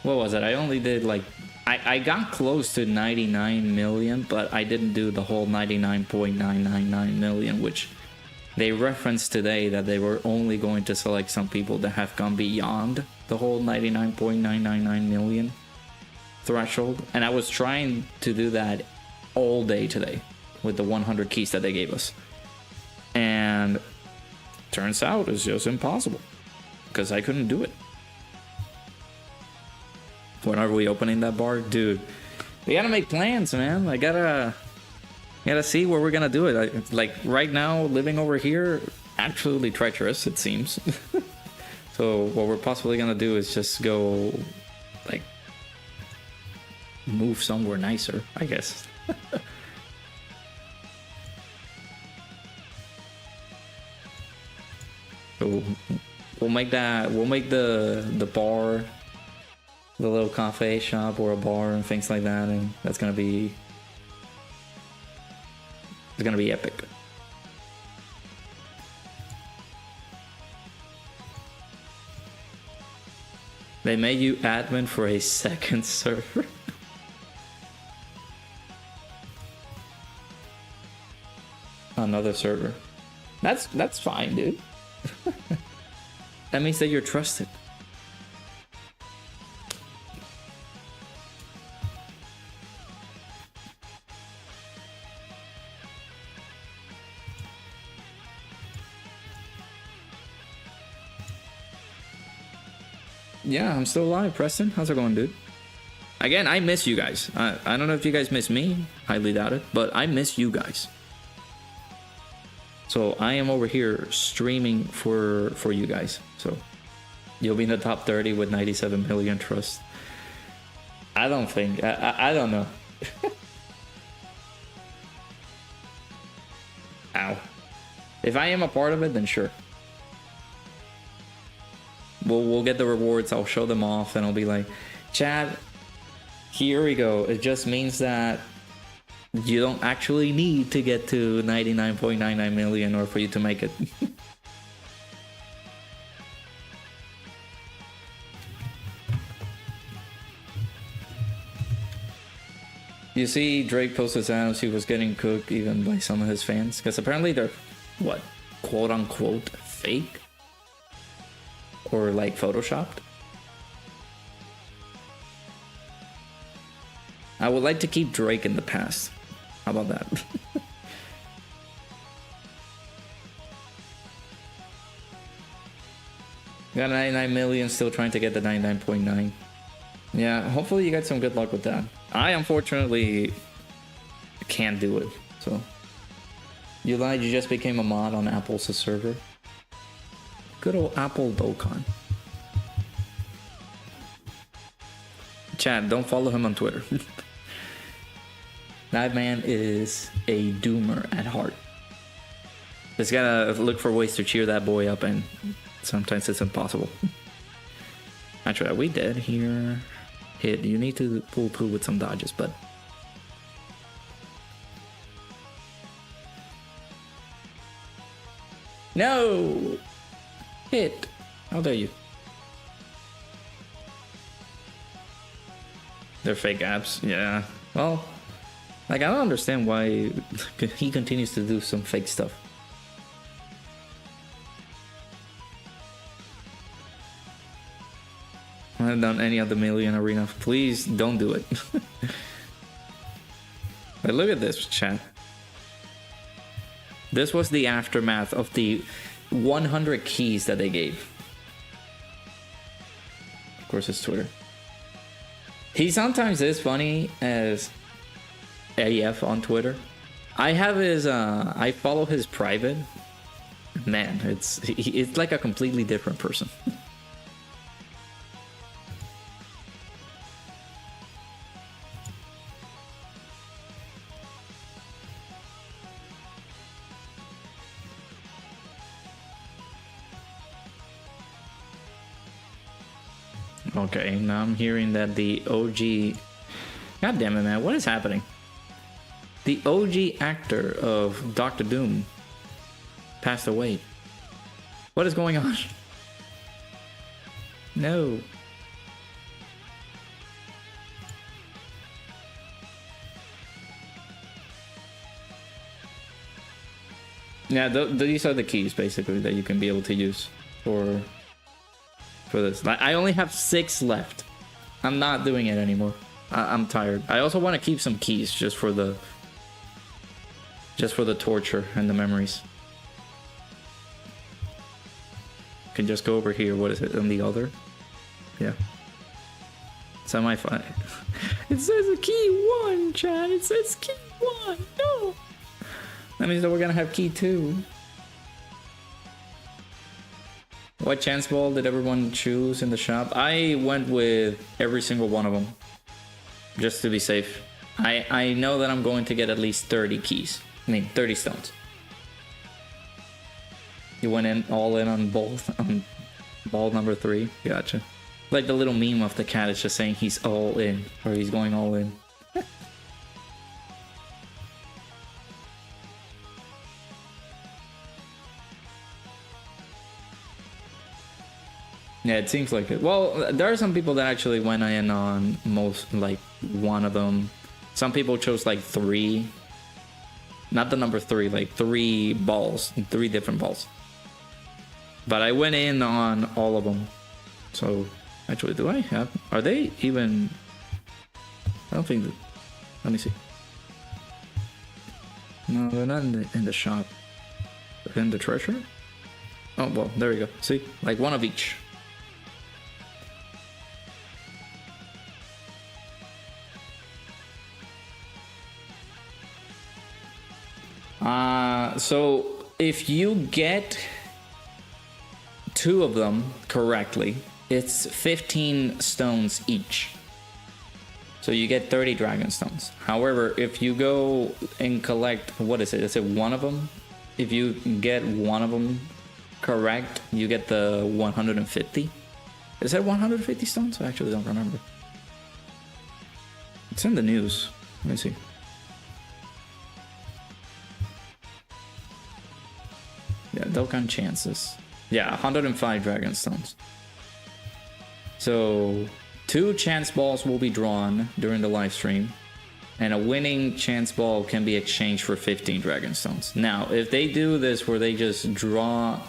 What was it? I only did like... I got close to 99 million, but I didn't do the whole 99.999 million, which they referenced today that they were only going to select some people that have gone beyond the whole 99.999 million threshold. And I was trying to do that all day today with the 100 keys that they gave us. And turns out it's just impossible because I couldn't do it. When are we opening that bar? Dude, we gotta make plans, man. I gotta see where we're gonna do it. Like right now, living over here, absolutely treacherous, it seems. So what we're possibly gonna do is just go, like, move somewhere nicer, I guess. So we'll make the bar, the little cafe shop or a bar and things like that, and that's gonna be epic. They made you admin for a second server. Another server. That's fine, dude. That means that you're trusted. Yeah, I'm still alive, Preston. How's it going, dude? Again, I miss you guys. I don't know if you guys miss me. Highly doubt it. But I miss you guys. So I am over here streaming for you guys. So you'll be in the top 30 with 97 million trust. I don't think. I don't know. Ow. If I am a part of it, then sure. We'll get the rewards, I'll show them off, and I'll be like, Chad, here we go. It just means that you don't actually need to get to 99.99 million or for you to make it. You see, Drake posted out he was getting cooked even by some of his fans, because apparently they're, what, quote-unquote fake? Or like photoshopped. I would like to keep Drake in the past. How about that? Got 99 million, still trying to get the 99.9. Yeah, hopefully you got some good luck with that. I unfortunately can't do it. So you lied, you just became a mod on Apple's server. Good old Apple Dokkan. Chad, don't follow him on Twitter. That man is a doomer at heart. Just gotta look for ways to cheer that boy up, and sometimes it's impossible. Actually, we dead here. Hit. You need to pull through with some dodges, but no. Hit. How dare you? They're fake apps. Yeah. Well, like I don't understand why he continues to do some fake stuff. I haven't done any of the Million Arena. Please don't do it. But look at this, chat. This was the aftermath of the 100 keys that they gave. Of course, it's Twitter. He sometimes is funny as AF on Twitter. I have his, I follow his private. Man, it's like a completely different person. Okay, now I'm hearing that the OG... God damn it, man. What is happening? The OG actor of Dr. Doom passed away. What is going on? No. Yeah, these are the keys, basically, that you can be able to use for this. I only have 6 left. I'm not doing it anymore. I'm tired. I also want to keep some keys just for the torture and the memories. Can just go over here. What is it? On the other? Yeah. Semi-final. It says a key 1, chat. It says key 1. No. That means that we're gonna have key 2. What chance ball did everyone choose in the shop? I went with every single one of them, just to be safe. I know that I'm going to get at least 30 keys. I mean, 30 stones. You went in all in on both on ball number 3. Gotcha. Like the little meme of the cat is just saying he's all in, or he's going all in. Yeah, it seems like it. Well, there are some people that actually went in on most, like, one of them. Some people chose, like, 3. Not the number 3, like, 3 balls. 3 different balls. But I went in on all of them. So, actually, do I have... Are they even... I don't think... Let me see. No, they're not in the shop. They're in the treasure? Oh, well, there we go. See? Like, one of each. So if you get 2 of them correctly, it's 15 stones each. So you get 30 dragon stones. However, if you go and collect, what is it? Is it 1 of them? If you get 1 of them correct, you get the 150. Is that 150 stones? I actually don't remember. It's in the news. Let me see. Yeah, Dokkan chances. Yeah, 105 dragon stones. So 2 chance balls will be drawn during the live stream, and a winning chance ball can be exchanged for 15 dragon stones. Now, if they do this where they just draw,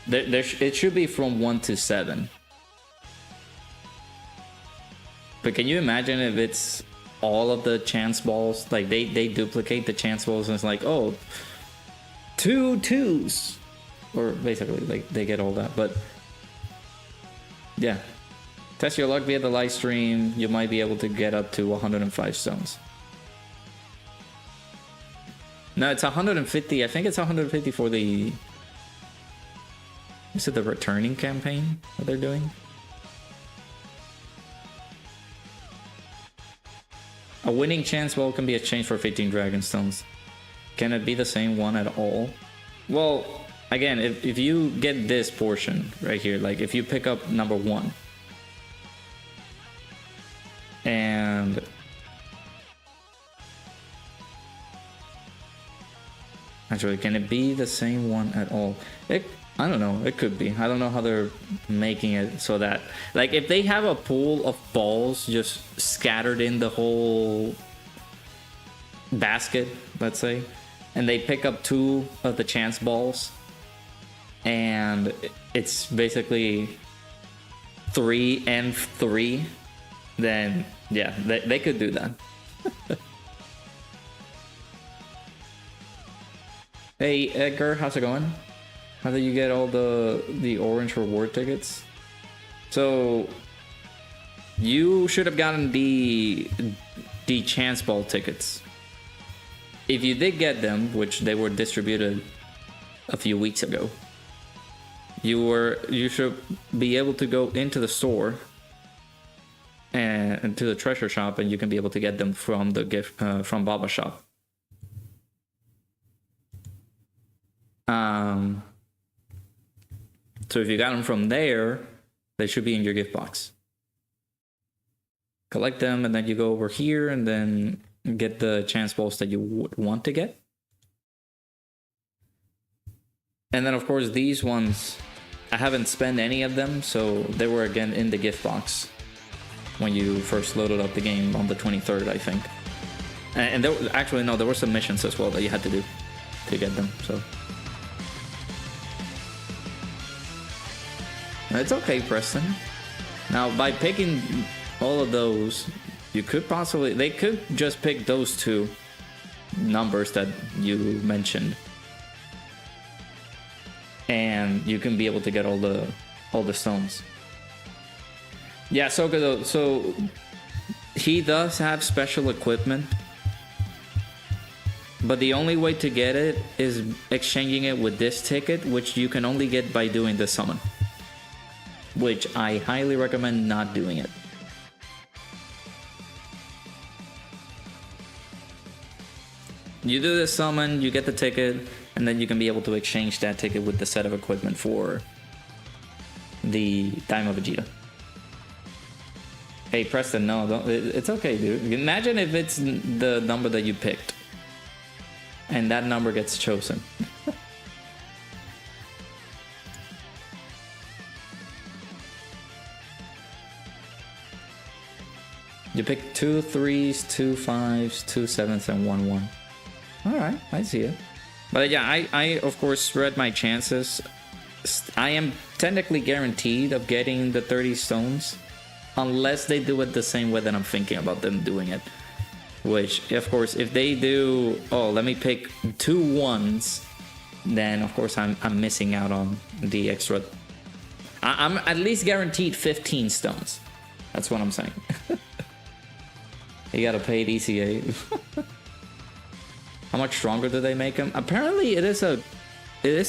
it should be from 1 to 7. But can you imagine if it's all of the chance balls? Like they duplicate the chance balls and it's like, oh, 2 2s, or basically like they get all that. But yeah, test your luck via the live stream. You might be able to get up to 105 stones. No, it's 150. I think it's 150 for the... Is it the returning campaign that they're doing? A winning chance ball can be exchanged for 15 dragon stones. Can it be the same one at all? Well, again, if you get this portion right here, like if you pick up number 1, and actually, can it be the same one at all? I don't know. It could be. I don't know how they're making it so that, like, if they have a pool of balls just scattered in the whole basket, let's say, and they pick up 2 of the chance balls, and it's basically 3 and 3, then yeah, they could do that. Hey Edgar, how's it going? How did you get all the orange reward tickets? So you should have gotten the chance ball tickets. If you did get them, which they were distributed a few weeks ago, you should be able to go into the store and to the treasure shop, and you can be able to get them from the gift from Baba shop. So if you got them from there, they should be in your gift box. Collect them, and then you go over here and then get the chance balls that you would want to get. And then of course these ones, I haven't spent any of them, so they were again in the gift box when you first loaded up the game on the 23rd, I think. And there, actually no, there were some missions as well that you had to do to get them, so. It's okay, Preston. Now, by picking all of those, you could possibly... They could just pick those 2 numbers that you mentioned. And you can be able to get all the stones. Yeah, so he does have special equipment. But the only way to get it is exchanging it with this ticket, which you can only get by doing the summon. Which I highly recommend not doing it. You do the summon, you get the ticket, and then you can be able to exchange that ticket with the set of equipment for the Dime of Vegeta. Hey Preston, no, don't, it's okay, dude. Imagine if it's the number that you picked, and that number gets chosen. You pick 2 3s, 2 5s, 2 7s, and 1 1. Alright, I see it. But yeah, I of course spread my chances. I am technically guaranteed of getting the 30 stones, unless they do it the same way that I'm thinking about them doing it. Which, of course, if they do, oh, let me pick 2 1s, then of course I'm missing out on the extra. I'm at least guaranteed 15 stones. That's what I'm saying. You gotta pay DCA. How much stronger do they make him? Apparently it is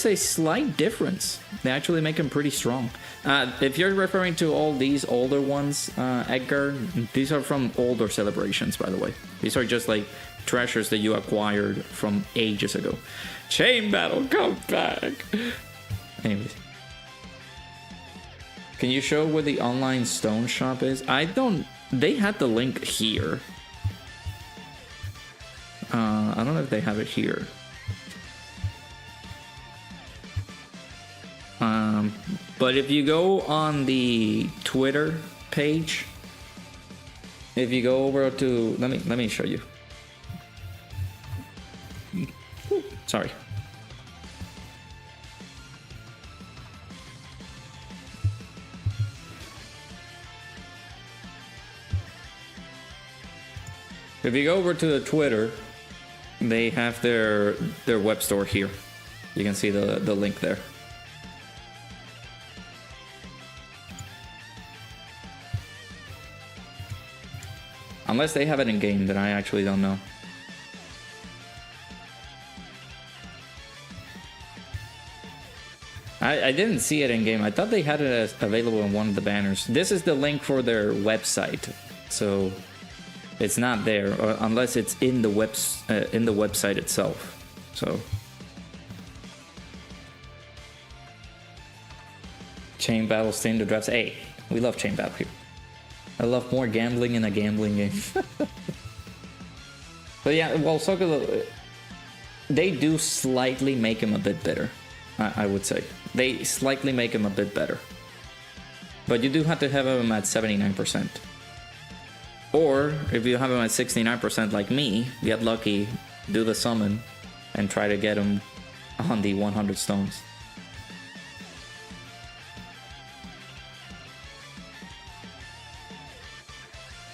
a slight difference. They actually make him pretty strong. If you're referring to all these older ones, Edgar, these are from older celebrations, by the way. These are just like treasures that you acquired from ages ago. Chain battle, come back. Anyways. Can you show where the online stone shop is? I don't... They had the link here. I don't know if they have it here. But if you go on the Twitter page, if you go over to... Let me show you. Sorry. If you go over to the Twitter, they have their web store here. You can see the link there. Unless they have it in game, then I actually don't know. I didn't see it in game. I thought they had it as available in one of the banners. This is the link for their website, so it's not there, or unless it's in the website itself. So chain battle, stain the drafts. Hey, we love chain battle here. I love more gambling in a gambling game. But yeah, well, Sokolo, they do slightly make him a bit better. I would say. They slightly make them a bit better. But you do have to have them at 79%. Or, if you have them at 69% like me, get lucky, do the summon, and try to get them on the 100 stones.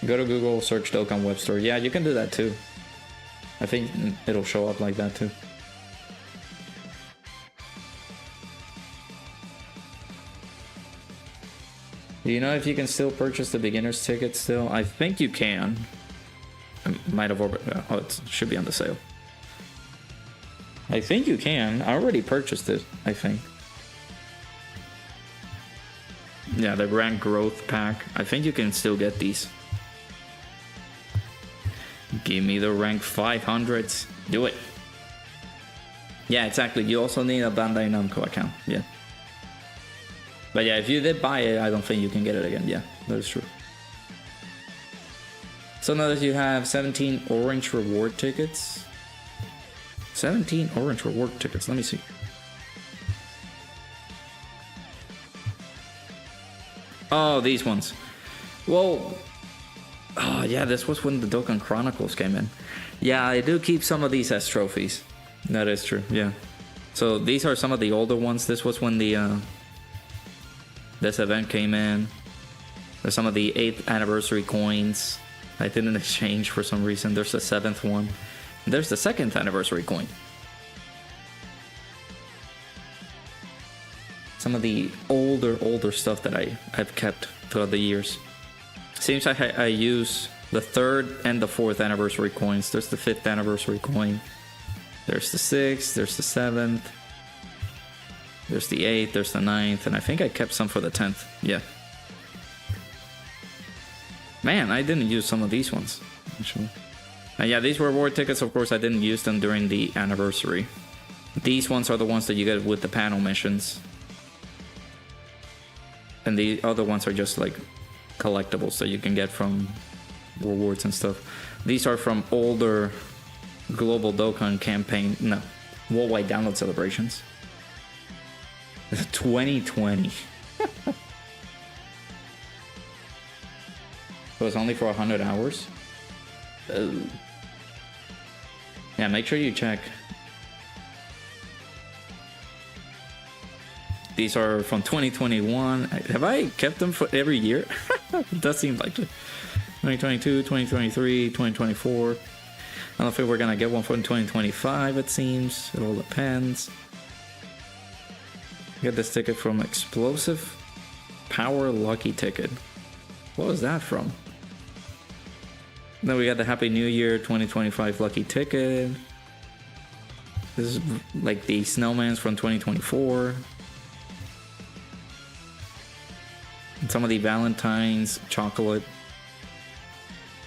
Go to Google, search Dokkan Web Store. Yeah, you can do that too. I think it'll show up like that too. Do you know if you can still purchase the beginner's ticket still? I think you can. I might have oh, it should be on the sale. I think you can. I already purchased it, I think. Yeah, the rank growth pack. I think you can still get these. Give me the rank 500s. Do it. Yeah, exactly. You also need a Bandai Namco account. Yeah. But yeah, if you did buy it, I don't think you can get it again. Yeah, that is true. So now that you have 17 orange reward tickets. 17 orange reward tickets. Let me see. Oh, these ones. Well, oh yeah, this was when the Dokkan Chronicles came in. Yeah, I do keep some of these as trophies. That is true, yeah. So these are some of the older ones. This was when the this event came in. There's some of the 8th anniversary coins I didn't exchange for some reason. There's the 7th one. There's the 2nd anniversary coin. Some of the older stuff that I've kept throughout the years. Seems like I use the 3rd and the 4th anniversary coins. There's the 5th anniversary coin. There's the 6th, there's the 7th. There's the 8th, there's the 9th, and I think I kept some for the 10th. Yeah. Man, I didn't use some of these ones, actually. Yeah, these reward tickets, of course, I didn't use them during the anniversary. These ones are the ones that you get with the panel missions. And the other ones are just like collectibles that you can get from rewards and stuff. These are from older Global Dokkan campaign, no, worldwide download celebrations. 2020. It was only for 100 hours. Oh. Yeah, make sure you check. These are from 2021. Have I kept them for every year? It does seem like it. 2022, 2023, 2024. I don't know if we're gonna get one for 2025, it seems. It all depends. Get this ticket from Explosive Power Lucky Ticket. What was that from? Then we got the Happy New Year 2025 Lucky Ticket. This is like the Snowmans from 2024. And some of the Valentine's Chocolate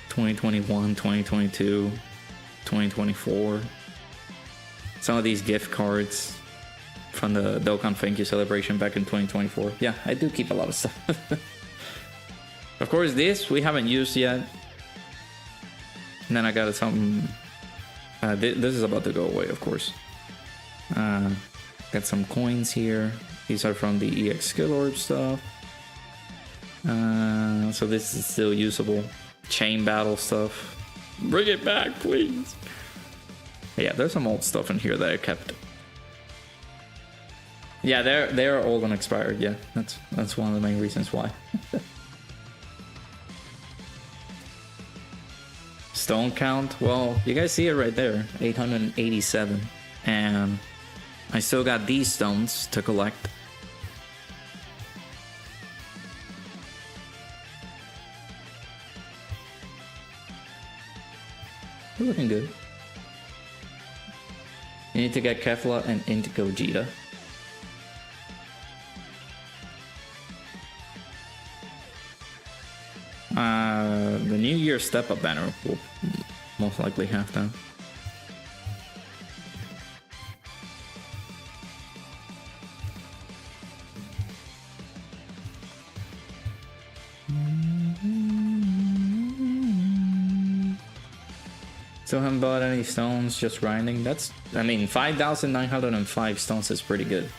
2021, 2022, 2024. Some of these gift cards from the Dokkan Thank You celebration back in 2024. Yeah, I do keep a lot of stuff. Of course, this we haven't used yet. And then I got some. This is about to go away, of course. Got some coins here. These are from the EX Skill Orb stuff. So this is still usable. Chain battle stuff. Bring it back, please. Yeah, there's some old stuff in here that I kept. Yeah, they're old and expired. Yeah, that's one of the main reasons why. Stone count. Well, you guys see it right there, 887, and I still got these stones to collect. They're looking good. You need to get Kefla and Indigo Jita. The New Year Step Up banner will most likely have that. Still haven't bought any stones, just grinding. That's, I mean, 5,905 stones is pretty good.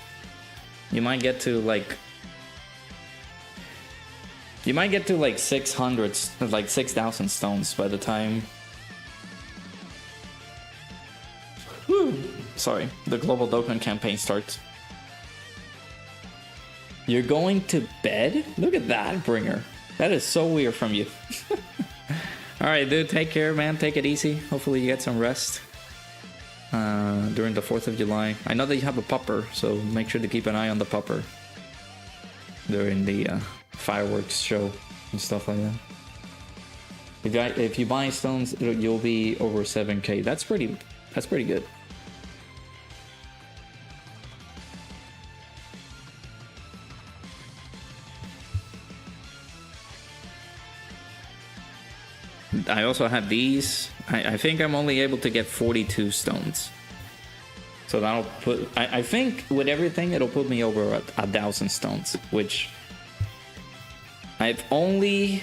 You might get to like 600, like 6,000 stones by the time. Woo, sorry, the global Dokkan campaign starts. You're going to bed? Look at that, Bringer. That is so weird from you. Alright, dude, take care, man. Take it easy. Hopefully you get some rest during the 4th of July. I know that you have a pupper, so make sure to keep an eye on the pupper during the fireworks show and stuff like that. If you buy stones, you'll be over 7k. That's pretty good. I also have these. I think I'm only able to get 42 stones. So that'll put... I think with everything, it'll put me over 1,000 stones, which... I've only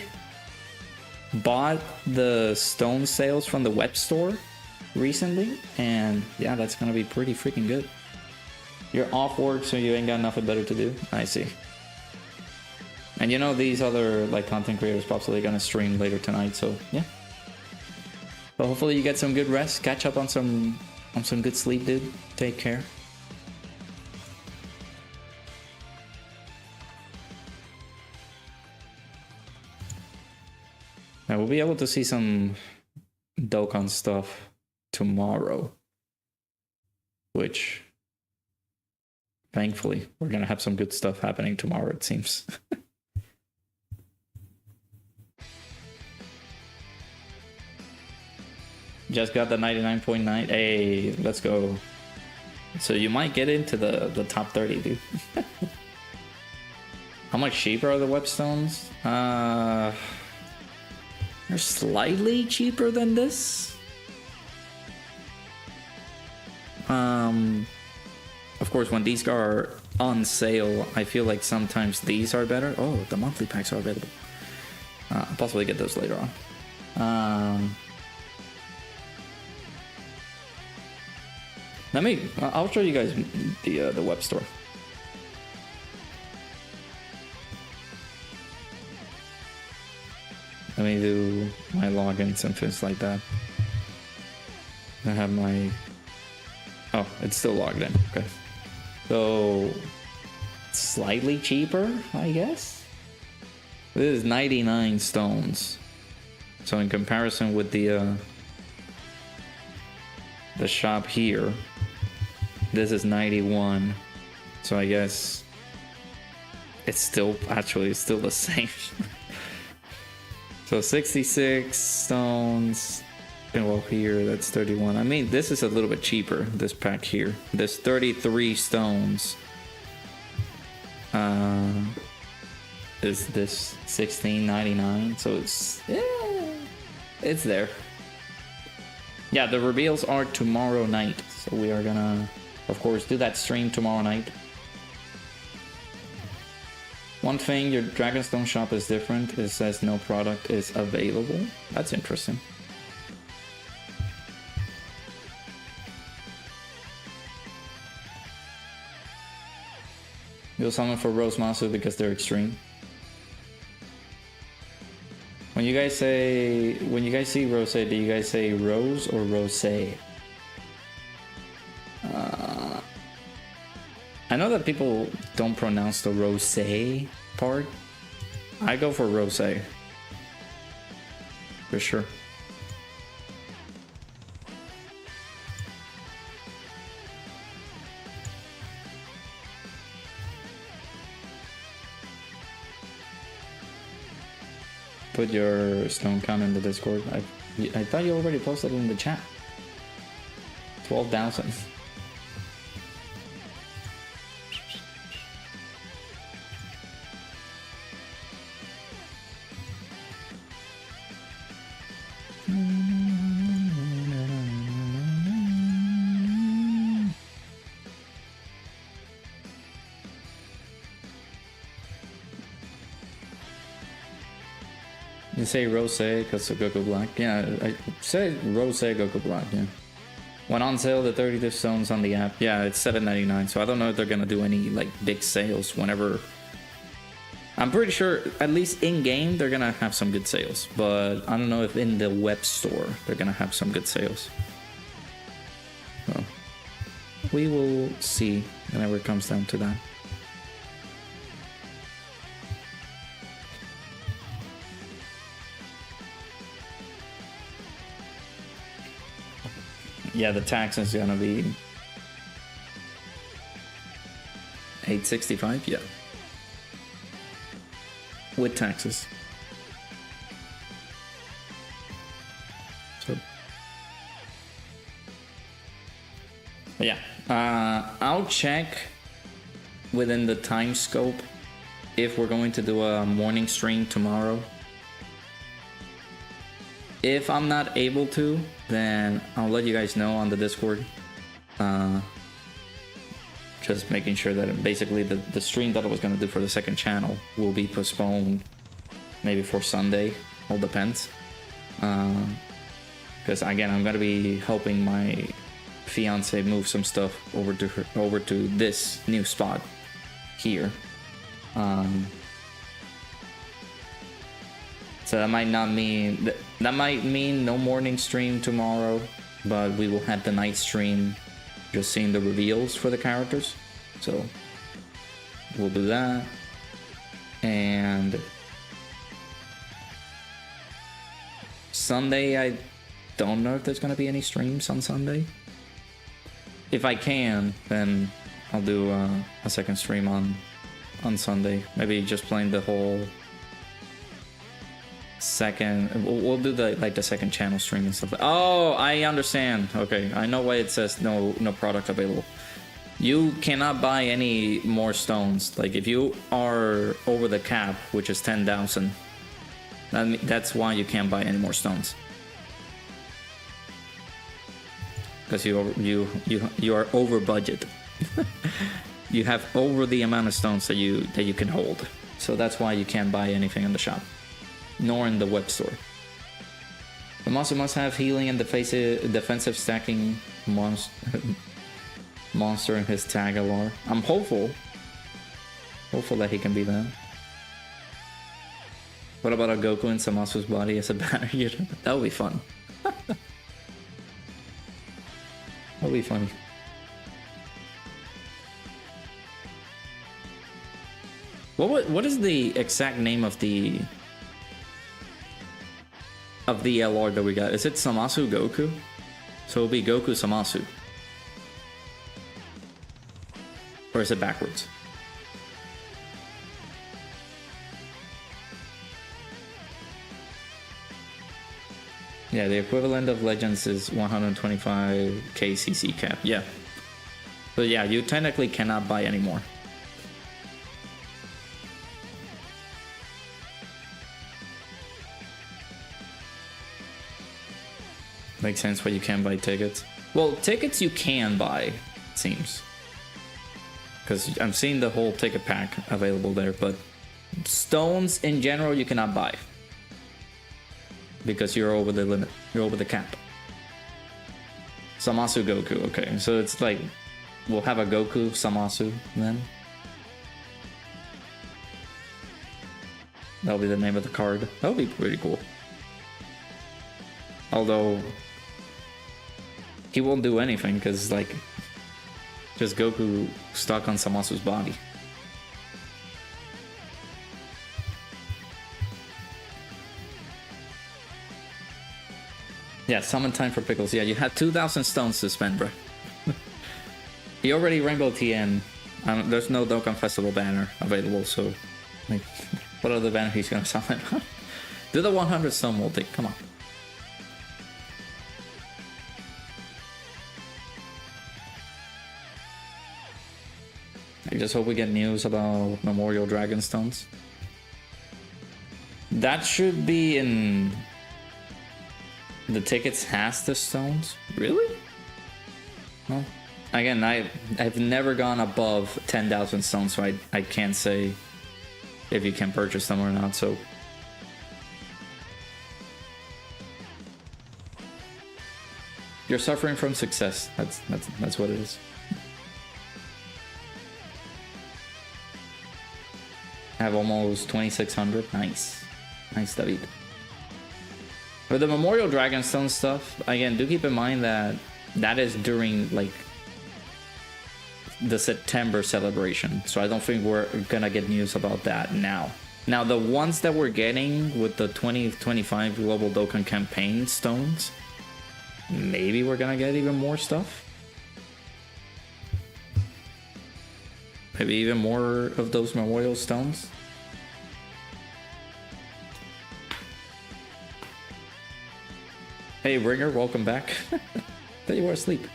bought the stone sales from the web store recently, and yeah, that's gonna be pretty freaking good. You're off work, so you ain't got nothing better to do? I see. And you know, these other like content creators probably gonna stream later tonight, so yeah. But hopefully you get some good rest, catch up on some good sleep, dude. Take care. Now we'll be able to see some Dokkan stuff tomorrow, which thankfully we're gonna have some good stuff happening tomorrow, it seems. Just got the 99.9. Hey, let's go. So you might get into the top 30, dude. How much cheaper are the webstones? They're slightly cheaper than this. Of course, when these are on sale, I feel like sometimes these are better. Oh, the monthly packs are available. I'll possibly get those later on. I'll show you guys the web store. Let me do my logins and things like that. I have my... Oh, it's still logged in. Okay. So, slightly cheaper, I guess? This is 99 stones. So in comparison with the shop here, this is 91. So I guess it's still the same. So 66 stones. And well, here that's 31. I mean, this is a little bit cheaper, this pack here. This 33 stones. Is this 16.99? So it's there. Yeah, the reveals are tomorrow night. So we are gonna, of course, do that stream tomorrow night. One thing, your Dragonstone shop is different. It says no product is available. That's interesting. You'll summon for Rose Masu because they're extreme. When you guys see Rose, do you guys say Rose or Rose? I know that people don't pronounce the Rose part. I go for Rose. For sure. Put your stone count in the Discord. I thought you already posted it in the chat. 12,000. You say Rose because of Goku Black? Yeah, I say Rose Goku Black, yeah. Went on sale the 32 stones on the app. Yeah, it's $7.99. So I don't know if they're gonna do any like big sales whenever. I'm pretty sure at least in game they're gonna have some good sales, but I don't know if in the web store they're gonna have some good sales. So we will see whenever it comes down to that. Yeah, the tax is gonna be $865. Yeah, with taxes. So, but yeah, I'll check within the time scope if we're going to do a morning stream tomorrow. If I'm not able to, then I'll let you guys know on the Discord. Just making sure that basically the stream that I was going to do for the second channel will be postponed maybe for Sunday. All depends. Because again, I'm going to be helping my fiance move some stuff over to this new spot here. So that might not mean that might mean no morning stream tomorrow, but we will have the night stream, just seeing the reveals for the characters. So we'll do that, and Sunday I don't know if there's gonna be any streams on Sunday. If I can, then I'll do a second stream on Sunday. Maybe just playing the whole second. We'll do the second channel stream and stuff. Oh, I understand. Okay, I know why it says no product available. You cannot buy any more stones. Like if you are over the cap, which is 10,000, that's why you can't buy any more stones. Because you are over budget. You have over the amount of stones that you can hold. So that's why you can't buy anything in the shop, nor in the web store. The monster must have healing and defensive stacking monster in his tag lore. I'm hopeful that he can be that. What about a Goku in Samasu's body as a banner unit? That would be fun. That would be funny. What is the exact name of the LR that we got? Is it Samasu Goku? So it'll be Goku Samasu. Or is it backwards? Yeah, the equivalent of Legends is 125k CC cap. Yeah. So yeah, you technically cannot buy any more. Makes sense why you can't buy tickets. Well, tickets you can buy, it seems. Because I'm seeing the whole ticket pack available there, but stones in general you cannot buy. Because you're over the limit. You're over the cap. Samasu Goku, okay. So it's like, we'll have a Goku Samasu then. That'll be the name of the card. That'll be pretty cool. Although, he won't do anything, because like, just Goku stuck on Samasu's body. Yeah, summon time for pickles. Yeah, you had 2,000 stones to spend, bro. He already Rainbow TN. There's no Dokkan Festival banner available, so like, what other banner he's gonna summon? Do the 100 stone multi. Come on. I just hope we get news about Memorial Dragon Stones. That should be in the tickets has the stones. Really? Well, again, I've never gone above 10,000 stones, so I can't say if you can purchase them or not. So You're suffering from success. That's what it is. I have almost 2,600. Nice. Nice, David. For the Memorial Dragonstone stuff, again, do keep in mind that that is during, like, the September celebration. So I don't think we're gonna get news about that now. Now, the ones that we're getting with the 2025 Global Dokkan Campaign stones, maybe we're gonna get even more stuff. Maybe even more of those memorial stones. Hey Ringer, welcome back. Thought you were asleep.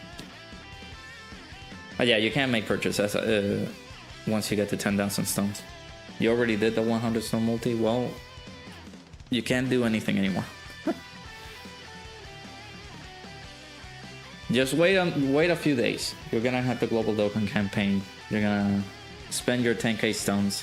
But yeah, you can't make purchases once you get to 10,000 stones. You already did the 100 stone multi. Well, you can't do anything anymore. Just wait a few days. You're gonna have the Global Dokkan campaign. You're gonna spend your 10k stones.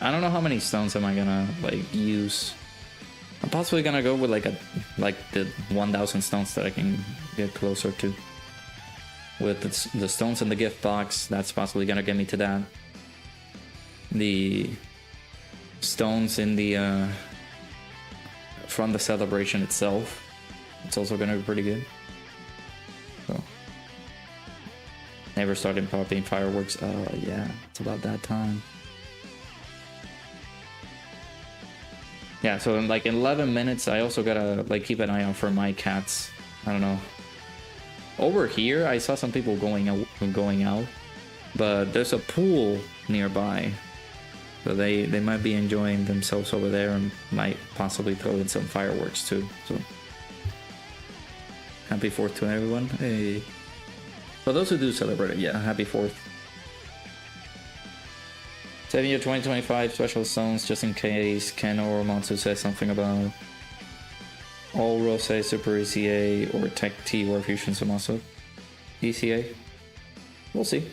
I don't know how many stones am I gonna like use. I'm possibly gonna go with like the 1,000 stones that I can get closer to. With the stones in the gift box, that's possibly gonna get me to that. The stones in the from the celebration itself, it's also gonna be pretty good. So never started popping fireworks. Yeah, it's about that time. Yeah, so in like 11 minutes, I also gotta like keep an eye out for my cats. I don't know. Over here, I saw some people going out, but there's a pool nearby, so they might be enjoying themselves over there and might possibly throw in some fireworks too. So happy 4th to everyone. Hey, for those who do celebrate it, yeah, happy 4th. 7-year 2025 special stones, just in case Ken or Matsu says something about all Rose, Super ECA, or Tech T or Fusion Samasu. ECA? We'll see.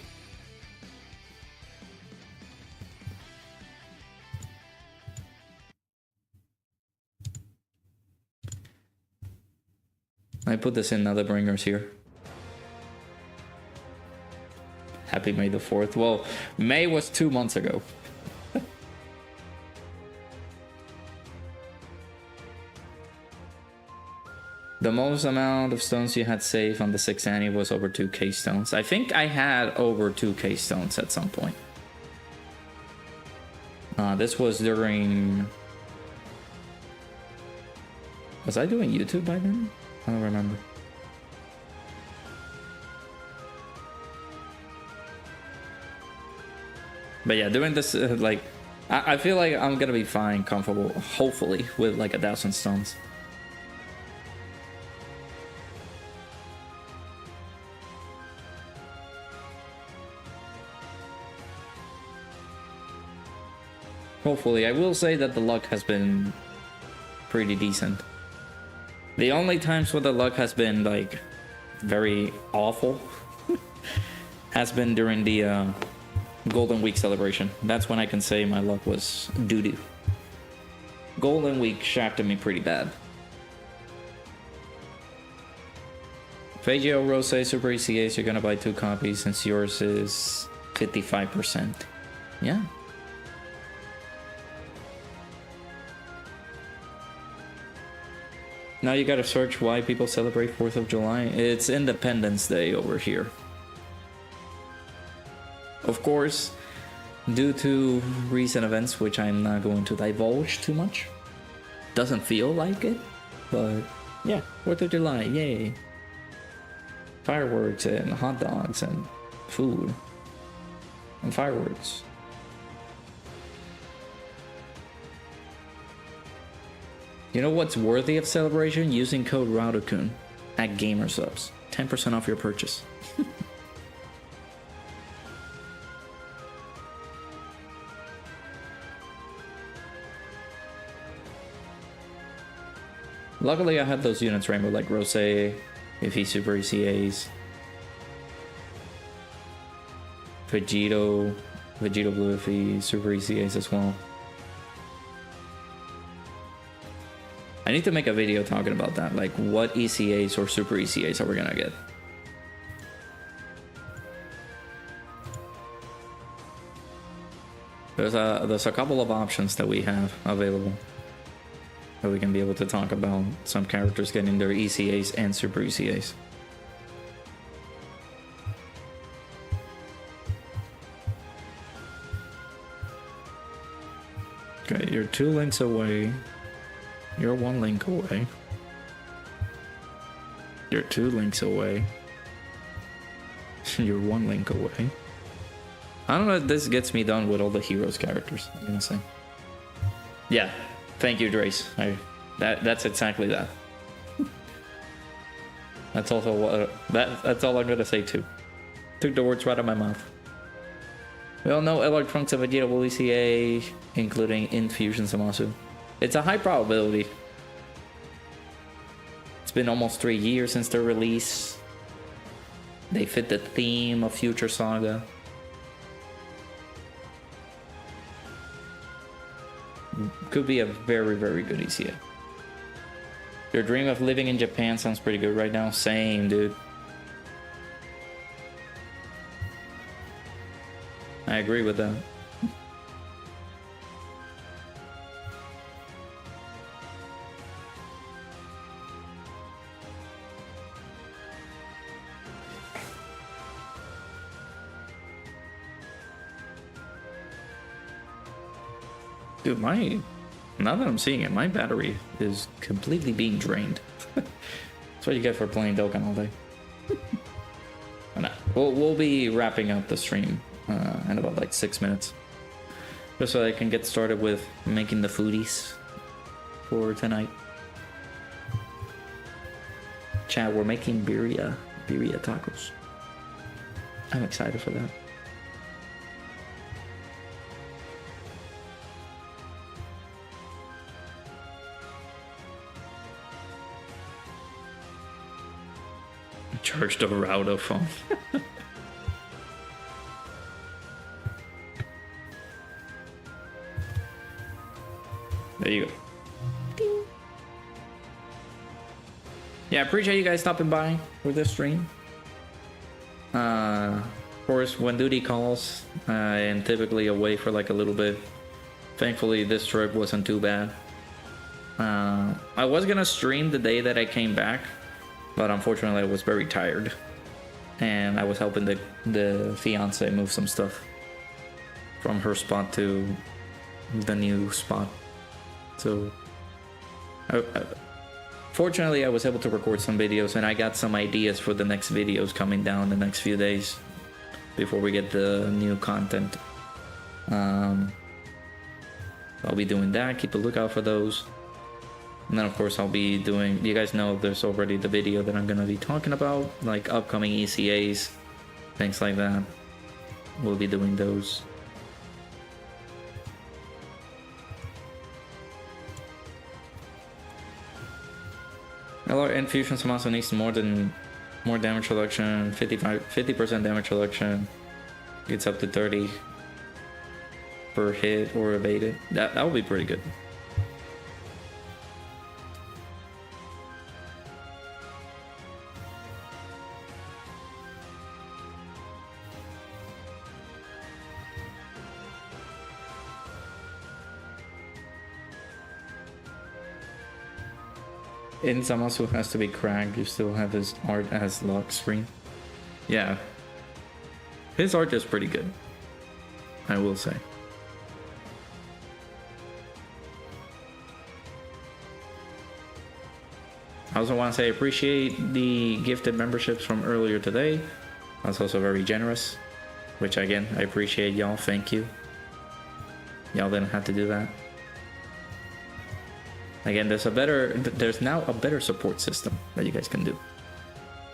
I put this in other bringers here. Happy May the 4th. Well, May was 2 months ago. The most amount of stones you had saved on the 6th annie was over 2k stones. I think I had over 2k stones at some point. This was during... Was I doing YouTube by then? I don't remember. But yeah, doing this, like, I feel like I'm gonna be fine, comfortable, hopefully, with like 1,000 stones. Hopefully. I will say that the luck has been pretty decent. The only times where the luck has been, like, very awful has been during the Golden Week celebration. That's when I can say my luck was doo-doo. Golden Week shafted me pretty bad. Fagio Rose Super ECAs, you're gonna buy 2 copies since yours is 55%. Yeah. Now you gotta search why people celebrate 4th of July. It's Independence Day over here. Of course, due to recent events, which I'm not going to divulge too much. Doesn't feel like it, but yeah, 4th of July, yay. Fireworks and hot dogs and food and fireworks. You know what's worthy of celebration? Using code RAUDOKUN at gsupps. 10% off your purchase. Luckily I had those units rainbow like Rose, if he Super ECAs. Vegito Blue Iffy, Super ECAs as well. I need to make a video talking about that, like what ECAs or Super ECAs are we gonna get. There's a couple of options that we have available that we can be able to talk about. Some characters getting their ECAs and Super ECAs. Okay, you're 2 links away. You're 1 link away. You're 2 links away. You're 1 link away. I don't know if this gets me done with all the heroes characters, I'm gonna say. Yeah, thank you, Drace. That's exactly that. That's also what that's all I'm gonna say too. Took the words right out of my mouth. We all know LR Trunks of Vegeta will ECA, including Infusion Zamasu. It's a high probability. It's been almost 3 years since their release. They fit the theme of Future Saga. Could be a very, very good ECA. Your dream of living in Japan sounds pretty good right now. Same, dude. I agree with that. Dude, now that I'm seeing it, my battery is completely being drained. That's what you get for playing Dokkan all day. Nah, we'll be wrapping up the stream in about like 6 minutes. Just so I can get started with making the foodies for tonight. Chat, we're making birria tacos. I'm excited for that. Charged a Raudo phone. There you go. Ding. Yeah, appreciate you guys stopping by for this stream. Of course, when duty calls, I am typically away for like a little bit. Thankfully, this trip wasn't too bad. I was gonna stream the day that I came back, but unfortunately I was very tired, and I was helping the fiance move some stuff from her spot to the new spot. So fortunately I was able to record some videos, and I got some ideas for the next videos coming down the next few days before we get the new content. I'll be doing that. Keep a lookout for those. And then of course I'll be doing, you guys know there's already the video that I'm gonna be talking about, like upcoming ECAs, things like that. We'll be doing those. LR Infusion Zamasu needs more damage reduction, 50% damage reduction. Gets up to 30 per hit or evaded. That would be pretty good. In Zamasu has to be cracked. You still have his art as lock screen. Yeah. His art is pretty good, I will say. I also want to say I appreciate the gifted memberships from earlier today. That's also very generous, which again, I appreciate y'all. Thank you. Y'all didn't have to do that. Again, there's now a better support system that you guys can do,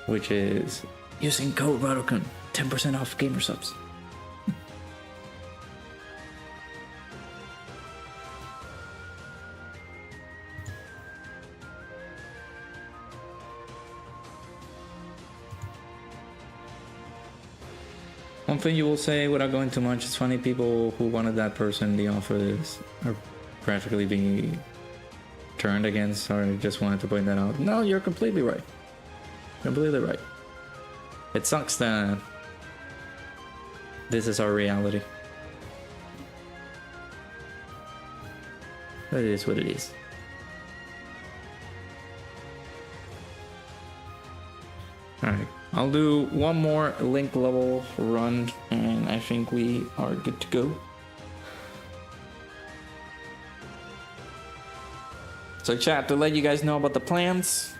which is using code Dokkan, 10% off gamer subs. One thing you will say without going too much, it's funny people who wanted that person in the office are practically being turned against. Sorry, just wanted to point that out. No, you're completely right. Completely right. It sucks that this is our reality. But it is what it is. Alright, I'll do one more link level run and I think we are good to go. So chat, to let you guys know about the plans,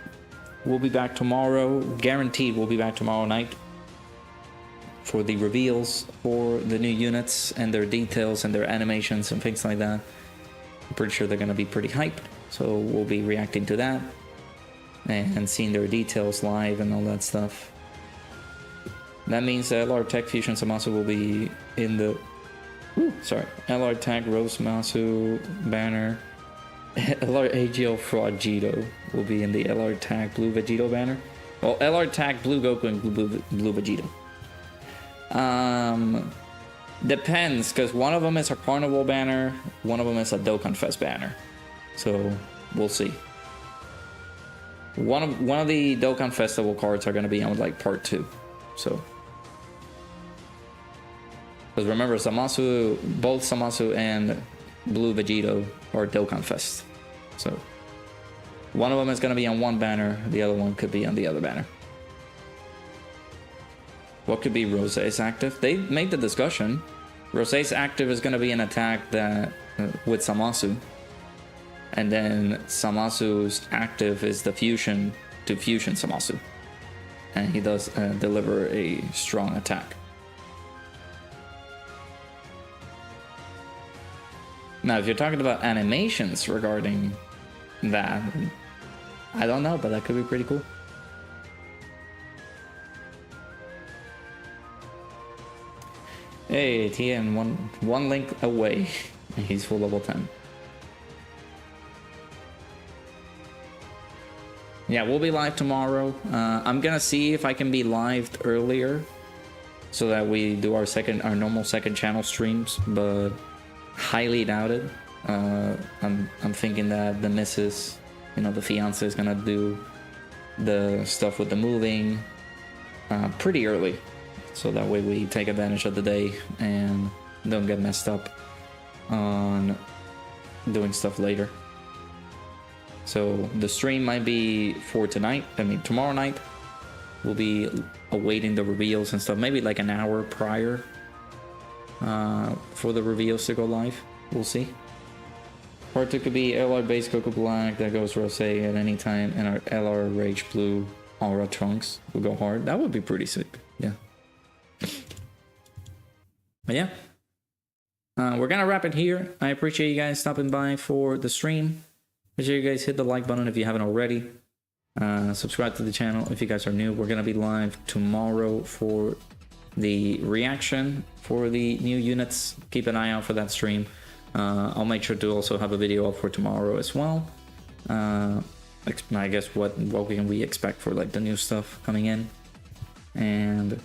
we'll be back tomorrow, guaranteed we'll be back tomorrow night for the reveals for the new units and their details and their animations and things like that. I'm pretty sure they're going to be pretty hyped, so we'll be reacting to that and seeing their details live and all that stuff. That means that LR Tech Fusion Samasu will be in the LR Tech Rose Masu banner. LR AGL Frogito will be in the LR Tag Blue Vegito banner. Well, LR Tag Blue Goku and Blue Vegito. Depends, because one of them is a Carnival banner, one of them is a Dokkan Fest banner. So we'll see. One of the Dokkan Festival cards are going to be on like part 2. So, because remember, Samasu, both Samasu and Blue Vegito are Dokkan Fest. So one of them is going to be on one banner, the other one could be on the other banner. What could be Rose's active? They made the discussion. Rose's active is going to be an attack that with Samasu. And then Samasu's active is the fusion to fusion Samasu. And he does deliver a strong attack. Now, if you're talking about animations regarding that, I don't know, but that could be pretty cool. Hey, TN, one link away. He's full level 10. Yeah, we'll be live tomorrow. I'm gonna see if I can be live earlier so that we do our normal second channel streams, but highly doubt it. I'm thinking that the missus, the fiance, is gonna do the stuff with the moving pretty early, so that way we take advantage of the day and don't get messed up on doing stuff later. So the stream might be for tonight. Tomorrow night. We'll be awaiting the reveals and stuff. Maybe like an hour prior for the reveals to go live. We'll see. Part 2 could be LR base Goku Black that goes Rose at any time, and our LR Rage Blue Aura Trunks will go hard. That would be pretty sick. Yeah. But yeah. We're gonna wrap it here. I appreciate you guys stopping by for the stream. Make sure you guys hit the like button if you haven't already. Subscribe to the channel if you guys are new. We're gonna be live tomorrow for the reaction for the new units. Keep an eye out for that stream. I'll make sure to also have a video up for tomorrow as well. I guess what can we expect for like the new stuff coming in, and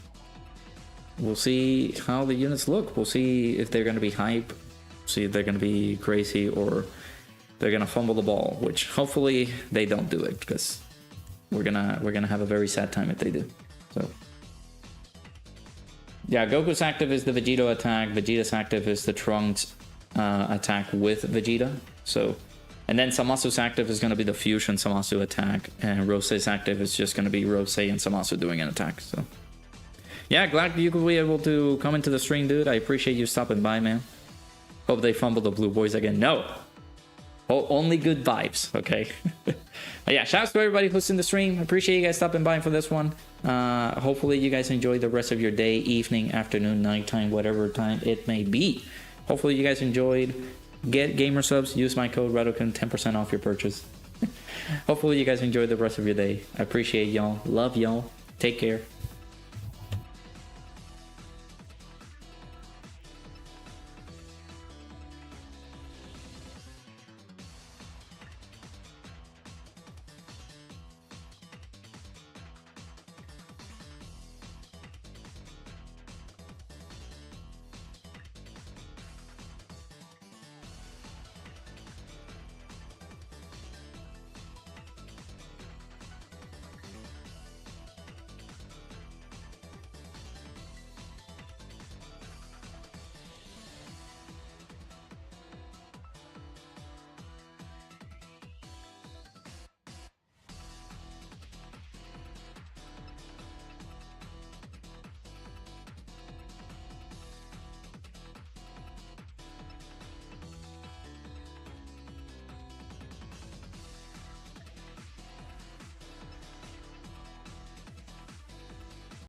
we'll see how the units look. We'll see if they're gonna be hype, see if they're gonna be crazy, or they're gonna fumble the ball, which hopefully they don't do it, because we're gonna have a very sad time if they do. So yeah, Goku's active is the Vegito attack, Vegeta's active is the Trunks attack with Vegeta. So, and then Samasu's active is gonna be the fusion Samasu attack, and Rose's active is just gonna be Rose and Samasu doing an attack. So yeah, glad you could be able to come into the stream, dude. I appreciate you stopping by, man. Hope they fumble the blue boys again. No. Only good vibes, okay? Yeah, shouts to everybody who's in the stream. Appreciate you guys stopping by for this one. Hopefully you guys enjoy the rest of your day, evening, afternoon, nighttime, whatever time it may be. Hopefully you guys enjoyed. Get gamer subs, use my code Radokan, 10% off your purchase. Hopefully you guys enjoy the rest of your day. I appreciate y'all. Love y'all. Take care.